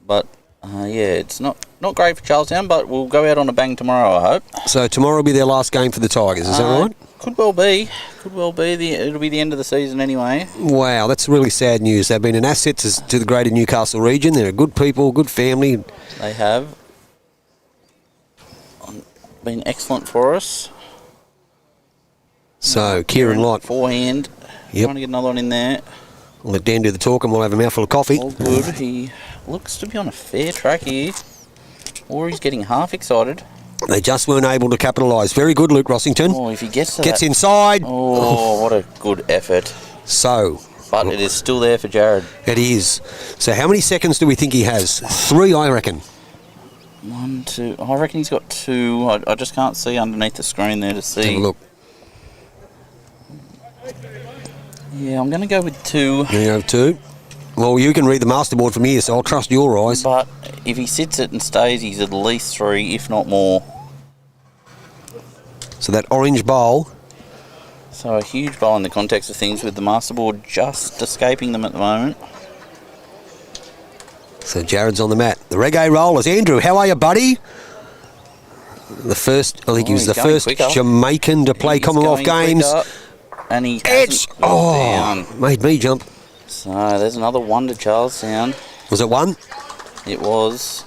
But, it's not great for Charlestown, but we'll go out on a bang tomorrow, I hope. So tomorrow will be their last game for the Tigers, is that right? Could well be. It'll be the end of the season anyway. Wow, that's really sad news. They've been an asset to the greater Newcastle region. They're good people, good family. They have been excellent for us. So, Kieran Lott. Forehand. Yep. Trying to get another one in there. I'll let Dan do the talk and we'll have a mouthful of coffee. All good. He looks to be on a fair track here. Or he's getting half excited. They just weren't able to capitalise. Very good, Luke Rossington. Oh, if he gets to Gets that. inside. Oh, what a good effort. So, But it is still there for Jared. it is. So how many seconds do we think he has? 3, I reckon. 1, 2. I reckon he's got 2. I just can't see underneath the screen there to see. Have a look. Yeah, I'm going to go with 2. There you have 2. Well, you can read the masterboard from here, so I'll trust your eyes. But if he sits it and stays, he's at least 3, if not more. So that orange bowl. So a huge bowl in the context of things, with the masterboard just escaping them at the moment. So Jared's on the mat. The reggae rollers. Andrew, how are you, buddy? The first, I think he was he's the going first quicker. Jamaican to play He's Commonwealth going Games. quicker, and he It's hasn't gone down. made me jump. So there's another 1 to Charlestown. Was it 1? It was,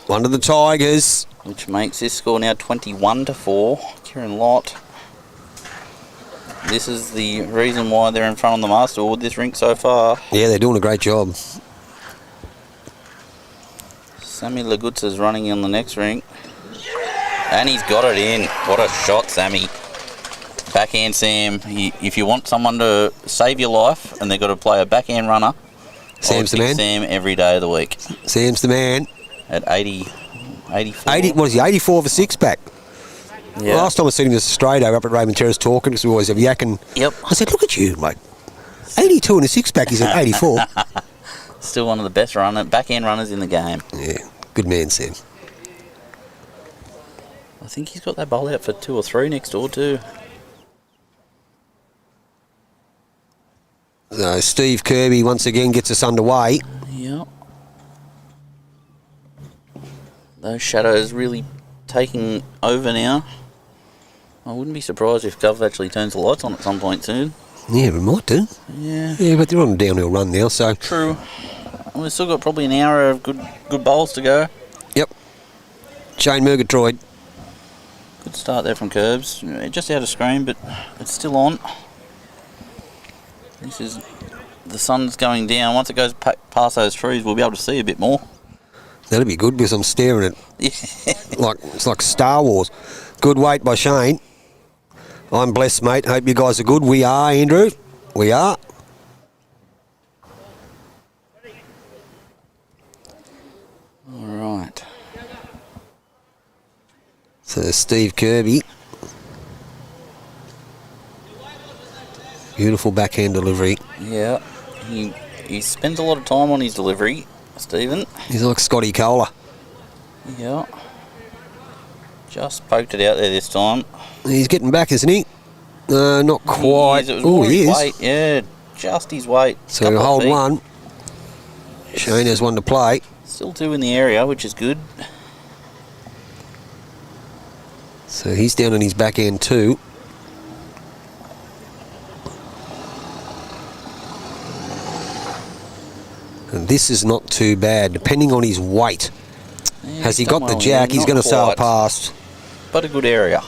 1 to the Tigers. which makes this score now 21 to 4. Kieran Lott. This is the reason why they're in front on the masterboard this rink so far. Yeah, they're doing a great job. Sammy Lagutza's running on the next rink. And he's got it in. What a shot, Sammy. Backhand Sam. If you want someone to save your life and they've got to play a backhand runner, Sam's the I would man. pick Sam every day of the week. Sam's the man. At 84. 80, what is he, 84 for 6-pack? Yeah. Last time I seen him was straight over up at Raymond Terrace talking, because we always have yak, and Yep. I said, look at you, mate. 82 and a 6-pack, he's at 84. Still one of the best backhand runners in the game. Yeah, good man, Sam. I think he's got that bowl out for 2 or 3 next door too. So Steve Kirby once again gets us underway. Yep. Those shadows really taking over now. I wouldn't be surprised if Gov actually turns the lights on at some point soon. Yeah, we might do. Yeah. Yeah, but they're on a downhill run now, so... True. We've still got probably an hour of good bowls to go. Yep. Shane Murgatroyd. Good start there from Curbs. Just out of screen, but it's still on. The sun's going down. Once it goes past those trees, we'll be able to see a bit more. That'll be good, because I'm staring at it's like Star Wars. Good weight by Shane. I'm blessed, mate. Hope you guys are good. We are, Andrew. We are. All right. So Steve Kirby. Beautiful backhand delivery. Yeah. He spends a lot of time on his delivery, Stephen. He's like Scotty Kohler. Yeah. Just poked it out there this time. He's getting back, isn't he? Not quite. It was Oh, more he his is. weight. Yeah, just his weight. So Couple of hold feet. 1. Shane has 1 to play. Still 2 in the area, which is good. So he's down on his backhand too. And this is not too bad, depending on his weight. Yeah, Has he he's done got the well jack? there, He's not going to sail quite, past. But a good area.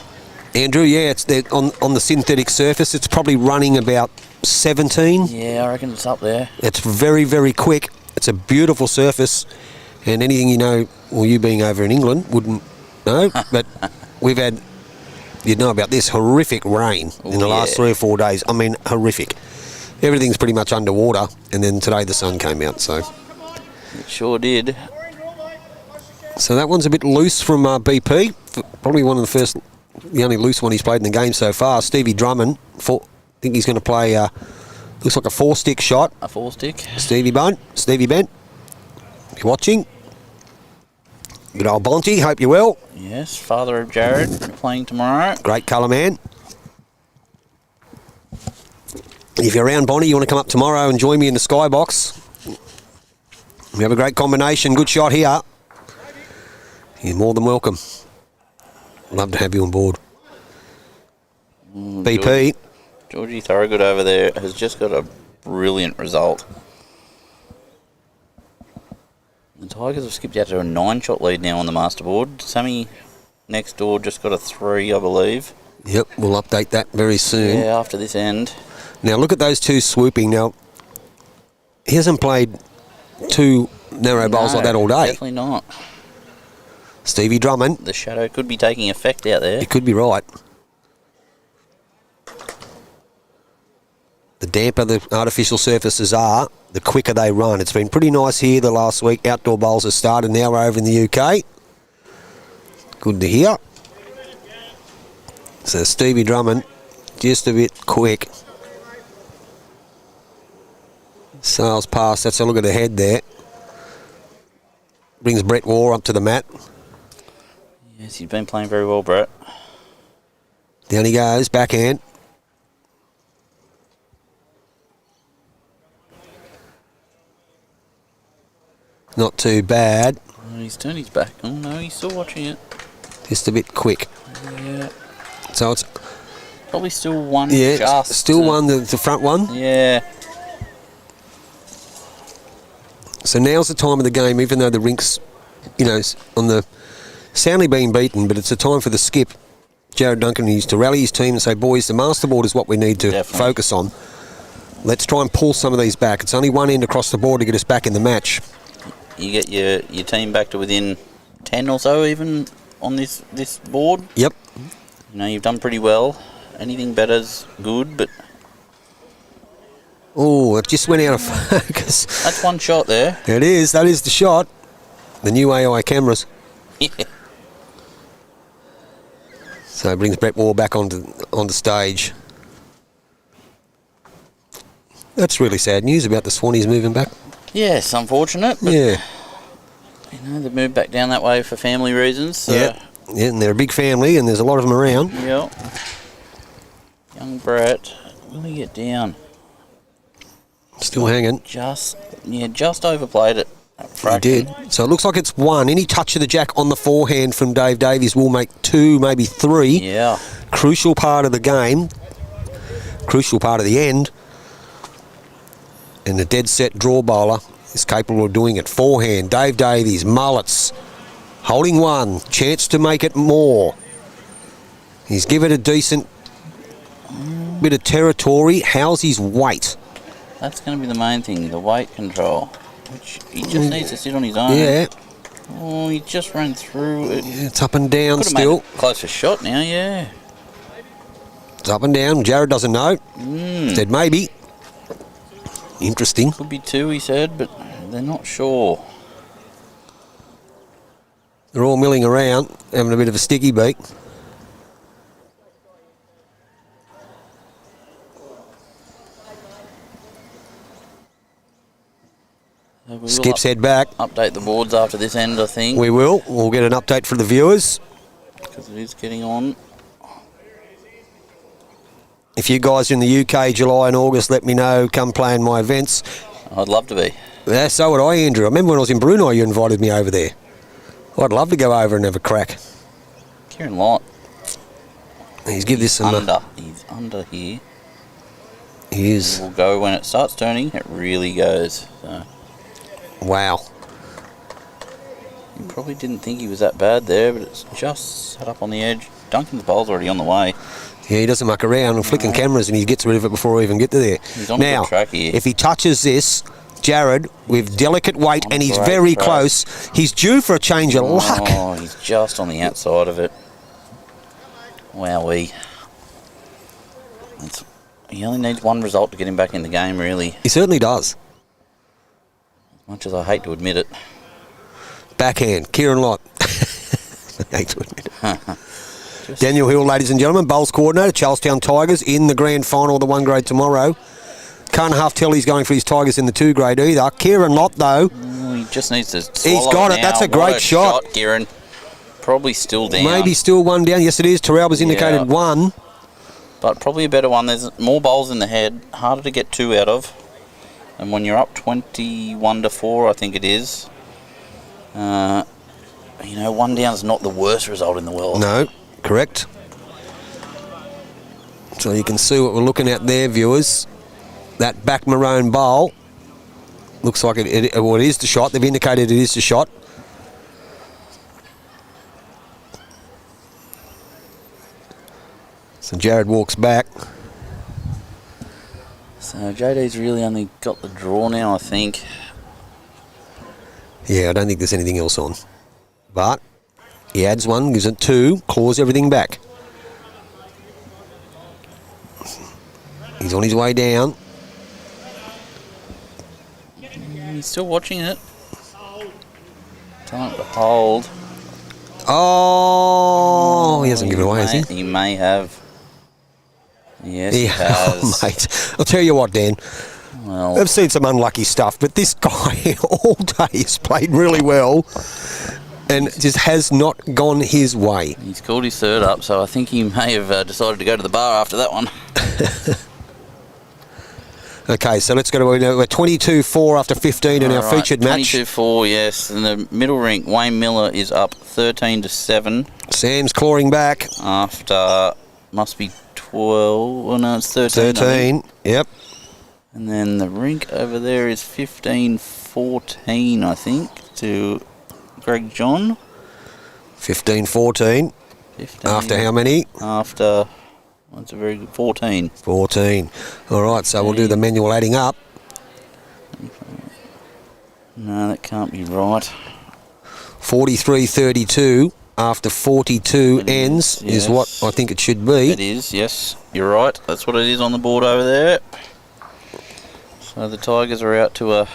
Andrew, yeah, it's there on the synthetic surface. It's probably running about 17. Yeah, I reckon it's up there. It's very, very quick. It's a beautiful surface. And anything you know, well, you being over in England, wouldn't know. But we've had, you'd know about this, horrific rain in the last 3 or 4 days. I mean, horrific. Everything's pretty much underwater. And then today the sun came out, so. It sure did. So that one's a bit loose from BP. Probably one of the only loose one he's played in the game so far. Stevie Drummond, I think he's going to play, looks like a 4-stick shot. A 4-stick. Stevie Bent, if you're watching. Good old Bonty, hope you're well. Yes, father of Jared playing tomorrow. Great colour man. If you're around, Bonnie, you want to come up tomorrow and join me in the skybox. We have a great combination. Good shot here. You're more than welcome. Love to have you on board. BP. Georgie Thorogood over there has just got a brilliant result. The Tigers have skipped out to a 9-shot lead now on the masterboard. Sammy next door just got a 3, I believe. Yep, we'll update that very soon. Yeah, after this end. Now look at those two swooping. Now, he hasn't played 2 narrow bowls like that all day. Definitely not. Stevie Drummond. The shadow could be taking effect out there. It could be right. The damper the artificial surfaces are, the quicker they run. It's been pretty nice here the last week. Outdoor bowls have started. Now we're over in the UK. Good to hear. So Stevie Drummond, just a bit quick. Sails past. That's a look at the head there. Brings Brett Waugh up to the mat. Yes, he's been playing very well, Brett. Down he goes, backhand. Not too bad. Oh, he's turned his back. Oh no, he's still watching it. Just a bit quick. Yeah. So it's Probably still one. yeah, just still one, the front one. Yeah. So now's the time of the game, even though the rink's, on the soundly being beaten, but it's a time for the skip, Jared Duncan, needs to rally his team and say, boys, the masterboard is what we need to Definitely. focus on. Let's try and pull some of these back. It's only one end across the board to get us back in the match. You get your team back to within 10 or so even on this board. Yep. You've done pretty well. Anything better's good, but Oh, it just went out of focus. that's one shot there. It is. That is the shot. The new AI cameras. Yeah. So it brings Brett Waugh back onto stage. That's really sad news about the Swannies moving back. Yes, unfortunate. But, Yeah. they've moved back down that way for family reasons. So, Yeah, and they're a big family, and there's a lot of them around. yeah. Young Brett, will he get down? Still hanging. Just overplayed it. He did. So it looks like it's one. Any touch of the jack on the forehand from Dave Davies will make 2, maybe 3. Yeah. Crucial part of the game. Crucial part of the end. And the dead set draw bowler is capable of doing it. Forehand, Dave Davies, Mullets, holding one. Chance to make it more. He's given it a decent bit of territory. How's his weight? That's going to be the main thing, the weight control, which he just needs to sit on his own. Yeah, Oh, he just ran through it. it's up and down Could have still. made a closer shot now, yeah. It's up and down. Jared doesn't know. Said maybe. Interesting. Could be 2, he said, but they're not sure. They're all milling around, having a bit of a sticky beak. So we Skips will head back. update the boards after this end, I think, We will. We'll get an update for the viewers. because it is getting on. If you guys are in the UK, July and August, let me know. Come play in my events. I'd love to be. Yeah, so would I, Andrew. I remember when I was in Brunei, you invited me over there. I'd love to go over and have a crack. Kieran Lott, He's give this some... he's under here. He is. It will go when it starts turning, it really goes. So Wow. you probably didn't think he was that bad there, but it's just set up on the edge. Duncan's bowl's already on the way. Yeah, he doesn't muck around and flicking cameras, and he gets rid of it before we even get to there. He's on a Now, good track here. if he touches this, Jared, with delicate weight, On and a he's great very track. close, he's due for a change of luck. Oh, he's just on the outside of it. Wowee. He only needs one result to get him back in the game, really. He certainly does. As much as I hate to admit it. Backhand, Kieran Lott. I hate to admit it. Daniel Hill, ladies and gentlemen, bowls coordinator, Charlestown Tigers in the grand final of the 1 grade tomorrow. Can't half tell he's going for his Tigers in the 2 grade either. Kieran Lott, though, Oh, he just needs to swallow he's got it. now. That's a What great shot. Kieran. Probably still down. maybe still one down. Yes, it is. Teralba's indicated Yeah. 1. But probably a better one. There's more bowls in the head. Harder to get 2 out of. And when you're up 21-4, I think it is. 1 down's not the worst result in the world. No, correct. So you can see what we're looking at there, viewers. That back maroon bowl looks like it is the shot. They've indicated it is the shot. So Jared walks back. So JD's really only got the draw now, I think. Yeah, I don't think there's anything else on. But he adds one, gives it 2, claws everything back. He's on his way down. He's still watching it. Time to hold. Oh, he hasn't given it away, has he? He may have. Yes, he has. Oh, mate. I'll tell you what, Dan. Well, I've seen some unlucky stuff, but this guy all day has played really well and just has not gone his way. he's called his third up, so I think he may have decided to go to the bar after that one. Okay, so let's go to we're 22-4 after 15 in our featured match. 22-4, yes. In the middle rink, Wayne Miller is up 13-7. Sam's clawing back. After, must be 12, well no, it's 13. 13, yep. And then the rink over there is 15-14, I think, to Greg John. 15-14. 15. After how many? After, that's a very good 14. 14. All right, so we'll do the manual adding up. No, that can't be right. 43-32 after 42 ends is what I think it should be. It is, yes. You're right. That's what it is on the board over there. So the Tigers are out to a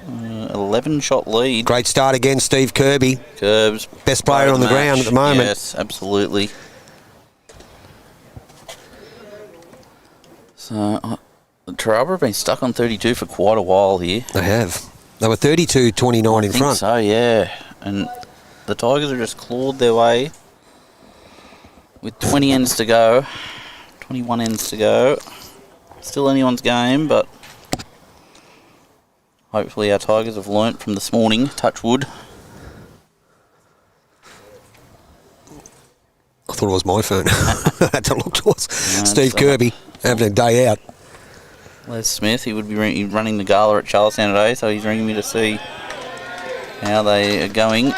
11-shot lead. Great start again, Steve Kirby. Curbs. Best player on the ground at the moment. Yes, absolutely. So, the Teralba have been stuck on 32 for quite a while here. They have. They were 32-29 in front. So, yeah. And the Tigers have just clawed their way with 20 ends to go. 21 ends to go. Still anyone's game, but hopefully our Tigers have learnt from this morning. Touch wood. I thought it was my phone. I had to look towards No, Steve Kirby having a day out. Les Smith, he would be running the gala at Charlestown today, so he's ringing me to see how they are going.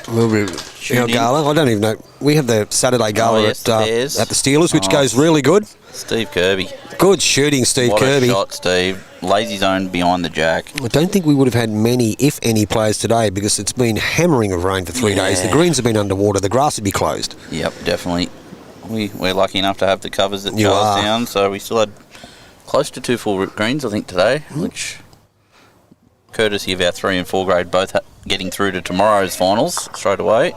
Our gala, I don't even know. We have the Saturday gala at the Steelers, which goes really good. Steve Kirby. Good shooting, Steve What Kirby. a shot, Steve. Lazy zone behind the jack. I don't think we would have had many, if any, players today because it's been hammering of rain for 3 days. The greens have been underwater. The grass would be closed. Yep, definitely. We're lucky enough to have the covers at Charlestown, so we still had close to 2 full greens, I think, today, which, courtesy of our 3 and 4 grade, both getting through to tomorrow's finals straight away.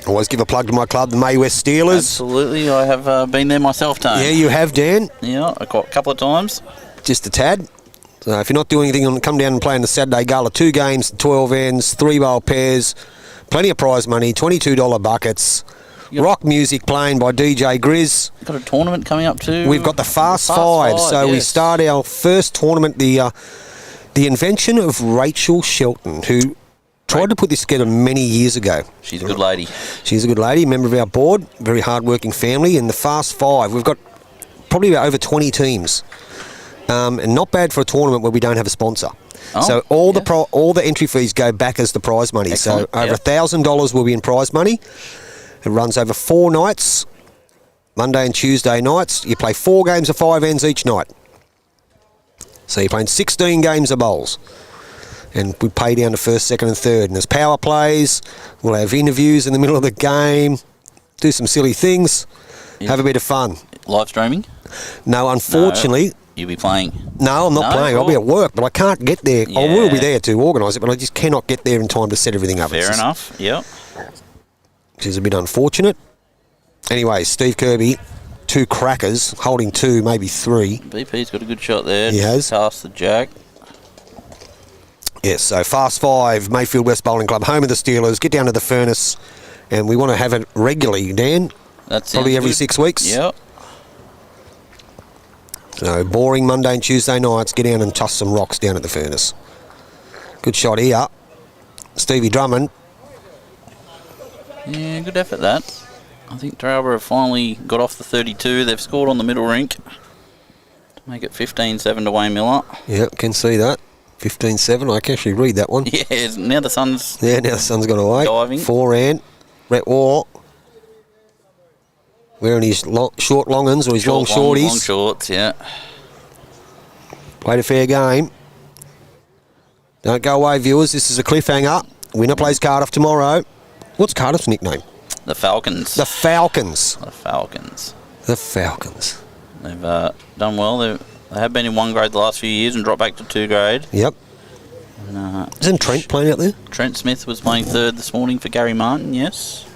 Always give a plug to my club, the May West Steelers. Absolutely, I have been there myself, Tone. Yeah, you have, Dan. Yeah, a couple of times. Just a tad. So if you're not doing anything, come down and play in the Saturday Gala. 2 games, 12 ends, 3 bowl pairs, plenty of prize money, $22 buckets, rock music playing by DJ Grizz. Got a tournament coming up too. We've got the Fast Five. So we start our first tournament, the invention of Rachel Shelton, who tried to put this together many years ago. She's a good lady. She's a good lady, member of our board, very hard-working family. And the Fast Five, we've got probably about over 20 teams. And not bad for a tournament where we don't have a sponsor. Oh, so all the entry fees go back as the prize money. Excellent. So over $1,000 will be in prize money. It runs over 4 nights, Monday and Tuesday nights. You play 4 games of 5 ends each night. So you're playing 16 games of bowls. And we pay down to first, second and third. And there's power plays. We'll have interviews in the middle of the game. Do some silly things. Have a bit of fun. Live streaming? No, unfortunately... No. You'll be playing? No, I'm not playing. I'll be at work, but I can't get there. Yeah. I will be there to organise it, but I just cannot get there in time to set everything up. Fair enough, yep. Which is a bit unfortunate. Anyway, Steve Kirby, 2 crackers, holding 2, maybe 3. BP's got a good shot there. He has. Past the jack. Yes, so Fast 5, Mayfield West Bowling Club, home of the Steelers. Get down to the furnace, and we want to have it regularly, Dan. That's probably every 6 weeks. Yep. So boring Monday and Tuesday nights, get down and toss some rocks down at the furnace. Good shot here. Stevie Drummond. Yeah, good effort that. I think Teralba have finally got off the 32. They've scored on the middle rink to make it 15-7 to Wayne Miller. Yeah, can see that. 15-7. I can actually read that one. Yeah, now the sun's... Yeah, now the sun's gone away. Diving. 4-hand. Brett Waugh. Wearing his short long uns or his long shorties. Long shorts, yeah. Played a fair game. Don't go away, viewers. This is a cliffhanger. Winner plays Cardiff tomorrow. What's Cardiff's nickname? The Falcons. The Falcons. The Falcons. The Falcons. They've done well. They have been in 1 grade the last few years and dropped back to 2 grade. Yep. And, Isn't Trent playing out there? Trent Smith was playing 3rd this morning for Gary Martin, yes.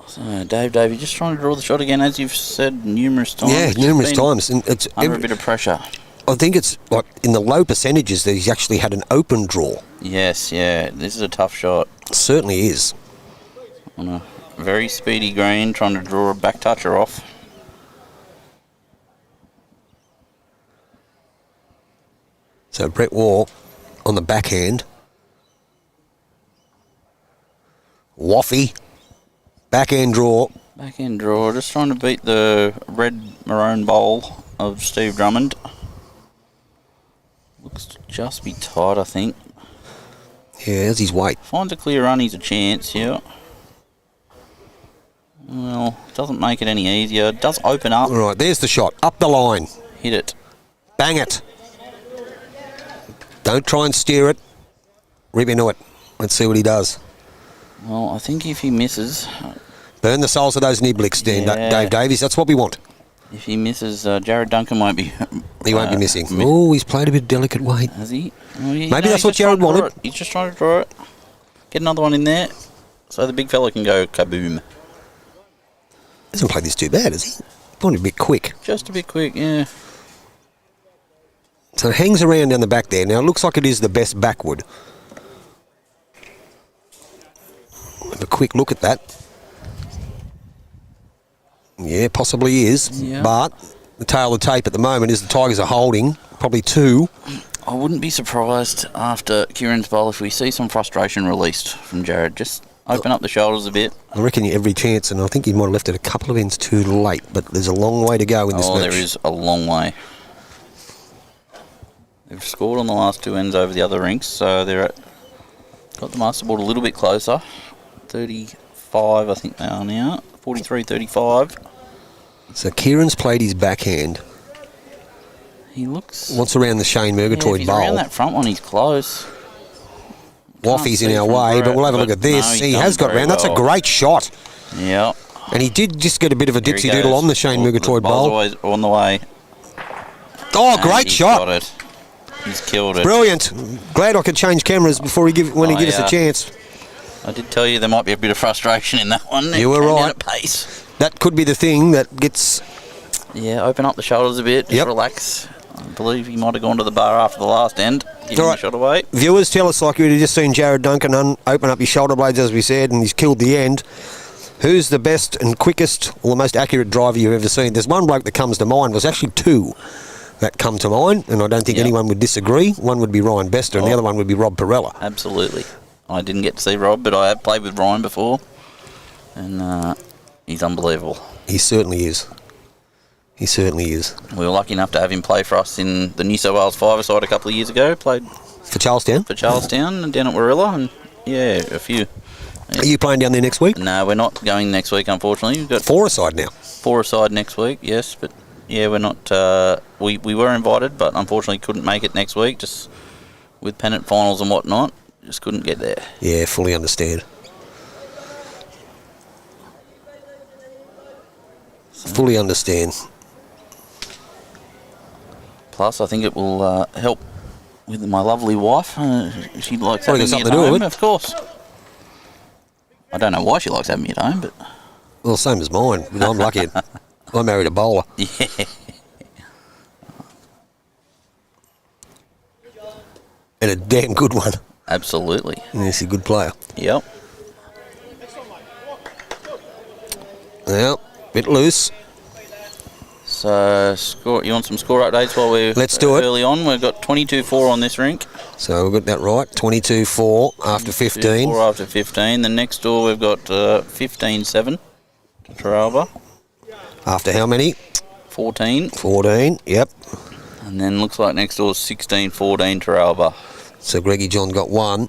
So, Dave, you're just trying to draw the shot again, as you've said numerous times. Yeah, numerous times. And it's under a bit of pressure. I think it's like in the low percentages that he's actually had an open draw. Yes, yeah. This is a tough shot. Certainly is. On a very speedy green, trying to draw a back toucher off. So Brett Wall on the backhand. Waffy. Backhand draw. Backhand draw. Just trying to beat the red-maroon bowl of Steve Drummond. Looks to just be tight, I think. Yeah, there's his weight. Finds a clear run, he's a chance, yeah. Well, doesn't make it any easier. Does open up. All right, there's the shot. Up the line. Hit it. Bang it. Don't try and steer it. Rip into it. Let's see what he does. Well, I think if he misses... Burn the soles of those niblics, Dave Davies. That's what we want. If he misses, Jared Duncan won't be... He won't be missing. Oh, he's played a bit delicate weight. Has he? Maybe that's what Jared wanted. He's just trying to draw it. Get another one in there so the big fella can go kaboom. Hasn't played this too bad, has he? Gone a bit quick. Just a bit quick, yeah. So it hangs around down the back there. Now, it looks like it is the best backward. Have a quick look at that. Yeah, possibly is. Yeah. But the tail of the tape at the moment is the Tigers are holding probably 2. I wouldn't be surprised after Kieran's bowl if we see some frustration released from Jared. Just open up the shoulders a bit. I reckon every chance, and I think he might have left it a couple of ends too late, but there's a long way to go in this match. Oh, there is a long way. They've scored on the last 2 ends over the other rinks, so they're got the master board a little bit closer. 35, I think they are now. 43-35. So Kieran's played his backhand. He looks... What's around the Shane if Murgatroyd he's bowl? around that front one, he's close. Waffy's in our way, but we'll have a look at this. No, he has got round. That's a great shot. Yeah. And he did just get a bit of a Here he dipsy doodle goes. on the Shane The Murgatroyd ball's bowl. always on the way. Oh, And great he's shot. got it. He's killed it. Brilliant. Glad I could change cameras before he give us a chance. I did tell you there might be a bit of frustration in that one. You were It came down right. at pace. That could be the thing that gets... Yeah, open up the shoulders a bit. Just Yep. relax. I believe he might have gone to the bar after the last end. Give him All a right. shot away. Viewers, tell us, like you'd just seen Jared Duncan open up his shoulder blades, as we said, and he's killed the end. Who's the best and quickest or the most accurate driver you've ever seen? There's one bloke that comes to mind. There's actually 2 that come to mind, and I don't think Yep. anyone would disagree. One would be Ryan Bester, and the other one would be Rob Perella. Absolutely. I didn't get to see Rob, but I have played with Ryan before. And he's unbelievable. He certainly is. He certainly is. We were lucky enough to have him play for us in the New South Wales five-a-side a couple of years ago. Played For Charlestown? for Charlestown and down at Warilla, and yeah, a few. Are you playing down there next week? No, we're not going next week, unfortunately. We've got 4-a-side now. 4-a-side next week, yes, but yeah, we're not. We were invited, but unfortunately couldn't make it next week, just with pennant finals and whatnot. Just couldn't get there. Yeah, fully understand. Fully understand. Plus, I think it will help with my lovely wife. She likes Probably having got me something at to do home, with it. of course. I don't know why she likes having me at home, but Well, same as mine. But I'm lucky. I married a bowler. yeah. And a damn good one. Absolutely. And he's a good player. Yep. Well, bit loose. So, you want some score updates while we're Let's do it. early on? We've got 22-4 on this rink. So we've got that right. 22-4 after 15. 4 after 15. The next door we've got 15-7 to Teralba. After how many? 14. 14. Yep. And then looks like next door 16-14 Teralba. So Greggy John got 1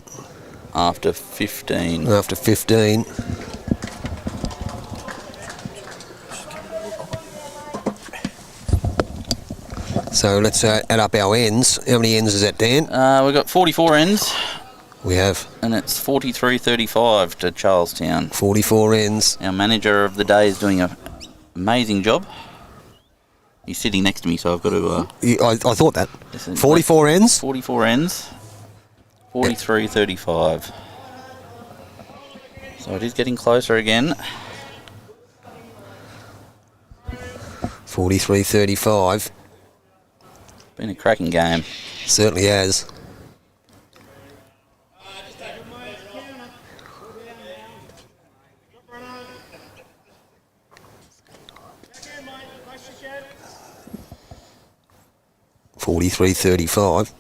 After 15. after 15. So let's add up our ends. How many ends is that, Dan? We've got 44 ends, We have and it's 43-35 to Charlestown. 44 ends. Our manager of the day is doing an amazing job. He's sitting next to me, so I've got to... I thought that. listen, 44 ends. 44 ends, 43-35. So it is getting closer again. 43-35. Been a cracking game. Certainly has. $43-35.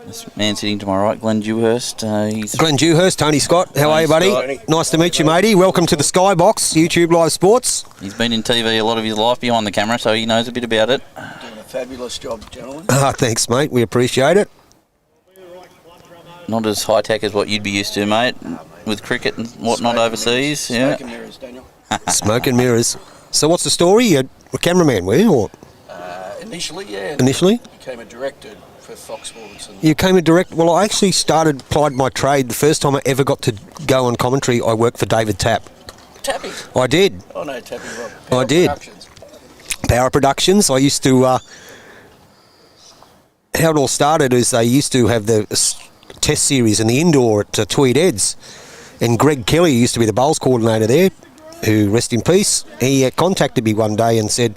This man sitting to my right, Glenn Dewhurst, he's Glenn Dewhurst, Tony Scott. How are you, buddy? Scott. Nice to meet you, matey. Welcome to the Skybox, YouTube Live Sports. he's been in TV a lot of his life behind the camera, so he knows a bit about it. Doing a fabulous job, gentlemen. Thanks, mate. We appreciate it. Not as high tech as what you'd be used to, mate, with cricket and whatnot overseas. Smoke and mirrors, Daniel. Smoke and mirrors. So what's the story? You're a cameraman, were you? Or Initially, yeah. initially? Became a director for Fox Sports. And You came a direct... Well, I actually plied my trade. The first time I ever got to go on commentary, I worked for David Tapp. Tappy. I did. Oh, no, Tappy Rob. I did. Productions. Power Productions. I used to... how it all started is they used to have the test series in the indoor at Tweed Heads. And Greg Kelly used to be the bowls coordinator there, who, rest in peace, he contacted me one day and said,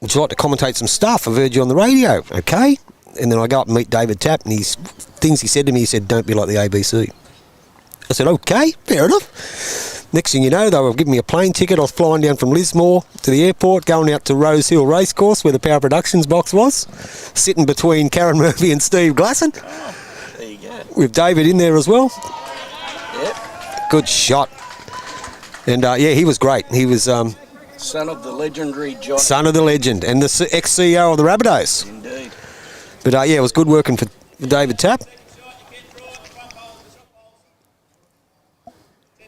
would you like to commentate some stuff? I've heard you on the radio. Okay. And then I go up and meet David Tapp, and things he said to me, he said, don't be like the ABC. I said, okay, fair enough. Next thing you know, they were giving me a plane ticket. I was flying down from Lismore to the airport, going out to Rose Hill Racecourse, where the Power Productions box was, sitting between Karen Murphy and Steve Glasson, There you go. with David in there as well. Yep. Good shot. And, yeah, he was great. He was Son of the legendary John. son of the legend and the ex-CEO of the Rabbitohs. Indeed. But, yeah, it was good working for David Tapp.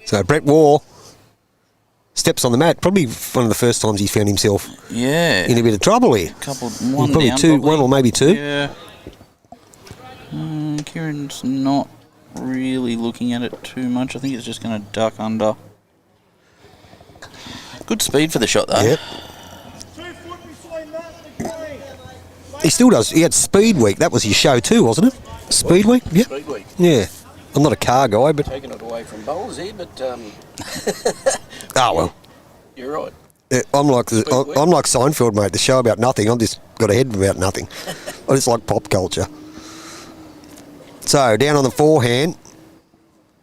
So Brett Waugh steps on the mat. Probably one of the first times he found himself Yeah. in a bit of trouble here. One Probably down, two, probably. one or maybe two. Yeah. Kieran's not really looking at it too much. I think it's just going to duck under. Good speed for the shot, though. Yep. He still does. He had Speed Week. That was his show too, wasn't it? Speed Week? Yep. Speed week. Yeah. I'm not a car guy, but... Taking it away from bowls here, but Oh, well. you're right. Yeah, I'm like Seinfeld, mate. The show about nothing. I've just got a head about nothing. I just like pop culture. So, down on the forehand,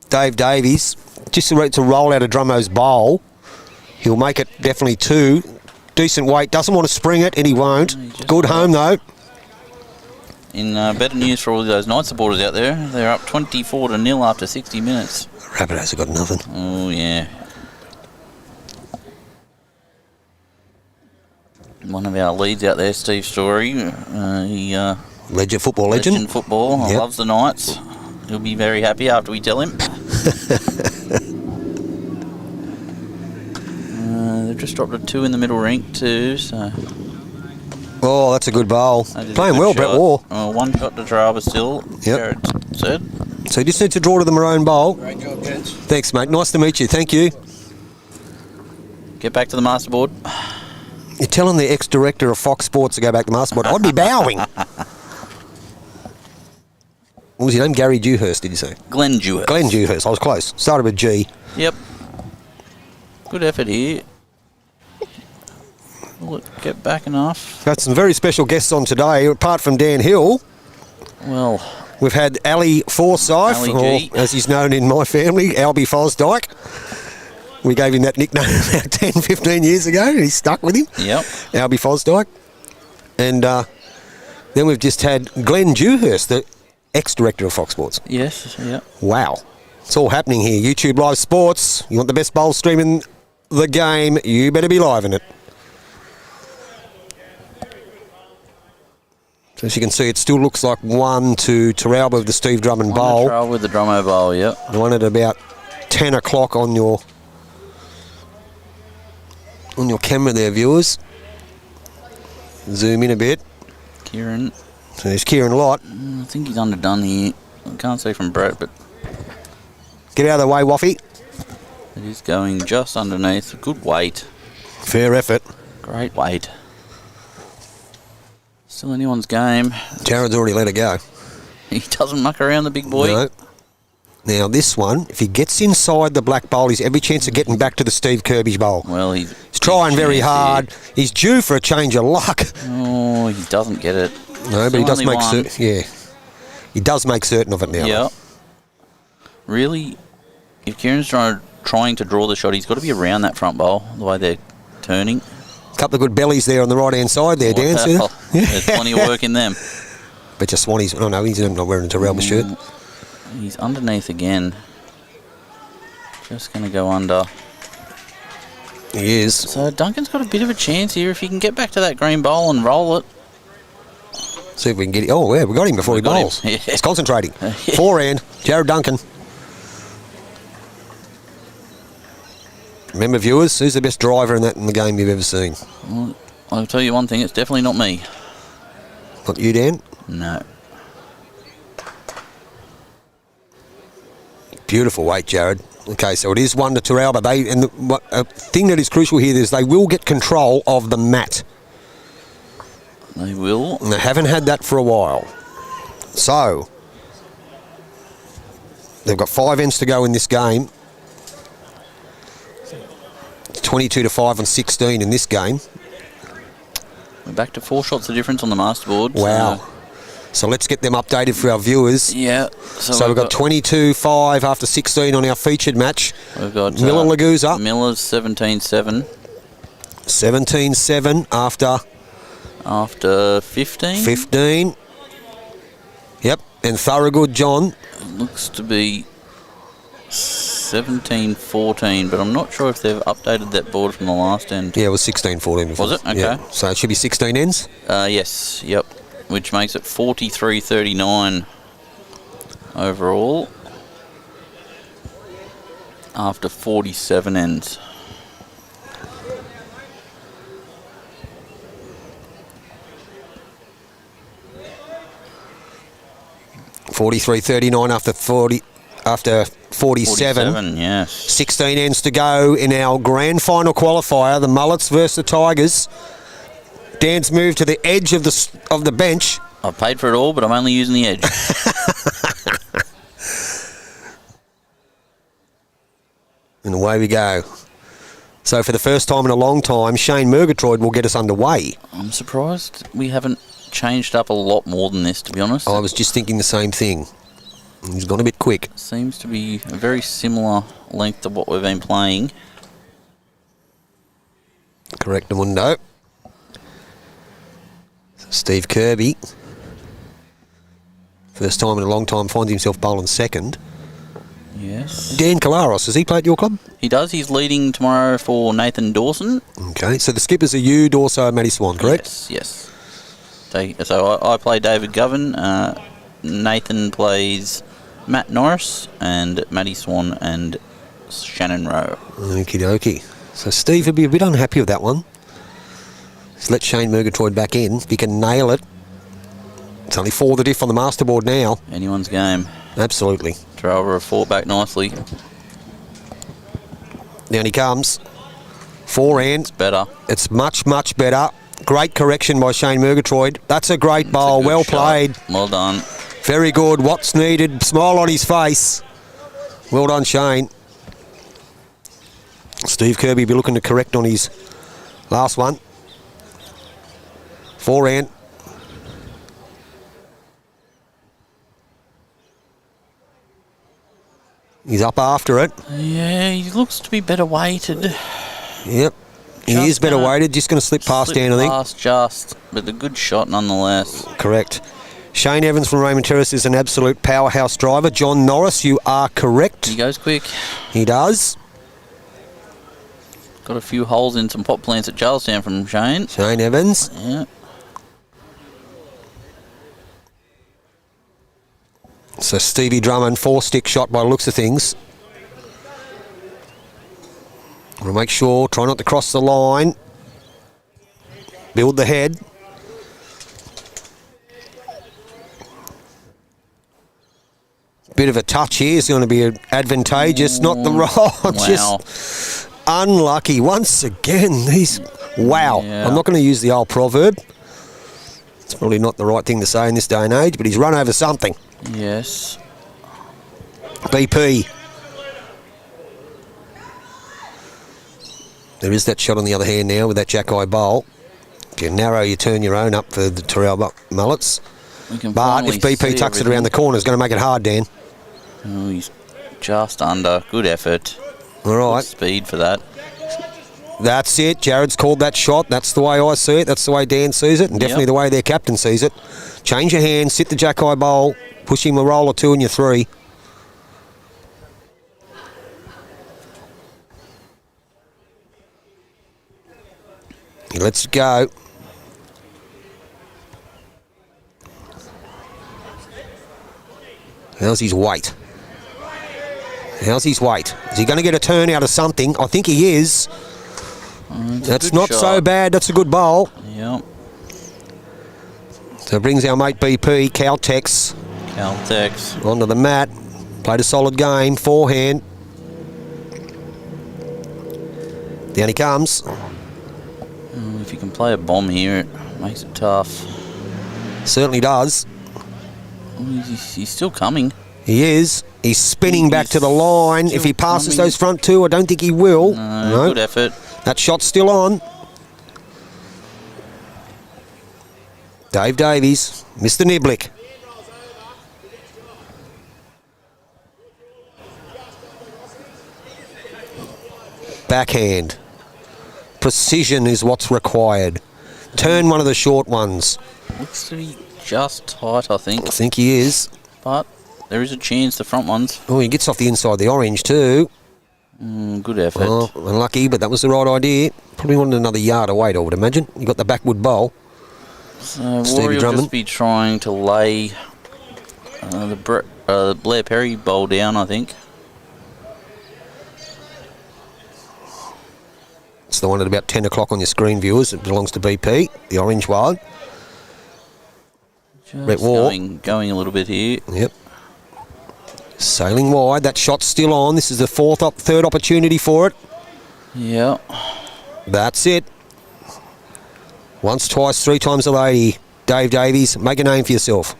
Dave Davies, just to roll out of Drummo's bowl. He'll make it definitely two. Decent weight. Doesn't want to spring it, and he won't. Good home, though. In better news for all those Knight supporters out there, they're up 24-0 after 60 minutes. Rabbitohs have got nothing. Oh, yeah. One of our leads out there, Steve Story, he Football legend. legend football, Yep. loves the Knights. He'll be very happy after we tell him. They've just dropped a 2 in the middle rink too, so... Oh, that's a good bowl. That is a Playing good well, shot. Brett Waugh. One shot to Teralba still, Yep. Jared said. So you just need to draw to the maroon bowl. Great job, gents. Thanks, mate. Nice to meet you. Thank you. Get back to the masterboard. You're telling the ex-director of Fox Sports to go back to masterboard. I'd be bowing. What was your name? Gary Dewhurst, did you say? Glenn Dewhurst. Glenn Dewhurst. I was close. Started with G. Yep. Good effort here. Will it get back enough? Got some very special guests on today. Apart from Dan Hill, Well, we've had Ali Forsyth, Ali or G. as he's known in my family, Albie Fosdyke. We gave him that nickname about 10, 15 years ago, and he's stuck with him. yep. Albie Fosdyke. And then we've just had Glenn Dewhurst, the ex-director of Fox Sports. Yes, yep. Wow. It's all happening here. YouTube Live Sports. You want the best bowl stream in the game, you better be live in it. So as you can see, it still looks like 1 to Teralba of the Steve Drummond bowl. Trial with the Drummo bowl, yep. The one at about 10 o'clock on your camera there, viewers. Zoom in a bit. Kieran. So there's Kieran Lott. I think he's underdone here. I can't see from Brett, but Get out of the way, Waffy. it is going just underneath. Good weight. Fair effort. Great weight. Still anyone's game. Jared's already let it go. He doesn't muck around, the big boy. No. Now this one, if he gets inside the black bowl, he's every chance of getting back to the Steve Kirby's bowl. Well, he's Trying very chance hard. here. He's due for a change of luck. Oh, he doesn't get it. No, but he Still does only make one. certain. Yeah, he does make certain of it now. Yeah. Really, if Kieran's trying to draw the shot, he's got to be around that front bowl, the way they're turning. A couple of good bellies there on the right hand side there, Dan. see Well, that? there's plenty of work in them. Bet your Swanee's. Oh no, he's not wearing a Teralba shirt. He's underneath again. Just going to go under. He is. So Duncan's got a bit of a chance here if he can get back to that green bowl and roll it. See if we can get it. Oh, yeah, we got him before he got him. bowls. Yeah. He's concentrating. Yeah. Forehand, Jared Duncan. Remember, viewers, who's the best driver in the game you've ever seen? Well, I'll tell you one thing, it's definitely not me. Not you, Dan? No. Beautiful weight, Jared. Okay, so it is 1 to Teralba. A thing that is crucial here is they will get control of the mat. They will. And they haven't had that for a while. So, they've got 5 ends to go in this game. 22 to 5 on 16 in this game. We're back to 4 shots of difference on the masterboard. Wow. So let's get them updated for our viewers. Yeah. So we've got 22-5 after 16 on our featured match. We've got Miller Laguza. Miller's 17-7. 17-7 after 15. 15. Yep. And Thorogood John. Looks to be 17-14, but I'm not sure if they've updated that board from the last end. Yeah, it was 16-14 before. Was it? Okay. Yeah. So it should be 16 ends. Yes. Yep. Which makes it 43-39 overall after 47 ends. (43-39) after 47. Yes. 16 ends to go in our grand final qualifier, the Mullets versus the Tigers. Dan's moved to the edge of the bench. I've paid for it all, but I'm only using the edge. And away we go. So for the first time in a long time, Shane Murgatroyd will get us underway. I'm surprised we haven't changed up a lot more than this, to be honest. I was just thinking the same thing. He's gone a bit quick. Seems to be a very similar length to what we've been playing. Correct, Mundo. Steve Kirby, first time in a long time, finds himself bowling second. Yes. Dan Kalaros, has he played at your club? He does. He's leading tomorrow for Nathan Dawson. Okay, so the skippers are you, Dorso, Matty Swan, correct? Yes. So I play David Govan. Nathan plays Matt Norris and Matty Swan and Shannon Rowe. Okie dokie. So Steve would be a bit unhappy with that one. Let's let Shane Murgatroyd back in. If he can nail it. It's only 4 the diff on the masterboard now. Anyone's game. Absolutely. Teralba have fought back nicely. Down he comes. Forehand. It's better. It's much, much better. Great correction by Shane Murgatroyd. That's a great bowl. It's a good Well shot. played. Well done. Very good. What's needed? Smile on his face. Well done, Shane. Steve Kirby will be looking to correct on his last one. Forehand. He's up after it. Yeah, he looks to be better weighted. Yep. He Just is better gonna weighted. Just going to slip past Slipped Dan, I think. past just, but a good shot nonetheless. Correct. Shane Evans from Raymond Terrace is an absolute powerhouse driver. John Norris, you are correct. He goes quick. He does. Got a few holes in some pot plants at Charlestown from Shane. Shane Evans. Yeah. So Stevie Drummond, 4-stick shot by the looks of things. We'll make sure, try not to cross the line. Build the head. Bit of a touch here is going to be advantageous. Not the roll. Just unlucky once again. Wow. Yeah. I'm not going to use the old proverb. It's probably not the right thing to say in this day and age, but he's run over something. Yes. BP. There is that shot on the other hand now with that Jack-eye bowl. If you narrow, you turn your own up for the Teralba Mullets. But if BP tucks it around the corner, it's going to make it hard, Dan. Oh, he's just under. Good effort. All right. Good speed for that. That's it. Jared's called that shot. That's the way I see it. That's the way Dan sees it, and definitely the way their captain sees it. Change your hands, sit the Jack-eye bowl, push him a roll or two in your 3. Let's go. How's his weight? How's his weight? Is he going to get a turn out of something? I think he is. That's not so bad. That's a good bowl. Yep. So it brings our mate BP, Caltex, onto the mat. Played a solid game. Forehand. Down he comes. If you can play a bomb here, it makes it tough. Certainly does. He's still coming. He is. He's spinning back to the line. If he passes those front two, I don't think he will. No. Good effort. That shot's still on. Dave Davies, Mr. Niblick. Backhand. Precision is what's required. Turn one of the short ones. Looks to be just tight, I think. I think he is. But there is a chance, the front ones. Oh, he gets off the inside of the orange too. Good effort. Oh, unlucky, but that was the right idea. Probably wanted another yard of weight, I would imagine. You got the backwood bowl. So Rory will just be trying to lay the Blair Perry bowl down, I think. It's the one at about 10 o'clock on your screen, viewers. It belongs to BP, the orange one. Just going a little bit here. Yep. Sailing wide. That shot's still on. This is the third opportunity for it. Yeah. That's it. Once, twice, 3 times a lady. Dave Davies, make a name for yourself.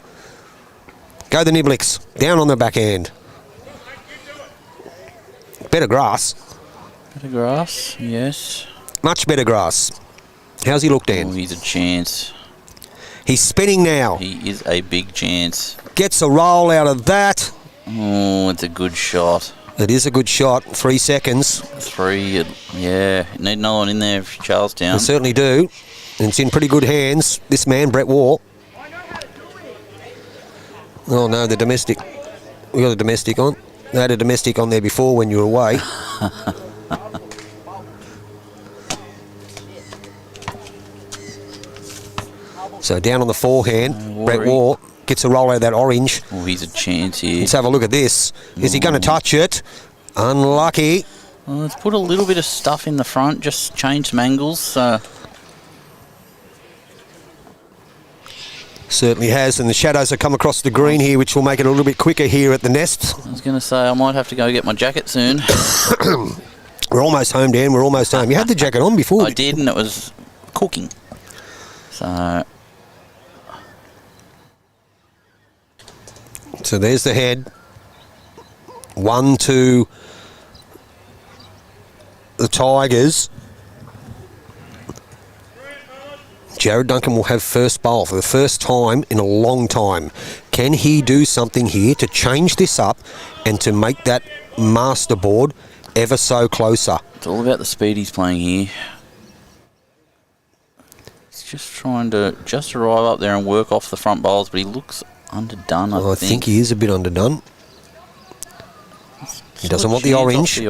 Go the Niblicks. Down on the backhand. Better grass. Better grass, yes. Much better grass. How's he look, Dan? Oh, he's a chance. He's spinning now. He is a big chance. Gets a roll out of that. Oh, it's a good shot. It is a good shot. 3 seconds. 3, yeah. Need another one in there for Charlestown. They certainly do. And it's in pretty good hands. This man, Brett Waugh. Oh, no, the domestic. We got a domestic on. They had a domestic on there before when you were away. So down on the forehand, Brett Waugh gets a roll out of that orange. Oh, he's a chance here. Let's have a look at this. Is he going to touch it? Unlucky. Well, let's put a little bit of stuff in the front, just change some angles. Certainly has, and the shadows have come across the green here, which will make it a little bit quicker here at the nest. I was going to say, I might have to go get my jacket soon. We're almost home, Dan. We're almost home. You had the jacket on before. I did, and it was cooking. So there's the head. 1 to the Tigers. Jared Duncan will have first bowl for the first time in a long time. Can he do something here to change this up and to make that master board ever so closer? It's all about the speed he's playing here. He's just trying to arrive up there and work off the front bowls, but he looks underdone, I think. He is a bit underdone. He doesn't want the orange.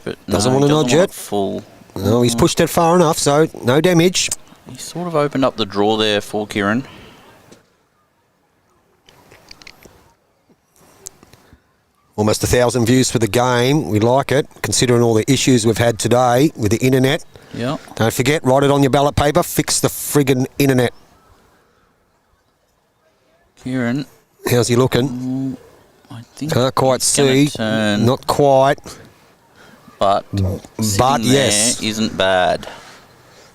But doesn't want to nudge it. Full. No, he's pushed it far enough, so no damage. He sort of opened up the draw there for Kieran. Almost 1,000 views for the game. We like it, considering all the issues we've had today with the internet. Yeah. Don't forget, write it on your ballot paper. Fix the friggin' internet. Kieran. How's he looking? I think Can't quite he's gonna see. turn, Not quite. but sitting yes. there isn't bad.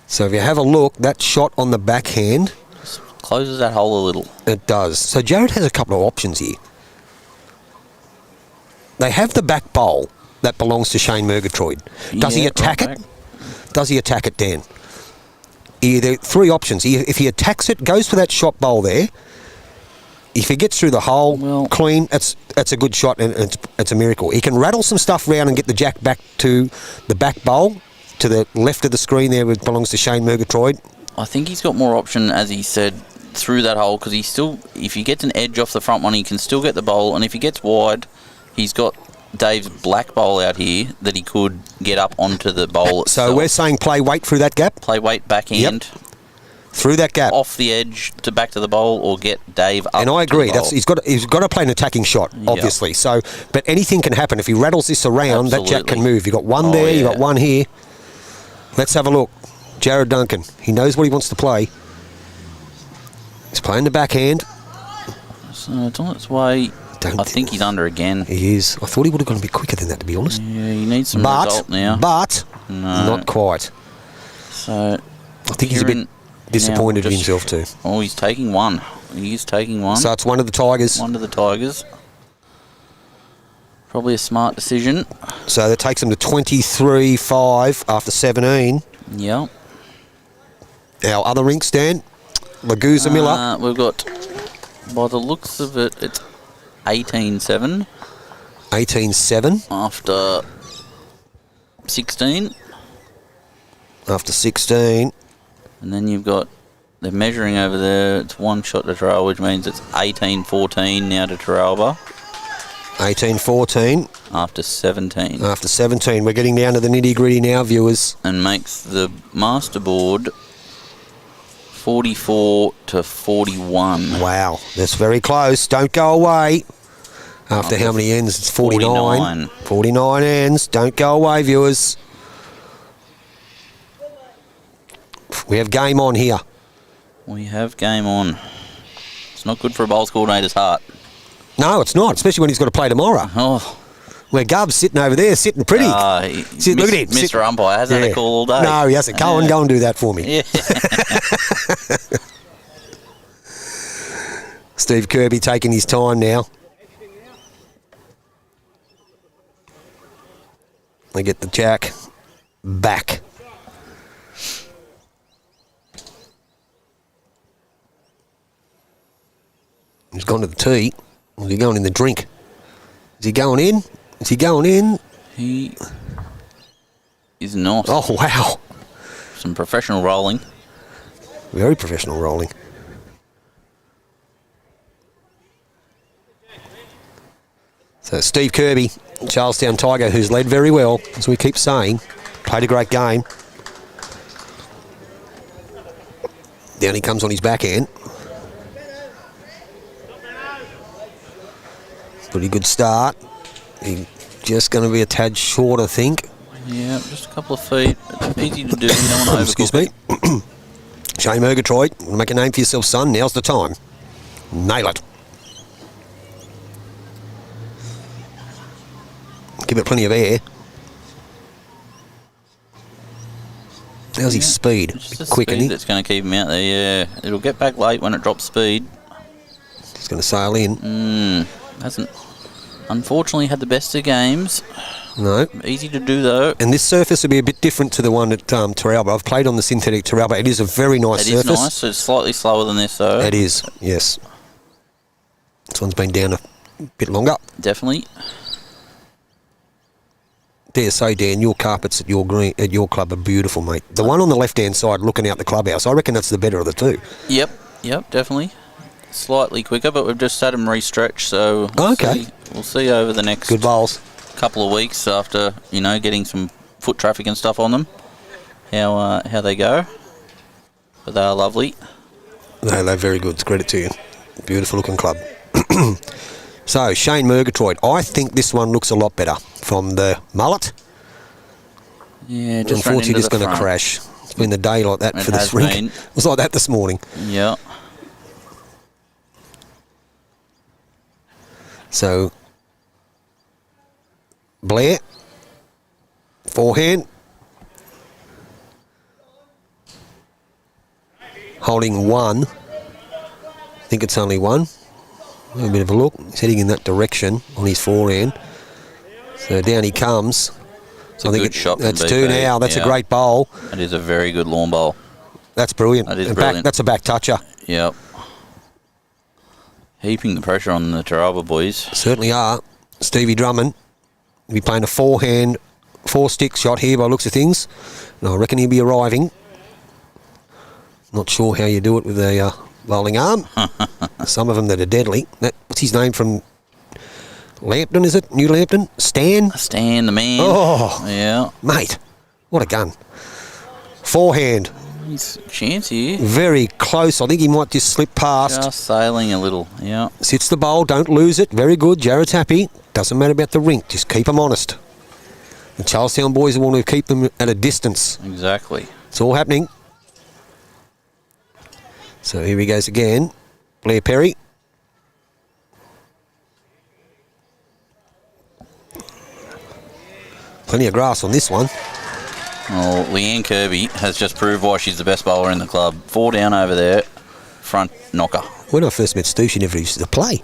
So if you have a look, that shot on the backhand, Closes that hole a little. it does. So Jared has a couple of options here. They have the back bowl that belongs to Shane Murgatroyd. Does he Yeah, attack right it? back. Does he attack it, Dan? Either three options. If he attacks it, goes for that shot bowl there. If he gets through the hole Well- clean, that's a good shot and it's a miracle. He can rattle some stuff round and get the jack back to the back bowl, to the left of the screen there, which belongs to Shane Murgatroyd. I think he's got more option, as he said, through that hole, because if he gets an edge off the front one, he can still get the bowl, and if he gets wide, he's got Dave's black bowl out here that he could get up onto the bowl itself. So we're saying play weight through that gap, Play weight backhand, through that gap. off the edge to back to the bowl, or get Dave up. And I to the agree. bowl. He's got to play an attacking shot, obviously. So, but anything can happen if he rattles this around. That jack can Absolutely. move. You got one there. You got one here. Let's have a look. Jared Duncan. He knows what he wants to play. He's playing the backhand. So it's on its way. Don't I think he's under again. He is. I thought he would have gone a bit quicker than that, to be honest. Yeah, he needs some result now. But No. not quite. So I think he's a bit disappointed in himself too. Oh, he's taking one. He is taking one. So it's one of the Tigers. One to the Tigers. Probably a smart decision. So that takes him to 23-5 after 17. Yeah. Our other rink, Stan, Lagusa Miller. We've got, by the looks of it, it's 18-7 18-7 after 16. after 16. And then you've got, they're measuring over there, it's one shot to Teralba, which means it's 18-14 now to Teralba 18-14 after 17. after 17. We're getting down to the nitty-gritty now, viewers. And makes the master board 44-41. Wow, that's very close. Don't go away. After how many ends? It's 49. 49 ends. Don't go away, viewers. We have game on here. We have game on. It's not good for a bowls coordinator's heart. No, it's not, especially when he's got to play tomorrow. Oh, Where Gub's sitting over there, sitting pretty. look at him. Sit- Mr. Umpire hasn't had a call all day. No, he hasn't. Go and do that for me. Yeah. Steve Kirby taking his time now. They get the jack back. He's gone to the tee. Or is he going in the drink? Is he going in? Is he going in? He is not. Oh, wow. Some professional rolling. Very professional rolling. So Steve Kirby, Charlestown Tiger, who's led very well, as we keep saying, played a great game. Down he comes on his backhand. Pretty good start. He's just going to be a tad short, I think. Yeah, just a couple of feet. Easy to do. You don't want to Excuse overcook me. it. Shane Murgatroyd, make a name for yourself, son. Now's the time. Nail it. Give it plenty of air. How's his speed? It's just the Quick, isn't speed he? that's going to keep him out there, yeah. It'll get back late when it drops speed. He's going to sail in. Hasn't, unfortunately, had the best of games. No. Easy to do, though. And this surface will be a bit different to the one at Teralba. I've played on the synthetic Teralba. It is a very nice It is surface. nice. It's slightly slower than this, though. It is, yes. This one's been down a bit longer. Definitely. Dare say, Dan, your carpets at your club are beautiful, mate. The one on the left-hand side looking out the clubhouse, I reckon that's the better of the two. Yep, definitely. Slightly quicker, but we've just had them re-stretch, so we'll see over the next Good bowls. couple of weeks after, getting some foot traffic and stuff on them, how they go. But they are lovely. No, they're very good. It's credit to you. Beautiful looking club. So, Shane Murgatroyd. I think this one looks a lot better from the mullet. Yeah, just Unfortunately, it's going to crash. It's been the day like that It for this has rink. been. It was like that this morning. Yeah. So, Blair. Forehand. Holding one. I think it's only one. Have a bit of a look. He's heading in that direction on his forehand. So down he comes. So I think good shot from that's BP. two now. That's a Yeah. great bowl. That is a very good lawn bowl. That's brilliant. That is And brilliant. that's a back toucher. Yep. Heaping the pressure on the Teralba boys. Certainly are. Stevie Drummond will be playing a forehand, 4-stick shot here by the looks of things. And I reckon he'll be arriving. Not sure how you do it with a bowling arm. Some of them that are deadly. What's his name from Lambton, is it? New Lambton? Stan? Stan, the man. Oh, Yeah. mate, what a gun. Forehand, He's a chance here. very close. I think he might just slip past. Just sailing a little. Yeah. Sits the bowl, don't lose it. Very good. Jared's happy. Doesn't matter about the rink, just keep them honest. The Charlestown boys want to keep them at a distance. Exactly. It's all happening. So here he goes again. Blair Perry. Plenty of grass on this one. Well, Leanne Kirby has just proved why she's the best bowler in the club. 4 down over there. Front knocker. When I first met Stu, she never used to play.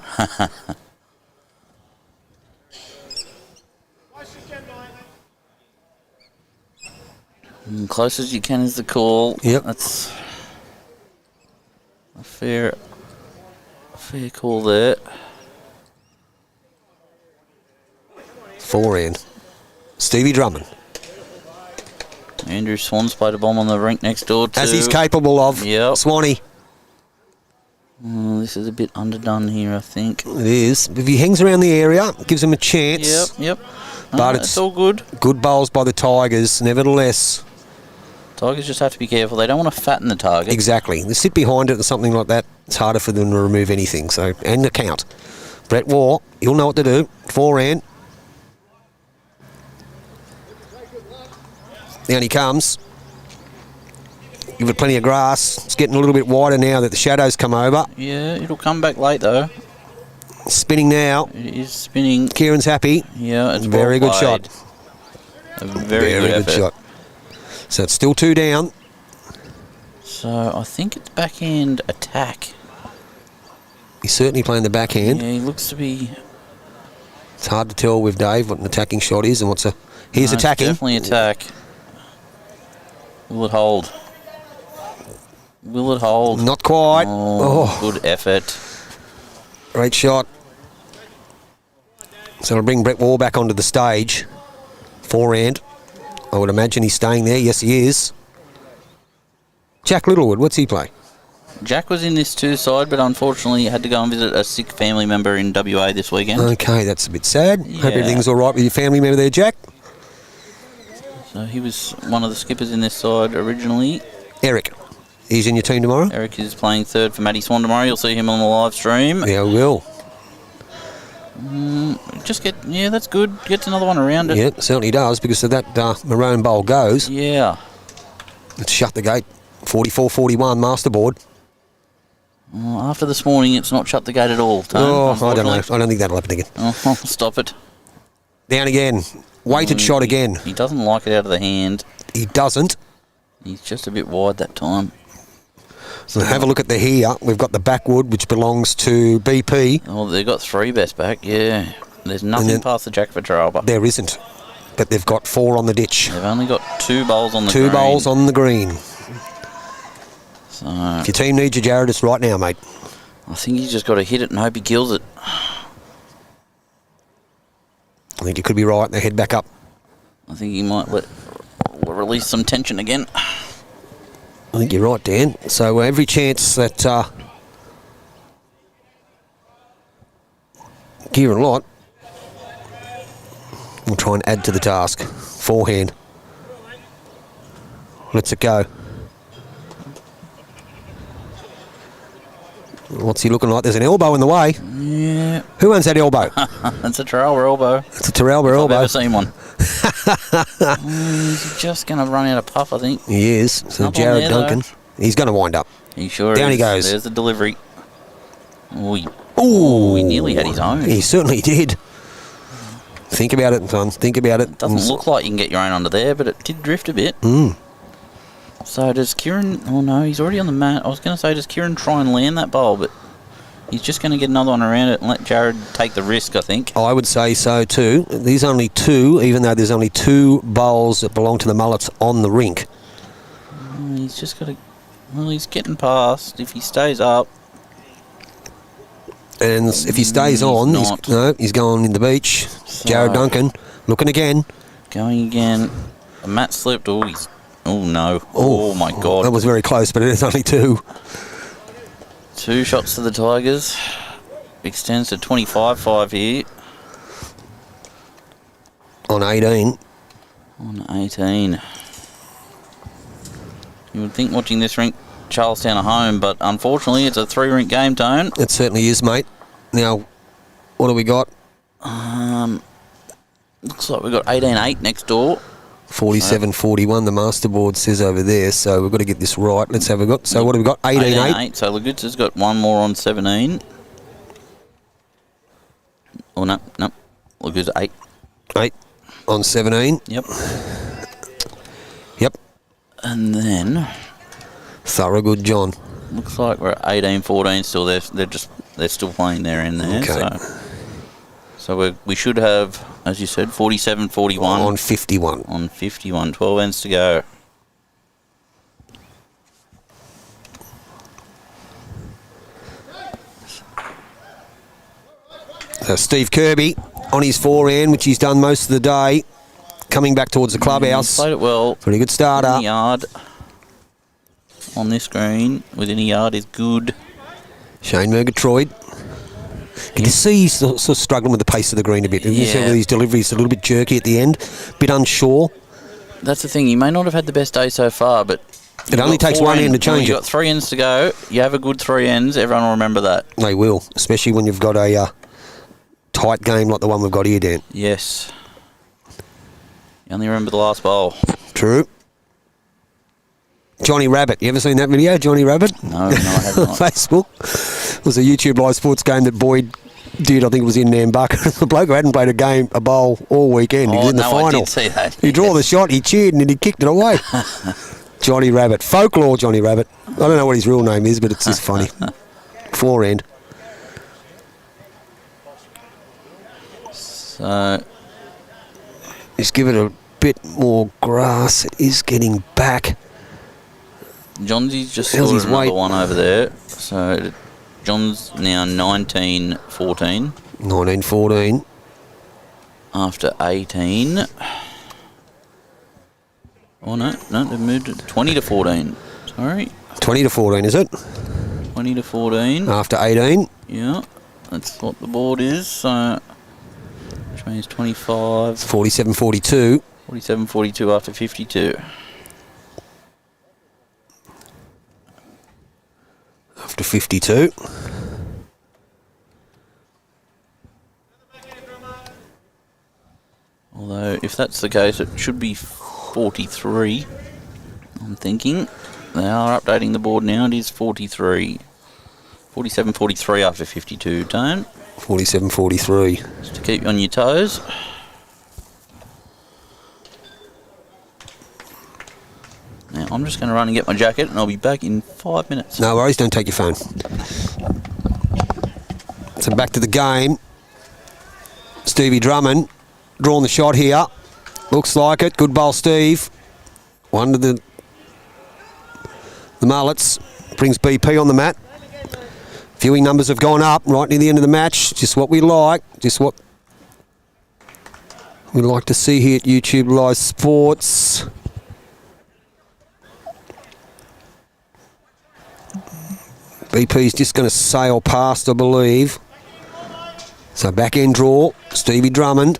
Close as you can is the call. Yep. That's a fair call there. Forehand. Stevie Drummond. Andrew Swan's played a bomb on the rink next door too. As he's capable of. Yep. Swanee. This is a bit underdone here, I think. It is. If he hangs around the area, gives him a chance. Yep. But It's all good. Good bowls by the Tigers, nevertheless. Tigers just have to be careful. They don't want to fatten the target. Exactly. They sit behind it and something like that. It's harder for them to remove anything. So, and the count. Brett Waugh, he'll know what to do. Forehand. Down he comes. Give it plenty of grass. It's getting a little bit wider now that the shadows come over. Yeah, it'll come back late though. Spinning now. It is spinning. Kieran's happy. Yeah, it's Very well good played. shot. A very good effort. shot. So it's still 2 down. So I think it's backhand attack. He's certainly playing the backhand. Yeah, he looks to be. It's hard to tell with Dave what an attacking shot is and what's a... He's No, it's attacking. Definitely attack. Will it hold? Will it hold? Not quite. Oh, good effort. Great shot. So it'll bring Brett Waugh back onto the stage. Forehand. I would imagine he's staying there. Yes, he is. Jack Littlewood, what's he play? Jack was in this 2 side, but unfortunately had to go and visit a sick family member in WA this weekend. Okay, that's a bit sad. Hope Yeah. everything's all right with your family member there, Jack. So he was one of the skippers in this side originally. Eric, he's in your team tomorrow? Eric is playing 3rd for Matty Swan tomorrow. You'll see him on the live stream. Yeah, we will. Yeah, that's good. Gets another one around it. Yeah, it certainly does because of that maroon bowl goes. Yeah. Let's shut the gate. 44-41 masterboard. After this morning, it's not shut the gate at all. Tone, Oh, I don't know. unfortunately. I don't think that'll happen again. Oh, stop it. Down again. Weighted shot again. He doesn't like it out of the hand. He doesn't. He's just a bit wide that time. So have a look at the here. We've got the backwood, which belongs to BP. Oh, they've got 3 best back. Yeah. There's nothing then- past the jack for Teralba. There isn't. But they've got 4 on the ditch. They've only got 2 bowls on the 2 green. bowls on the green. So If your team needs you, Jared, it's right now, mate. I think he's just got to hit it and hope he kills it. I think you could be right. They head back up. I think he might release some tension again. I think you're right, Dan. So every chance that Kieran Lott will try and add to the task. Forehand. Lets it go. What's he looking like? There's an elbow in the way. Yeah. Who owns that elbow? That's a Teralba elbow. It's a Teralba I've elbow. never seen one. He's just going to run out of puff, I think. He is. So Not on Jared there, Duncan. He's going to wind up. He sure Down is. he goes. There's the delivery. Oh, Ooh. he nearly had his own. He certainly did. Think about it, son. Think about it. Doesn't look like you can get your own under there, but it did drift a bit. So does Kieran... Oh, no, he's already on the mat. I was going to say, does Kieran try and land that bowl, but he's just going to get another one around it and let Jared take the risk, I think. I would say so too. There's only 2, even though there's only 2 bowls that belong to the Mullets on the rink. He's just got to... Well, he's getting past. If he stays up... And if he stays on, he's going in the beach. So, Jared Duncan looking again. Going again. The mat slipped. Oh, he's... Oh, no. Oh, my God. That was very close, but it's only 2. 2 shots to the Tigers. Extends to 25-5 here. On 18. On 18. You would think watching this rink, Charlestown at home, but unfortunately it's a 3-rink game, Tone. It certainly is, mate. Now, what do we got? Looks like we've got 18-8 next door. 47-41, the masterboard says over there, so we've got to get this right. Let's have a look. So what have we got? 18-8. So Lagutza's got one more on 17. Oh, no. Lagutza 8. 8 on 17. Yep. Yep. And then... Thorogood John. Looks like we're at 18-14 still. They're still playing their end there. Okay. So we should have, as you said, 47-41. On 51. On 51. 12 ends to go. So Steve Kirby on his forehand, which he's done most of the day, coming back towards the clubhouse. Played it well. Pretty good starter. Within a yard on this green. Within a yard is good. Shane Murgatroyd. Can you see he's sort of struggling with the pace of the green a bit? You see his delivery's a little bit jerky at the end, a bit unsure. That's the thing. You may not have had the best day so far, but it only takes one end to change it. You've got 3 ends to go. You have a good 3 ends. Everyone will remember that. They will, especially when you've got a tight game like the one we've got here, Dan. Yes. You only remember the last bowl. True. Johnny Rabbit. You ever seen that video, Johnny Rabbit? No, I have not. Facebook. It was a YouTube live sports game that Boyd did. I think it was in Nambucca. The bloke who hadn't played a bowl all weekend. He was in the final. I did see that. He drew the shot, he cheered, and then he kicked it away. Johnny Rabbit. Folklore Johnny Rabbit. I don't know what his real name is, but it's just funny. Forehand. So... Just give it a bit more grass. It is getting back. Johnsy's just scored another one over there. So John's now 19-14. 19-14. After 18. Oh, no, they've moved it 20-14. Sorry. 20-14, is it? 20-14. After 18. Yeah, that's what the board is. So, which means 25. 47-42. 47-42 after 52. After 52. Although, if that's the case, it should be 43. I'm thinking. They are updating the board now. It is 43. 47-43 after 52, Tone. 47-43. Just to keep you on your toes. Now, I'm just going to run and get my jacket, and I'll be back in 5 minutes. No worries, don't take your phone. So back to the game. Stevie Drummond drawing the shot here. Looks like it. Good bowl, Steve. One to the Mullets. Brings BP on the mat. Viewing numbers have gone up right near the end of the match. Just what we like. Just what we like to see here at YouTube Live Sports. BP's just going to sail past, I believe. So back end draw, Stevie Drummond.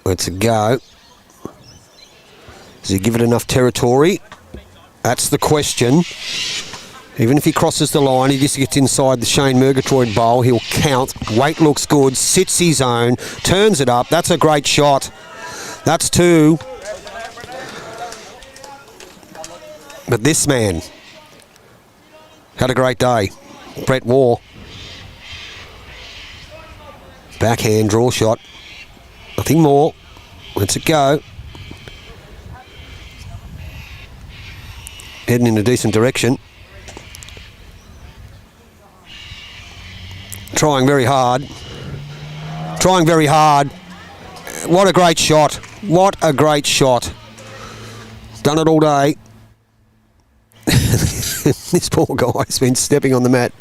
Let's go. Does he give it enough territory? That's the question. Even if he crosses the line, he just gets inside the Shane Murgatroyd bowl, he'll count. Weight looks good, sits his own, turns it up. That's a great shot. That's 2. But this man had a great day. Brett Waugh. Backhand draw shot. Nothing more. Let's it go. Heading in a decent direction. Trying very hard. Trying very hard. What a great shot. What a great shot. Done it all day. This poor guy's been stepping on the mat.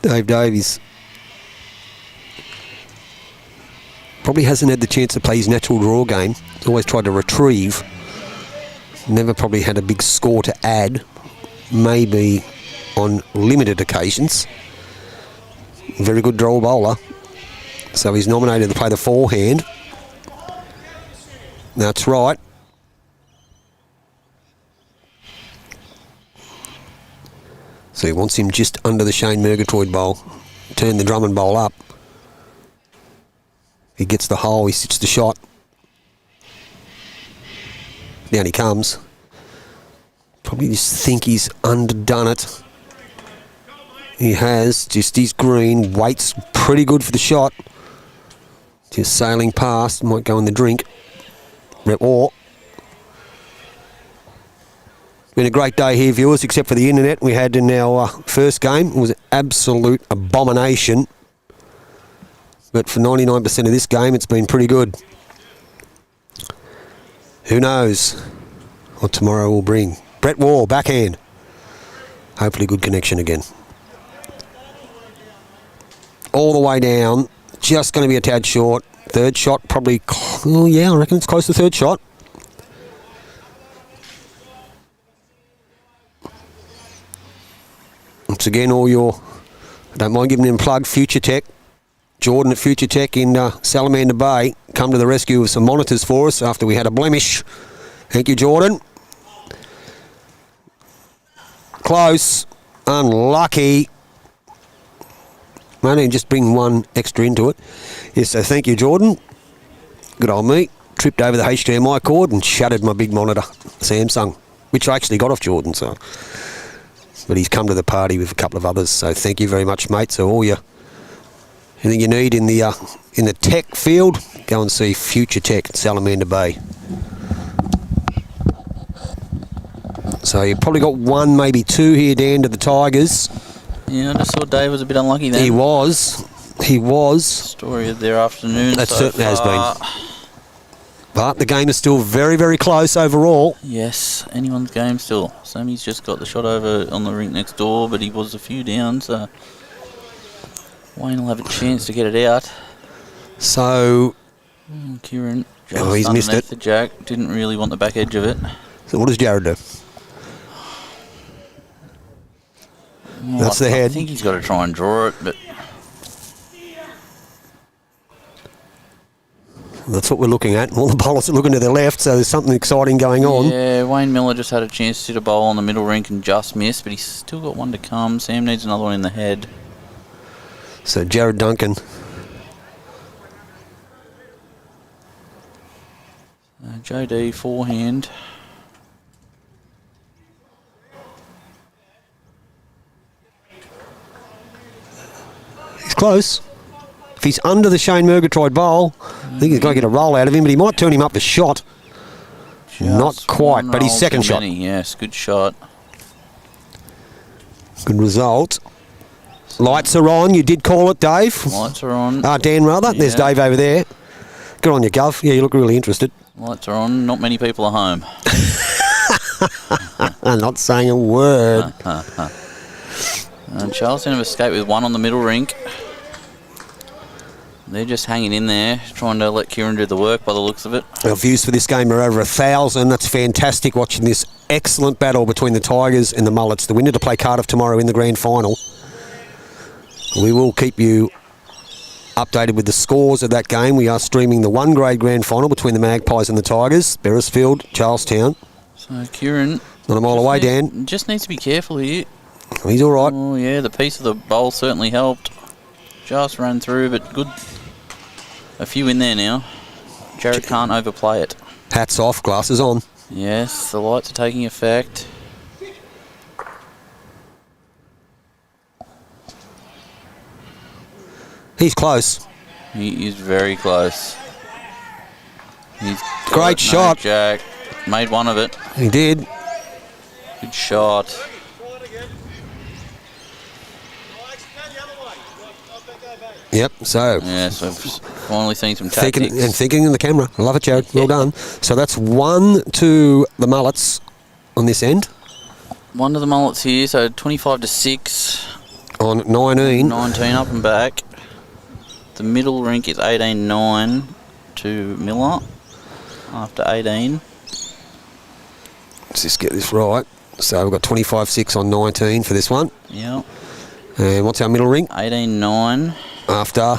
Dave Davies. Probably hasn't had the chance to play his natural draw game. He's always tried to retrieve. Never probably had a big score to add. Maybe on limited occasions. Very good draw bowler. So he's nominated to play the forehand. That's right. So he wants him just under the Shane Murgatroyd bowl. Turn the Drummond bowl up. He gets the hole, he sits the shot. Down he comes. Probably just think he's underdone it. He has, just his green, waits pretty good for the shot. Just sailing past, might go in the drink. Brett Waugh. Been a great day here, viewers, except for the internet we had in our first game. It was an absolute abomination. But for 99% of this game, it's been pretty good. Who knows what tomorrow will bring. Brett Waugh, backhand. Hopefully good connection again. All the way down. Just going to be a tad short. Third shot probably... Oh, yeah, I reckon it's close to third shot. Once again, all your... I don't mind giving them a plug. Future Tech. Jordan at Future Tech in Salamander Bay. Come to the rescue with some monitors for us after we had a blemish. Thank you, Jordan. Close. Unlucky. Only just bring one extra into it. Yes, so thank you, Jordan. Good old me. Tripped over the HDMI cord and shattered my big monitor, Samsung, which I actually got off Jordan. So, but he's come to the party with a couple of others. So thank you very much, mate. So all your anything you need in the tech field, go and see Future Tech at Salamander Bay. So you've probably got one, maybe two here, Dan, to the Tigers. Yeah, I just saw Dave was a bit unlucky then. He was. Story of their afternoon. That so certainly has far. been. But the game is still very, very close overall. Yes, anyone's game still. Sammy's just got the shot over on the rink next door, but he was a few down, so Wayne will have a chance to get it out. So... Kieran just he's missed it. The jack. Didn't really want the back edge of it. So what does Jared do? Well, That's the head. I think he's got to try and draw it, but... That's what we're looking at. All the bowlers are looking to their left, so there's something exciting going on. Yeah, Wayne Miller just had a chance to hit a bowl on the middle rink and just missed, but he's still got one to come. Sam needs another one in the head. So Jared Duncan. Joe D, forehand. He's close. If he's under the Shane Murgatroyd bowl, I think he's going to get a roll out of him, but he might turn him up for shot. Not quite, but his second shot. Yes, good shot. Good result. Lights are on. You did call it, Dave. Lights are on. Dan, rather. Yeah. There's Dave over there. Good on you, Gov. Yeah, you look really interested. Lights are on. Not many people are home. I'm not saying a word. And Charlestown have escaped with one on the middle rink. They're just hanging in there, trying to let Kieran do the work by the looks of it. Our views for this game are over 1,000. That's fantastic, watching this excellent battle between the Tigers and the Mullets. The winner to play Cardiff tomorrow in the grand final. We will keep you updated with the scores of that game. We are streaming the 1 grade grand final between the Magpies and the Tigers. Beresfield, Charlestown. So Kieran... Not a mile away, Dan. Just needs to be careful here. He's all right. Oh, yeah, the piece of the bowl certainly helped. Just ran through, but good... A few in there now. Jared can't overplay it. Hats off, glasses on. Yes, the lights are taking effect. He's close. He is very close. He's Great got it, shot. no Jack. Made one of it. He did. Good shot. Yep, so Yeah, so I've finally seen some tactics. thinking in the camera. I love it, Jared. Well done. So that's 1 to the Mullets on this end. One of the Mullets here, so 25 to 6. On 19. 19 up and back. The middle rink is 18-9 to Miller after 18. Let's just get this right. So we've got 25-6 on 19 for this one. Yeah. And what's our middle rink? 18-9 After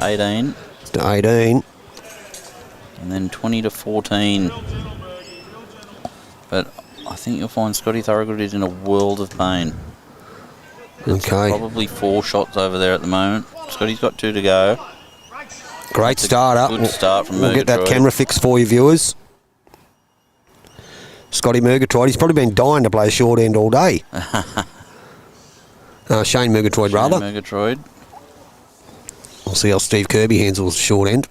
18. to 18. And then 20 to 14. But I think you'll find Scotty Thorogood is in a world of pain. It's Okay. probably 4 shots over there at the moment. Scotty's got 2 to go. Great start up. Good start from We'll get that Murgatroyd. camera fixed for you viewers. Scotty Murgatroyd. He's probably been dying to play a short end all day. Shane Murgatroyd, rather. Murgatroyd. We'll see how Steve Kirby handles the short end.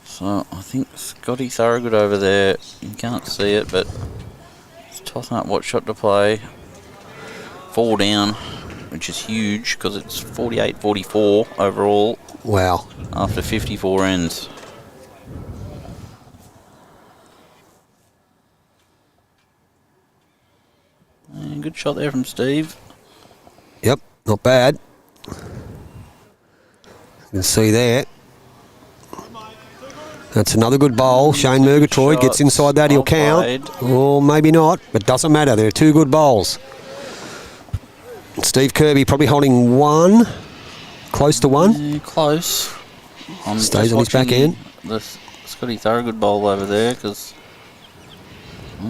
So I think Scotty Thorogood over there, you can't see it, but he's tossing up what shot to play. 4 down, which is huge because it's 48-44 overall Wow. after 54 ends. And good shot there from Steve. Yep, not bad. You can see there. That's another good bowl. Shane Murgatroyd gets inside that, he'll Well count. played. Or maybe not, but doesn't matter. There are 2 good bowls. Steve Kirby probably holding 1. Close to 1. Yeah, close. I'm Stays just on his back watching end. The Scotty Thorogood bowl over there because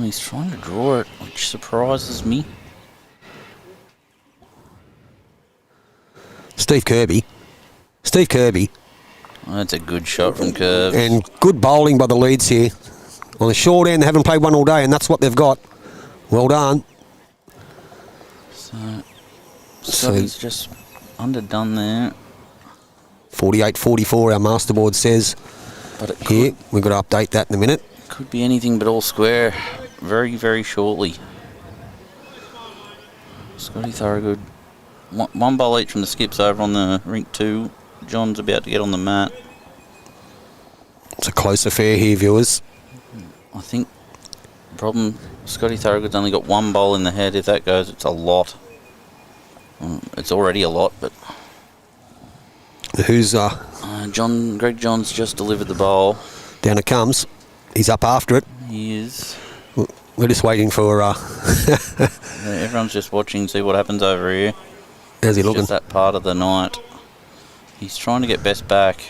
he's trying to draw it, which surprises me. Steve Kirby. Oh, that's a good shot from Curves. And good bowling by the Leeds here. On the short end, they haven't played one all day, and that's what they've got. Well done. So Scotty's just underdone there. 48-44, our masterboard says. But it Here, we've got to update that in a minute. could be anything but all square very, very shortly. Scotty Thorogood. One bowl each from the skips over on the rink 2. John's about to get on the mat. It's a close affair here, viewers. I think the problem, Scotty Thorogood's only got 1 bowl in the head. If that goes, it's a lot. It's already a lot, but Who's Greg John's just delivered the bowl. down it comes. He's up after it. He is. We're just waiting for... Everyone's just watching, see what happens over here. how's he It's looking? just that part of the night. He's trying to get best back.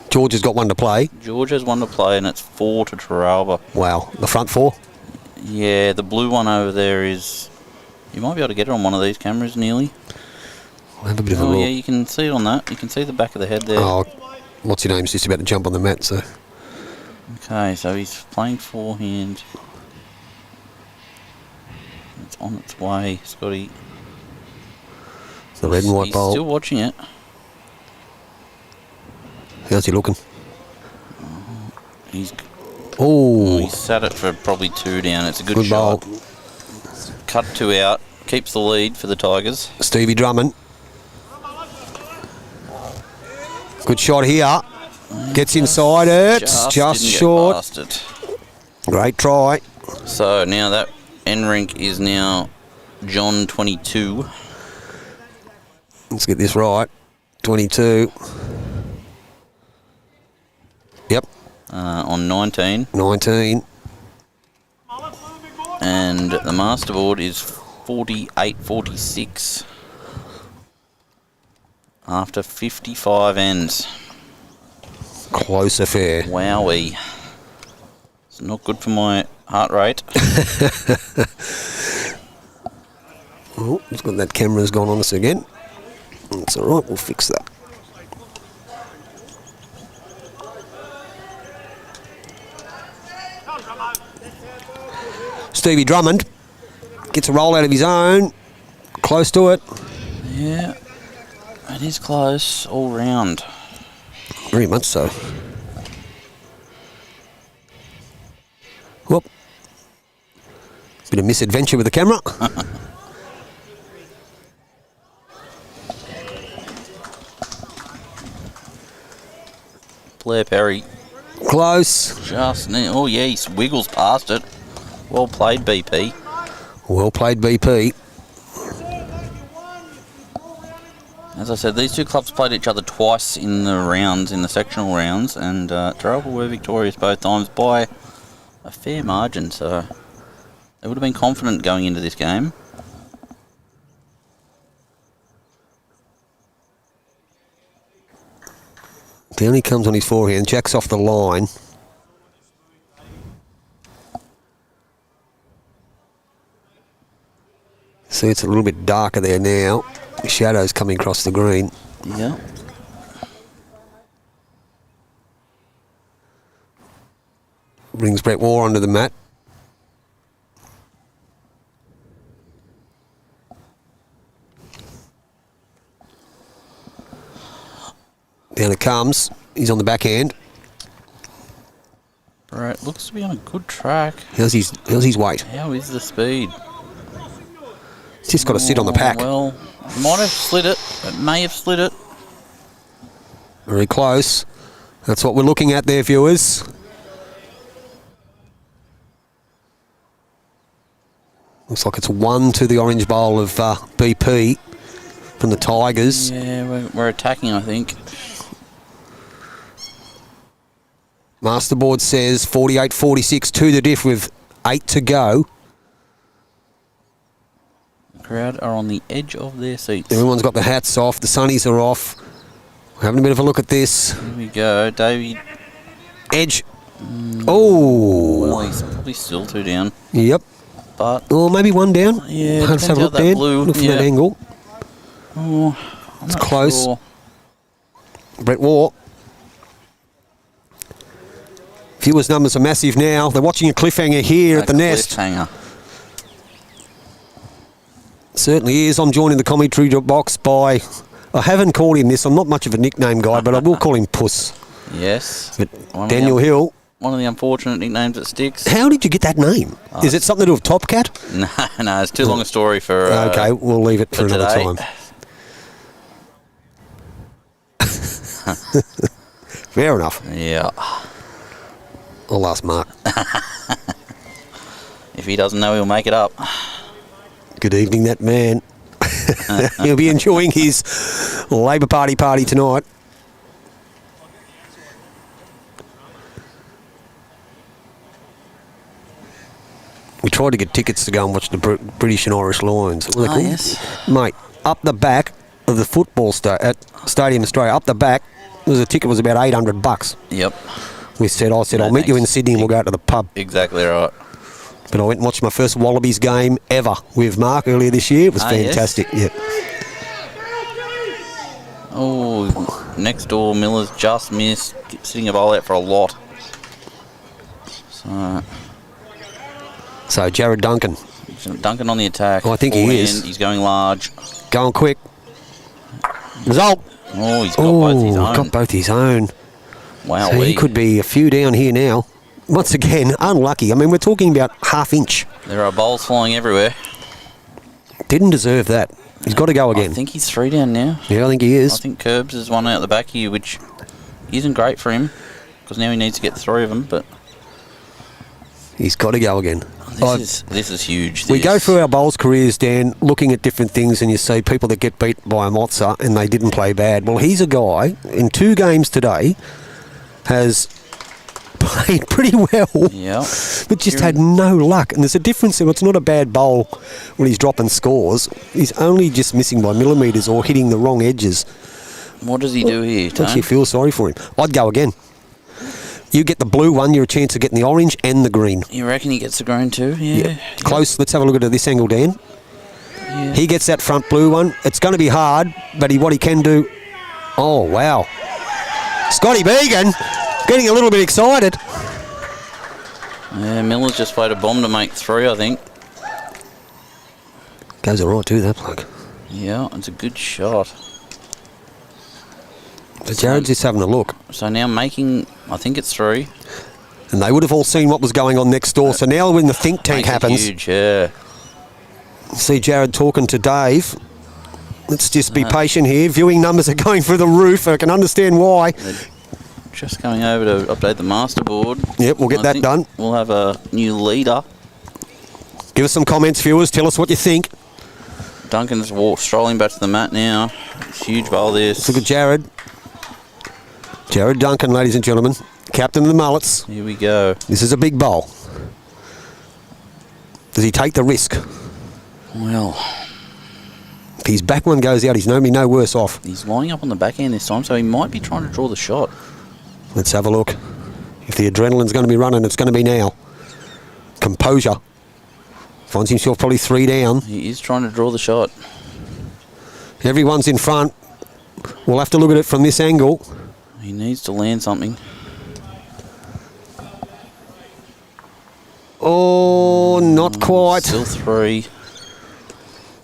George has got 1 to play. George has 1 to play, and it's 4 to Teralba. Wow. The front 4? Yeah, the blue one over there is... You might be able to get it on one of these cameras nearly. We'll have a bit of a Oh, look. yeah, you can see it on that. You can see the back of the head there. Oh, what's your name's just about to jump on the mat, so... Okay, so he's playing forehand. It's on its way, Scotty. The red and white He's bowl. still watching it. How's he looking? He's Oh, sat it for probably 2 down. It's a good good shot. bowl. Cut 2 out. Keeps the lead for the Tigers. Stevie Drummond. Good shot here. Gets inside it. Just didn't get short. past it. Great try. So now that end rink is now John 22. Let's get this right. 22. Yep. On 19. 19. And the masterboard is 48-46 after 55 ends. Close affair. Wowee. It's not good for my heart rate. Oh, it's got that camera's gone on us again. That's all right. We'll fix that. Stevie Drummond gets a roll out of his own. Close to it. Yeah. It is close all round. Very much so. Whoop. Bit of misadventure with the camera. Blair Perry. Close. Just now. Oh, yeah, he wiggles past it. Well played, BP. Well played, BP. As I said, these two clubs played each other twice in the rounds, in the sectional rounds, and Teralba were victorious both times by a fair margin, so they would have been confident going into this game. Down he comes on his forehand, jacks off the line. See, it's a little bit darker there now. The shadows coming across the green. Yeah. Brings Brett Waugh onto the mat. Down it comes. He's on the backhand. Right, looks to be on a good track. How's his weight? How is the speed? He's just got to sit on the pack. Well, might have slid it. It may have slid it. Very close. That's what we're looking at there, viewers. Looks like it's 1 to the orange bowl of BP from the Tigers. Yeah, we're attacking, I think. Masterboard says 48-46 to the diff with 8 to go. The crowd are on the edge of their seats. Everyone's got the hats off. The sunnies are off. We're having a bit of a look at this. Here we go. Davey. Edge. Oh. Well, he's probably still 2 down. Yep. But Or maybe 1 down. yeah, Let's have a look that there. blue. Look from Yeah. that angle. Oh, I'm It's not close. sure. Brett Waugh. Viewers' numbers are massive now. They're watching a cliffhanger here at the Nest. Cliffhanger. Certainly is. I'm joined in the commentary box by... I haven't called him this. I'm not much of a nickname guy, but I will call him Puss. Yes. But One of Daniel the, Hill. One of the unfortunate nicknames that sticks. How did you get that name? Is it something to do with Top Cat? No, it's too long a story for... Okay, we'll leave it for another today. time. Fair enough. Yeah. I'll ask Mark. If he doesn't know, he'll make it up. Good evening, that man. He'll be enjoying his Labor Party tonight. We tried to get tickets to go and watch the British and Irish Lions. What are they called? Yes. Mate, up the back of the football at Stadium Australia, up the back, the ticket was about $800. Yep. I said, I'll meet you in Sydney and we'll go out to the pub. Exactly right. But I went and watched my first Wallabies game ever with Mark earlier this year. It was fantastic. Yes. Yeah. Oh, next door, Miller's just missed. Sitting a bowl out for a lot. So Jared Duncan. Duncan on the attack. Oh, I think he is. He's going large. Going quick. Result. Oh, he's got both his own. Got both his own. Wow. So he could be a few down here now. Once again, unlucky. I mean, we're talking about half inch. There are bowls flying everywhere. Didn't deserve that. He's got to go again. I think he's 3 down now. Yeah, I think he is. I think Curbs is one out the back here, which isn't great for him because now he needs to get 3 of them. But he's got to go again. This is huge. We go through our bowls careers, Dan, looking at different things, and you see people that get beat by a Mozza and they didn't play bad. Well, he's a guy in 2 games today has played pretty well, but just had no luck. And there's a difference there. It's not a bad bowl when he's dropping scores. He's only just missing by millimetres or hitting the wrong edges. What does he do here, Tone? Makes you feel sorry for him. I'd go again. You get the blue one, you're a chance of getting the orange and the green. You reckon he gets the green too? Yeah. Close. Let's have a look at this angle, Dan. Yeah. He gets that front blue one. It's going to be hard, but what he can do... Oh, wow. Scotty Began getting a little bit excited. Yeah, Miller's just played a bomb to make 3, I think. Goes all right too, that plug. Yeah, it's a good shot. So Jared's just having a look. So now making, I think it's 3. And they would have all seen what was going on next door. So now when the think tank Makes it happens, huge, yeah. see Jared talking to Dave. Let's just be patient here. Viewing numbers are going through the roof. I can understand why. They're just coming over to update the master board. Yep, we'll get I that think done. We'll have a new leader. Give us some comments, viewers. Tell us what you think. Duncan's strolling back to the mat now. It's huge bowl this. Look at Jared. Jared Duncan, ladies and gentlemen. Captain of the Mullets. Here we go. This is a big bowl. Does he take the risk? Well, If his back one goes out, he's no worse off. he's lining up on the back end this time, so he might be trying to draw the shot. Let's have a look. If the adrenaline's going to be running, it's going to be now. Composure. Finds himself probably 3 down. He is trying to draw the shot. Everyone's in front. We'll have to look at it from this angle. He needs to land something. Oh, not quite. Still 3.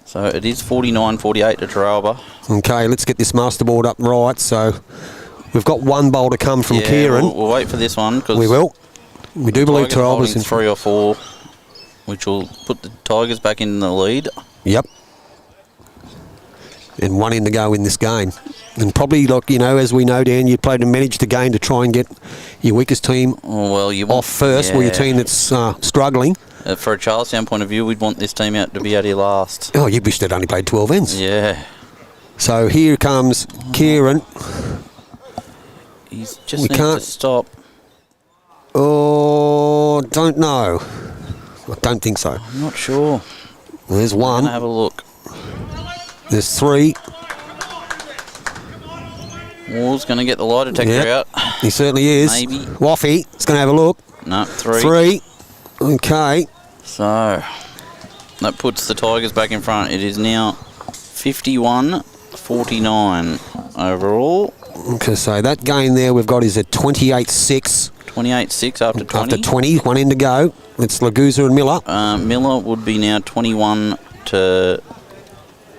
So it is 49-48 to Teralba. Okay, let's get this masterboard up right. So we've got one bowl to come from Kieran. We'll wait for this one. We will. We do believe Teralba's in 3 or 4, which will put the Tigers back in the lead. Yep. And 1 in to go in this game. And probably, like, as we know, Dan, you played and managed the game to try and get your weakest team off first, or your team that's struggling. For a Charlestown point of view, we'd want this team out to be out here last. Oh, you wish they'd only played 12 ends. Yeah. So here comes Kieran. He's just needs to stop. Oh, don't know. I don't think so. I'm not sure. There's I'm 1. gonna have a look. There's 3. Wall's going to get the lie detector out. He certainly is. Maybe. Waffy is going to have a look. No, 3. 3. Okay. So that puts the Tigers back in front. It is now 51-49 overall. Okay, so that game there we've got is at 28-6. 28-6 after 20. After 20, 1 in to go. It's Laguza and Miller. Miller would be now 21-9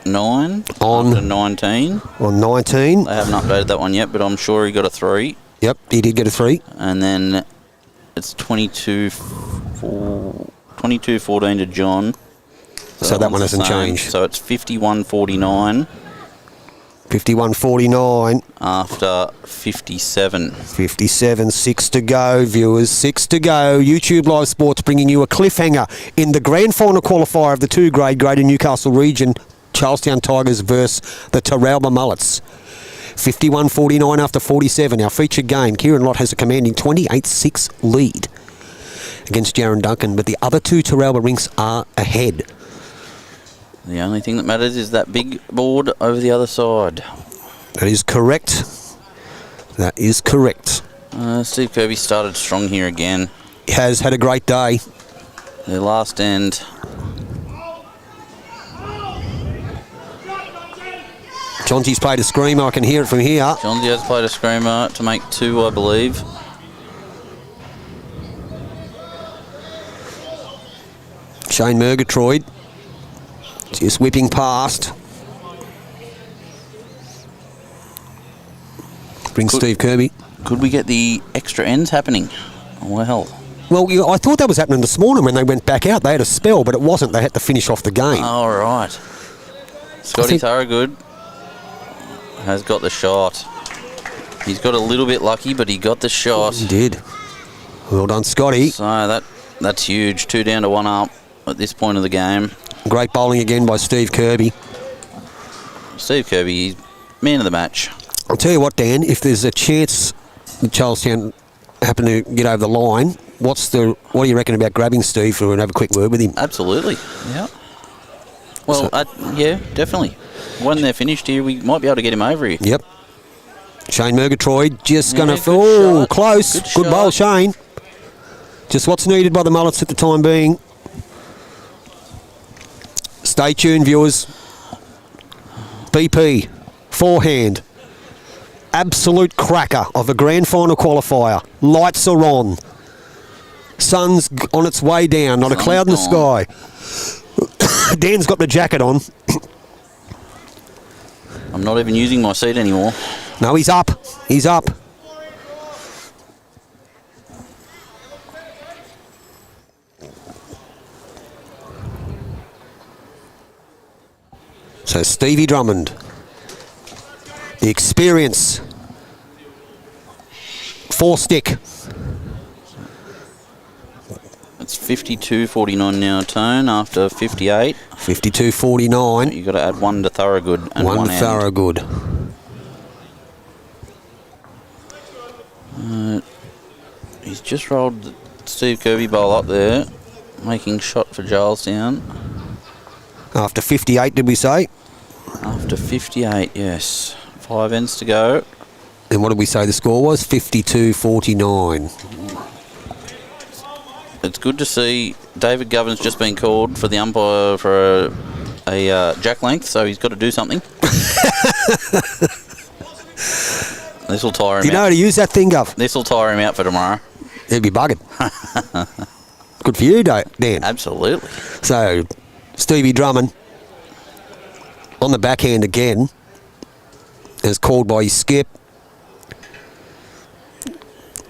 On after 19. On 19. They haven't updated that one yet, but I'm sure he got a 3. Yep, he did get a 3. And then it's 22-14 to John. So that one hasn't changed. So it's 51-49 51-49. after 57. 57, 6 to go, viewers. 6 to go. YouTube Live Sports bringing you a cliffhanger in the grand final qualifier of the 2 grade Greater Newcastle region. Charlestown Tigers versus the Teralba Mullets. 51-49 after 47. Our featured game. Kieran Lott has a commanding 28-6 lead against Jaron Duncan, but the other 2 Teralba rinks are ahead. The only thing that matters is that big board over the other side. That is correct. That is correct. Steve Kirby started strong here again. He has had a great day. Their last end. Johnsie's played a screamer. I can hear it from here. Johnsy has played a screamer to make 2, I believe. Shane Murgatroyd just whipping past. Brings Steve Kirby. Could we get the extra ends happening? Well, I thought that was happening this morning when they went back out. They had a spell, but it wasn't. They had to finish off the game. all right. Scotty Thorogood has got the shot. He's got a little bit lucky, but he got the shot. He did. Well done, Scotty. So that's huge. 2 down to 1 up at this point of the game. Great bowling again by Steve Kirby. Steve Kirby, he's man of the match. I'll tell you what, Dan, if there's a chance that Charlestown happen to get over the line, what do you reckon about grabbing Steve for and have a quick word with him? Absolutely. Yeah. Well, yeah, definitely. When they're finished here, we might be able to get him over here. Yep. Shane Murgatroyd just going to... good shot. Close. Good bowl, shot. Shane. Just what's needed by the Mullets at the time being. Stay tuned, viewers. BP, forehand. Absolute cracker of a grand final qualifier. Lights are on. Sun's on its way down, not a cloud in the sky. Dan's got the jacket on. I'm not even using my seat anymore. No, he's up. He's up. So Stevie Drummond, the experience, 4-stick. It's 52.49 now, Tone, after 58. 52.49. You've got to add one to Thorogood and one to end. Thorogood. He's just rolled Steve Kirby bowl up there, making shot for Charlestown. After 58, did we say? After 58, yes. 5 ends to go. And what did we say the score was? 52.49. It's good to see David Govern's just been called for the umpire for a jack length, so he's got to do something. This will tire him out. Do you know how to use that thing, Gov? This will tire him out for tomorrow. He'd be bugging. Good for you, Dan. Absolutely. So, Stevie Drummond on the backhand again, as called by his skip.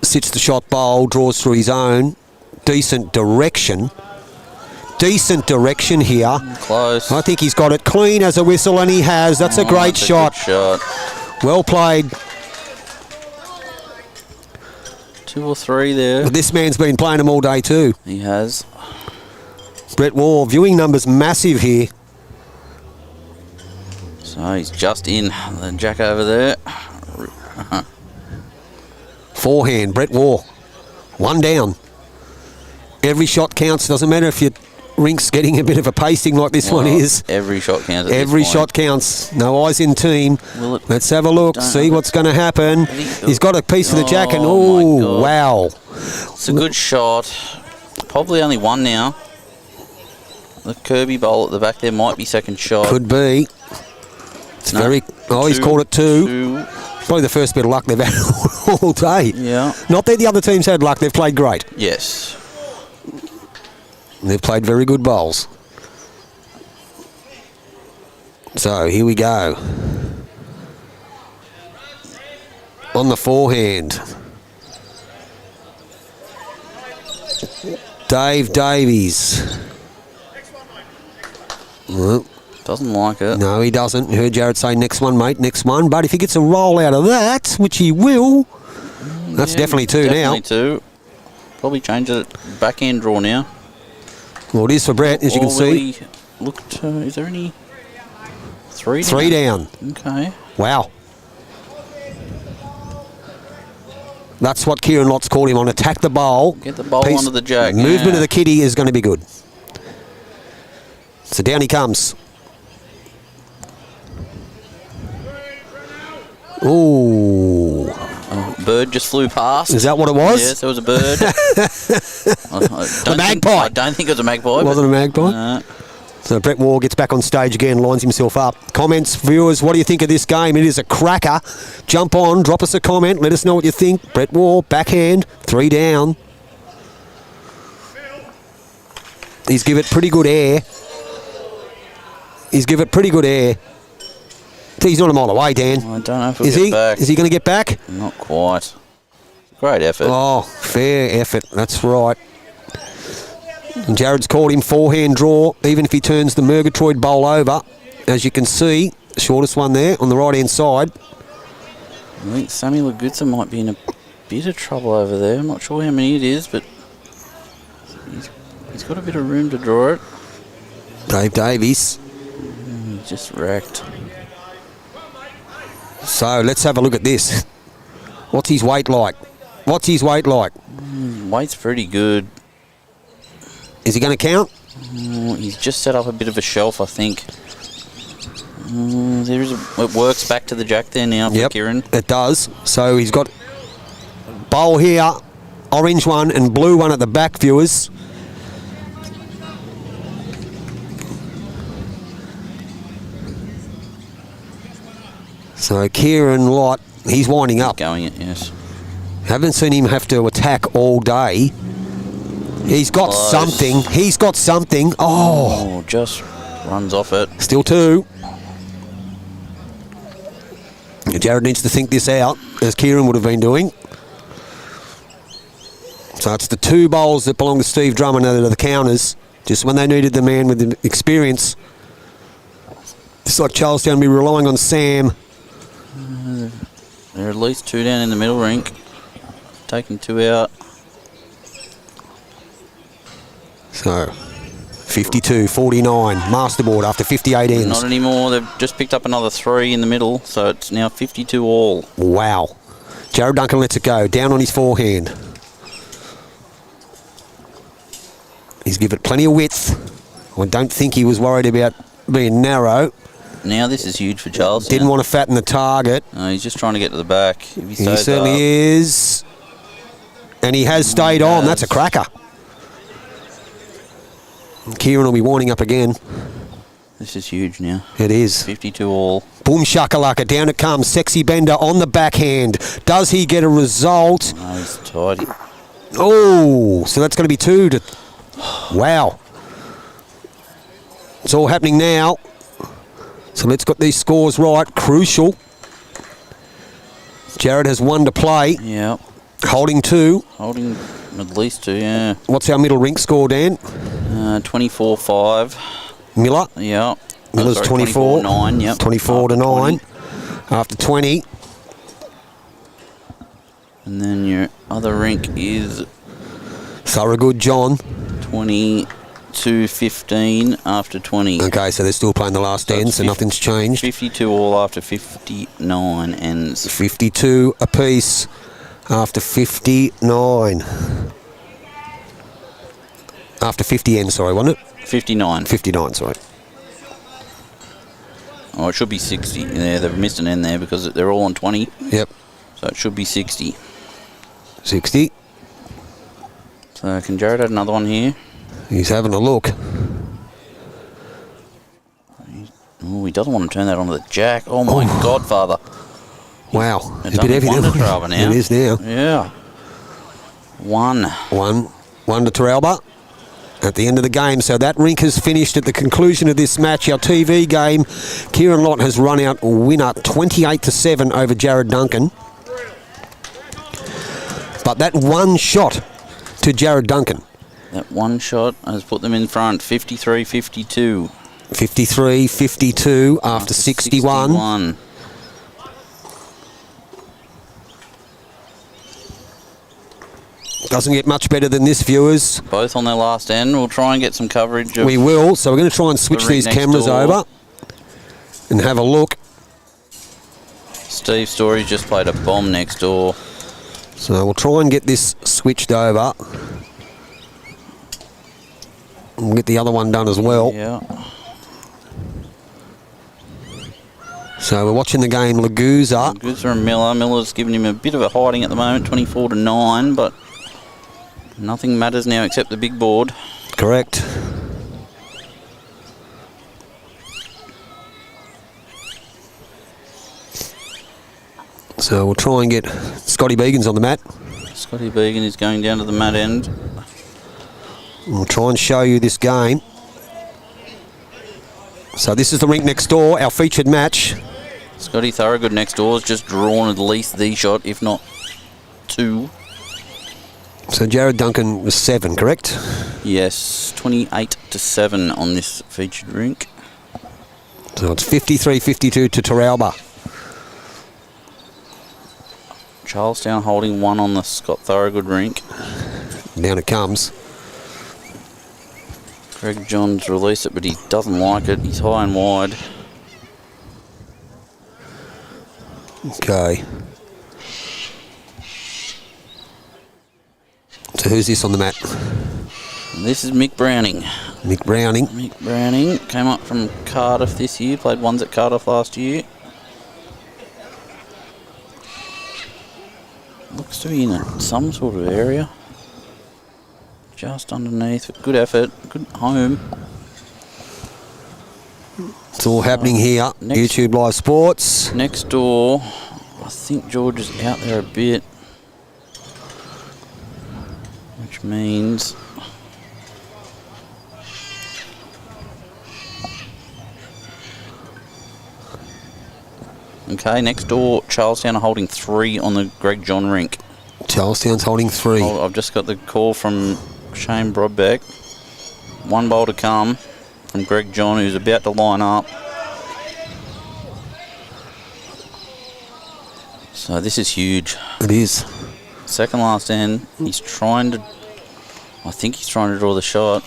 Sits the shot bowl, draws through his own. Decent direction. Decent direction here. Close. I think he's got it clean as a whistle, and he has. That's a great That's a shot. good shot. Well played. 2 or 3 there. But this man's been playing them all day too. He has. Brett Wall, viewing numbers massive here. So he's just in. The jack over there. Forehand, Brett Wall. 1 down. Every shot counts. Doesn't matter if your rink's getting a bit of a pasting like this one is. Every shot counts. Every shot counts. No eyes in team. Let's have a look. See what's going to happen. He's got a piece of the jack and oh, wow. It's a good shot. Probably only 1 now. The Kirby bowl at the back there might be second shot. Could be. It's very... Oh, he's called it 2. Probably the first bit of luck they've had all day. Yeah. Not that the other teams had luck. They've played great. Yes. They've played very good bowls. So, here we go. On the forehand. Dave Davies. Well, doesn't like it. No, he doesn't. Heard Jared say next one, mate, next one. But if he gets a roll out of that, which he will, that's definitely 2 now. Definitely 2. Probably change it backhand draw now. Well, it is for Brett, as you can see. Look, is there any 3 down? 3 down. Okay. Wow. That's what Kieran Lott's called him on. Attack the bowl. Get the bowl onto the jack. Movement of the kitty is going to be good. So down he comes. Ooh. Bird just flew past. Is that what it was? Yes, there was a bird. A magpie. I don't think it was a magpie. Wasn't a magpie? So Brett Wall gets back on stage again, lines himself up. Comments, viewers, what do you think of this game? It is a cracker. Jump on, drop us a comment, let us know what you think. Brett Wall, backhand, 3 down. He's give it pretty good air. He's not a mile away, Dan. I don't know if he'll get back. Is he going to get back? Not quite. Great effort. Oh, fair effort. That's right. And Jared's called him forehand draw, even if he turns the Murgatroyd bowl over. As you can see, the shortest one there on the right-hand side. I think Samuel Goodson might be in a bit of trouble over there. I'm not sure how many it is, but he's got a bit of room to draw it. Dave Davies. Just wrecked. So let's have a look at this. What's his weight like? Weight's pretty good. Is he going to count? He's just set up a bit of a shelf, I think. It works back to the jack there now for Kieran. It does. So he's got bowl here, orange one and blue one at the back, viewers. So Kieran Lott, he's winding up. Going it, yes. Haven't seen him have to attack all day. He's got something. Oh, just runs off it. Still 2. Jared needs to think this out, as Kieran would have been doing. So it's the 2 bowls that belong to Steve Drummond that are the counters, just when they needed the man with the experience. Just like Charlestown be relying on Sam. There are at least 2 down in the middle rink. Taking 2 out. So 52-49, masterboard after 58 ends. Not anymore. They've just picked up another 3 in the middle, so it's now 52 all. Wow. Jared Duncan lets it go, down on his forehand. He's given it plenty of width. I don't think he was worried about being narrow. Now this is huge for Charlestown. Didn't want to fatten the target. No, he's just trying to get to the back. If He stays certainly up. is. And he has stayed on. That's a cracker. Kieran will be warning up again. This is huge now. It is. 52 all. Boom shakalaka, down it comes. Sexy Bender on the backhand. Does he get a result? No, he's tidy. Oh, so that's going to be 2 to... Wow. It's all happening now. So let's get these scores right. Crucial. Jared has 1 to play. Yeah. Holding 2. Holding at least 2, yeah. What's our middle rink score, Dan? 24-5. Miller. Yeah. Miller's 24. 24-9, yep. 24 to 9. 20. After 20. And then your other rink is Thorogood John. 22-15 after 20. Okay, so they're still playing the last So end, it's so nothing's changed. 52 all after 59 ends. 52 apiece after 59. After 50 ends, sorry, wasn't it? 59. 59, sorry. Oh, it should be 60. Yeah, they've missed an end there because they're all on 20. Yep. So it should be 60. 60. So can Jared add another one here? He's having a look. Oh, he doesn't want to turn that onto the jack. Oh my Godfather. Wow. It's a bit only heavy 1 now. to Teralba now. It is now. Yeah. 1. 1 to Teralba at the end of the game. So that rink has finished at the conclusion of this match. Our TV game, Kieran Lott has run out winner 28-7 over Jared Duncan. But that 1 shot to Jared Duncan. That 1 shot has put them in front. 53-52. 53-52 after 61. Doesn't get much better than this, viewers. Both on their last end. We'll try and get some coverage of We will. So we're going to try and switch the ring these next cameras door. over and have a look. Steve Story's just played a bomb next door. So we'll try and get this switched over. We'll get the other one done as well. Yeah. So we're watching the game, Laguza. Gooser and Miller. Miller's giving him a bit of a hiding at the moment, 24-9, but nothing matters now except the big board. Correct. So we'll try and get Scotty Began's on the mat. Scotty Began is going down to the mat end. We'll try and show you this game. So this is the rink next door, our featured match. Scotty Thorogood next door has just drawn at least the shot, if not 2. So Jared Duncan was 7, correct? Yes, 28-7 on this featured rink. So it's 53-52 to Teralba. Charlestown holding 1 on the Scott Thorogood rink. Down it comes. Greg Johns released it, but he doesn't like it. He's high and wide. Okay. So who's this on the mat? This is Mick Browning. Mick Browning. Mick Browning came up from Cardiff this year, played ones at Cardiff last year. Looks to be in some sort of area. Just underneath. Good effort. Good home. It's all happening here. Next- YouTube Live Sports. Next door, I think George is out there a bit. Which means... Okay, next door, Charlestown are holding 3 on the Greg John rink. Charlestown's holding 3. Oh, I've just got the call from Shane Brodbeck. 1 bowl to come from Greg John, who's about to line up. So this is huge. It is. Second last end. He's trying to... I think he's trying to draw the shot.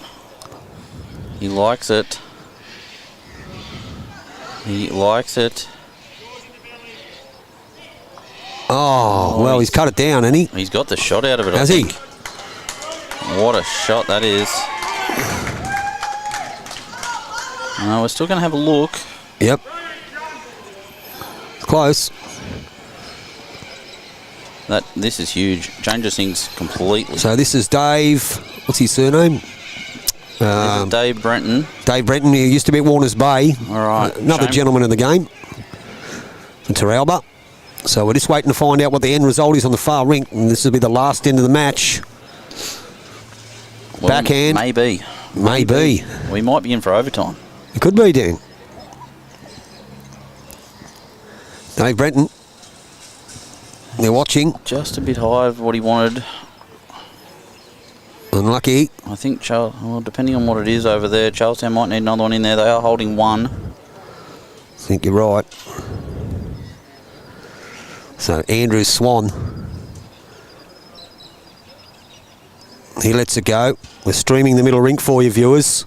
He likes it. He likes it. Oh, well, he's cut it down, hasn't he? He's got the shot out of it, Has I he? think. What a shot that is. We're still going to have a look. Yep. It's close. This is huge. Changes things completely. So this is Dave. What's his surname? This is Dave Brenton. Dave Brenton. He used to be at Warners Bay. All right. Another Shane. gentleman in the game. And Teralba. So we're just waiting to find out what the end result is on the far rink. And this will be the last end of the match. Well, Backhand. Maybe. We might be in for overtime. It could be, Dan. Dave Brenton. They're watching. Just a bit high of what he wanted. Unlucky. I think, depending on what it is over there, Charlestown might need another one in there. They are holding 1. I think you're right. So Andrew Swan. He lets it go. We're streaming the middle rink for you, viewers.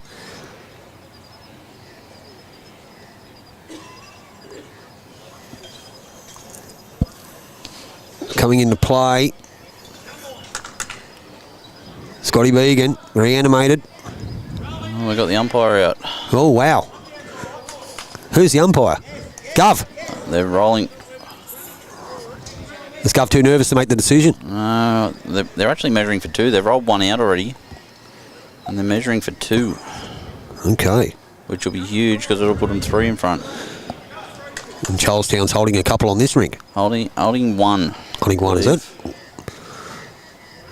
Coming into play. Scotty Began, reanimated. Oh, we got the umpire out. Oh, wow. Who's the umpire? Gov. They're rolling. Is Gov too nervous to make the decision? They're actually measuring for 2. They've rolled 1 out already. And they're measuring for 2. Okay. Which will be huge because it'll put them 3 in front. And Charlestown's holding a couple on this rink. Holding 1. Holding 1, is it?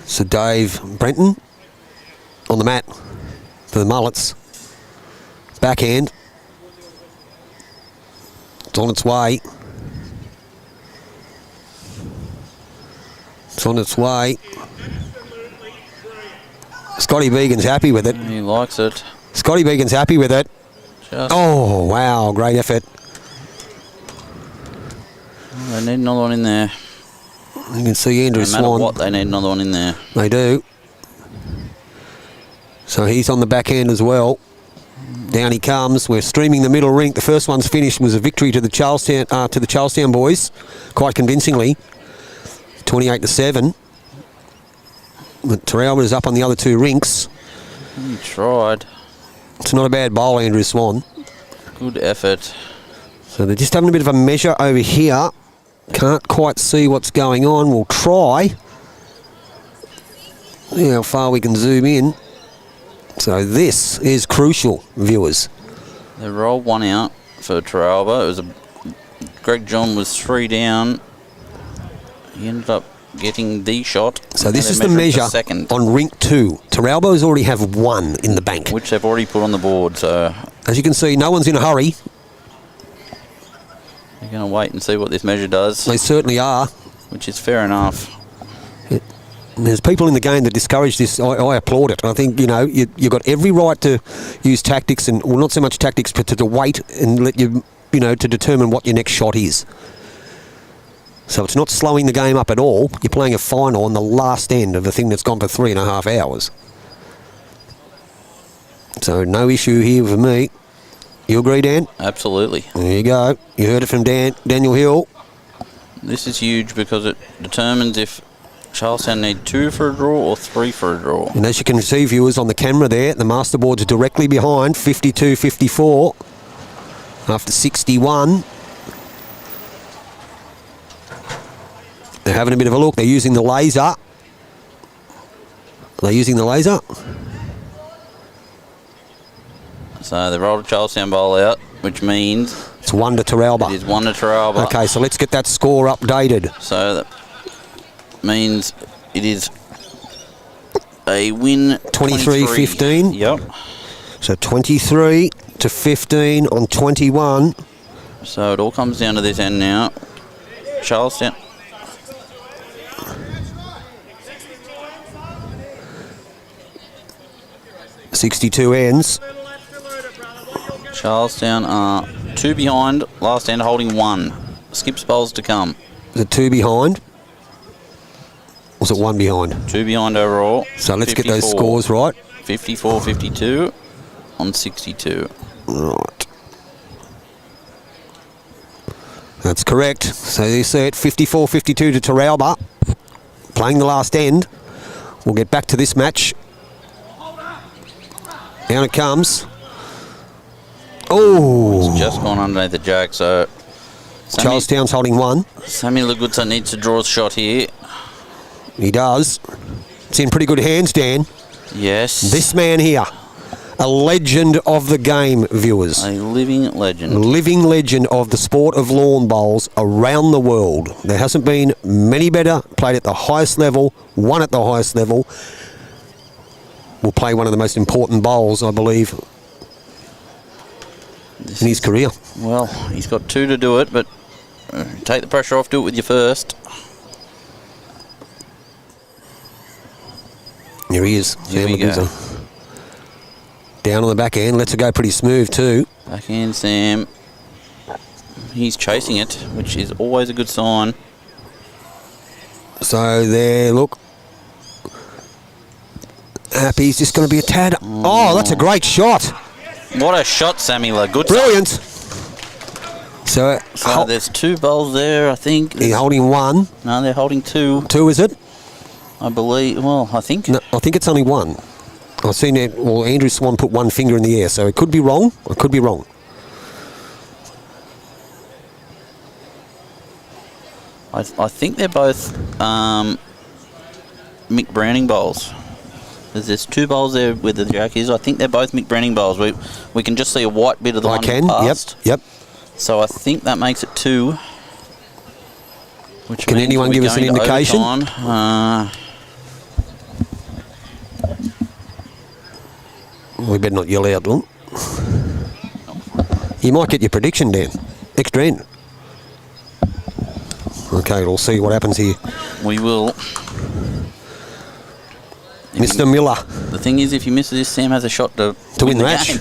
So Dave Brenton on the mat for the Mullets. Backhand. It's on its way. It's on its way. Scotty Began's happy with it. He likes it. Scotty Began's happy with it. Oh, wow. Great effort. They need another one in there. You can see Andrew Swan. No matter what, they need another one in there. They do. So he's on the backhand as well. Down he comes. We're streaming the middle rink. The first one's finished was a victory to the Charlestown boys, quite convincingly, 28-7. But Teralba is up on the other 2 rinks. He tried. It's not a bad bowl, Andrew Swan. Good effort. So they're just having a bit of a measure over here. Can't quite see what's going on. We'll try. See how far we can zoom in. So this is crucial, viewers. They rolled 1 out for Teralba. It was Greg John was 3 down. He ended up getting the shot. So this is the measure on rink 2. Teralba's already have 1 in the bank, which they've already put on the board. So as you can see, no one's in a hurry. You're going to wait and see what this measure does. They certainly are. Which is fair enough. There's people in the game that discourage this. I applaud it. I think, you've got every right to use tactics, and well, not so much tactics, but to wait and let to determine what your next shot is. So it's not slowing the game up at all. You're playing a final on the last end of a thing that's gone for 3.5 hours. So no issue here for me. You agree, Dan? Absolutely. There you go. You heard it from Daniel Hill. This is huge because it determines if Charlestown need 2 for a draw or 3 for a draw. And as you can see, viewers, on the camera there, the masterboard's are directly behind, 52-54 after 61. They're having a bit of a look. They're using the laser. Are they using the laser? So they rolled a Charlestown bowl out, which means it's 1 to Teralba. It is 1 to Teralba. Okay, so let's get that score updated. So that means it is a win. 23-15. Yep. So 23-15 on 21. So it all comes down to this end now. Charlestown. .62 ends. Charlestown are 2 behind. Last end holding 1. Skips bowls to come. Is it 2 behind? Was it 1 behind? 2 behind overall. So let's get those 54. scores right. 54-52 on 62. Right. That's correct. So you see it, 54-52 to Teralba. Playing the last end. We'll get back to this match. Down it comes. Oh! It's just gone underneath the jack, so... Charlestown's holding 1. Sammy Lagutsa needs to draw a shot here. He does. It's in pretty good hands, Dan. Yes. This man here, a legend of the game, viewers. A living legend. Living legend of the sport of lawn bowls around the world. There hasn't been many better. Played at the highest level, won at the highest level. Will play one of the most important bowls, I believe, in his career. Well, he's got 2 to do it, but take the pressure off, do it with your first. Here he is. Here we go. Down on the back end. Lets it go pretty smooth too. Backhand Sam. He's chasing it, which is always a good sign. So there, look. Happy's just going to be a tad. Oh, that's a great shot. What a shot, Sammy Lagutsa. Brilliant. So there's 2 bowls there, I think. He's holding 1. No, they're holding 2. 2, is it? I believe. Well, I think. No, I think it's only 1. I've seen it. Well, Andrew Swan put 1 finger in the air, so it could be wrong. I could be wrong. I think they're both Mick Browning bowls. There's 2 bowls there where the jack is. I think they're both Mick Browning bowls. We can just see a white bit of the one past. Yep. So I think that makes it 2. Which can anyone give us an indication? We better not yell out, look. You might get your prediction, Dan. Extra end. Okay, we'll see what happens here. We will. Mr. Miller. The thing is, if you miss this, Sam has a shot to win the match. Game.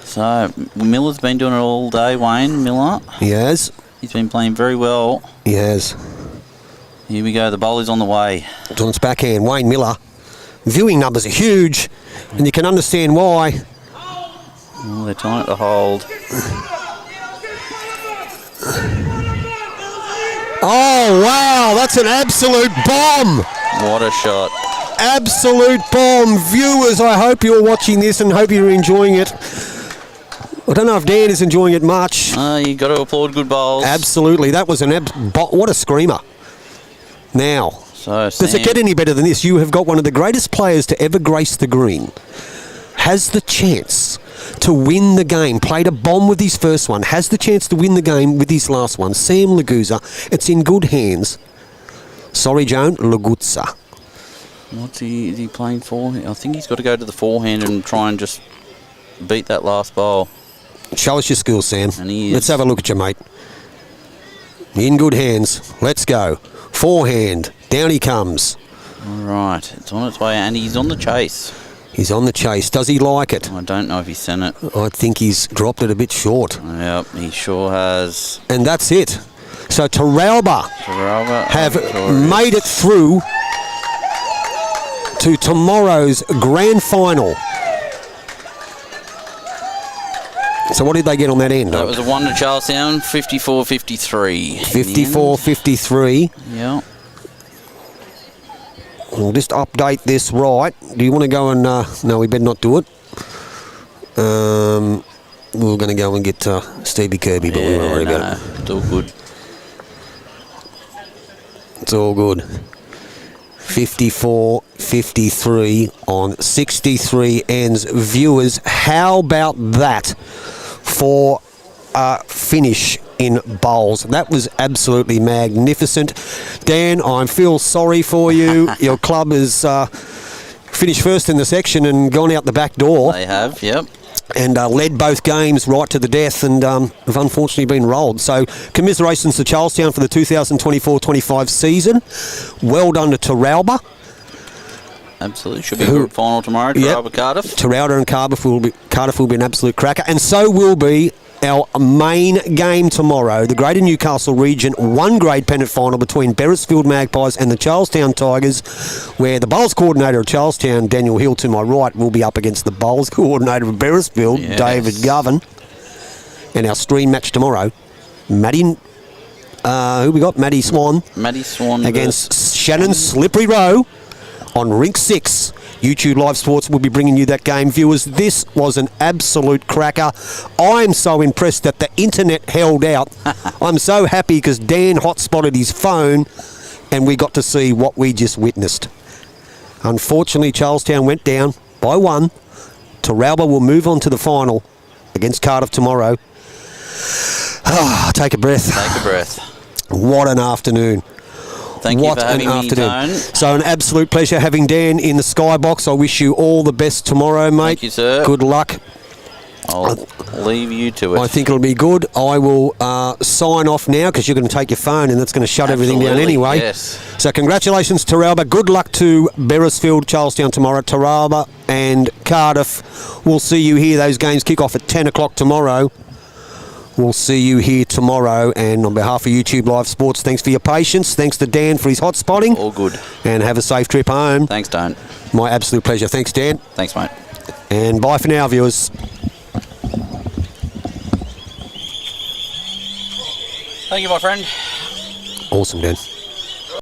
So, Miller's been doing it all day, Wayne Miller. He has. He's been playing very well. He has. Here we go, the bowl is on the way. It's on its backhand, Wayne Miller. Viewing numbers are huge, and you can understand why. Oh, they're trying to hold. Oh, wow, that's an absolute bomb. What a shot. Absolute bomb. Viewers, I hope you're watching this and hope you're enjoying it. I don't know if Dan is enjoying it much. You got to applaud good bowls. Absolutely. That was what a screamer. Now, does it get any better than this? You have got one of the greatest players to ever grace the green. Has the chance to win the game. Played a bomb with his first one. Has the chance to win the game with his last one. Sam Lagutsa. It's in good hands. Sorry, Joan. Lagutsa. What's is he playing for? I think he's got to go to the forehand and try and just beat that last bowl. Show us your skills, Sam. And he is. Let's have a look at you, mate. In good hands. Let's go. Forehand. Down he comes. All right. It's on its way, and he's on the chase. He's on the chase. Does he like it? I don't know if he sent it. I think he's dropped it a bit short. Yep, he sure has. And that's it. So Teralba have made it through to tomorrow's grand final. So what did they get on that end? That was a 1 to Charlestown, 54-53. 54-53. Yeah. We'll just update this right. Do you want to go and... no, we better not do it. We're going to go and get Stevie Kirby, but we won't worry about it. It's all good. It's all good. 54-53 on 63 ends. Viewers, how about that for a finish in bowls? That was absolutely magnificent. Dan, I feel sorry for you. Your club has finished first in the section and gone out the back door. They have, yep. and led both games right to the death, and have unfortunately been rolled. So commiserations to Charlestown for the 2024-25 season. Well done to Teralba. Absolutely. Should be a good final tomorrow. Teralba, Cardiff. Teralba and Cardiff will be an absolute cracker, and so will be our main game tomorrow, the Greater Newcastle Region 1 grade pennant final between Beresfield Magpies and the Charlestown Tigers, where the bowls coordinator of Charlestown, Daniel Hill, to my right, will be up against the bowls coordinator of Beresfield, David Govan. And our stream match tomorrow, who we got? Maddie Swan. Against Shannon Slippery Row on Rink 6. YouTube Live Sports will be bringing you that game. Viewers, this was an absolute cracker. I'm so impressed that the internet held out. I'm so happy because Dan hotspotted his phone and we got to see what we just witnessed. Unfortunately, Charlestown went down by 1. Teralba will move on to the final against Cardiff tomorrow. Take a breath. Take a breath. What an afternoon. Thank you for having me, Tone. So an absolute pleasure having Dan in the skybox. I wish you all the best tomorrow, mate. Thank you, sir. Good luck. I'll leave you to it. I think it'll be good. I will sign off now because you're going to take your phone and that's going to shut everything down anyway. Yes. So congratulations, Teralba. Good luck to Beresfield, Charlestown tomorrow. Teralba and Cardiff. We'll see you here. Those games kick off at 10 o'clock tomorrow. We'll see you here tomorrow, and on behalf of YouTube Live Sports, thanks for your patience. Thanks to Dan for his hot spotting. All good. And have a safe trip home. Thanks, Don. My absolute pleasure. Thanks, Dan. Thanks, mate. And bye for now, viewers. Thank you, my friend. Awesome, Dan.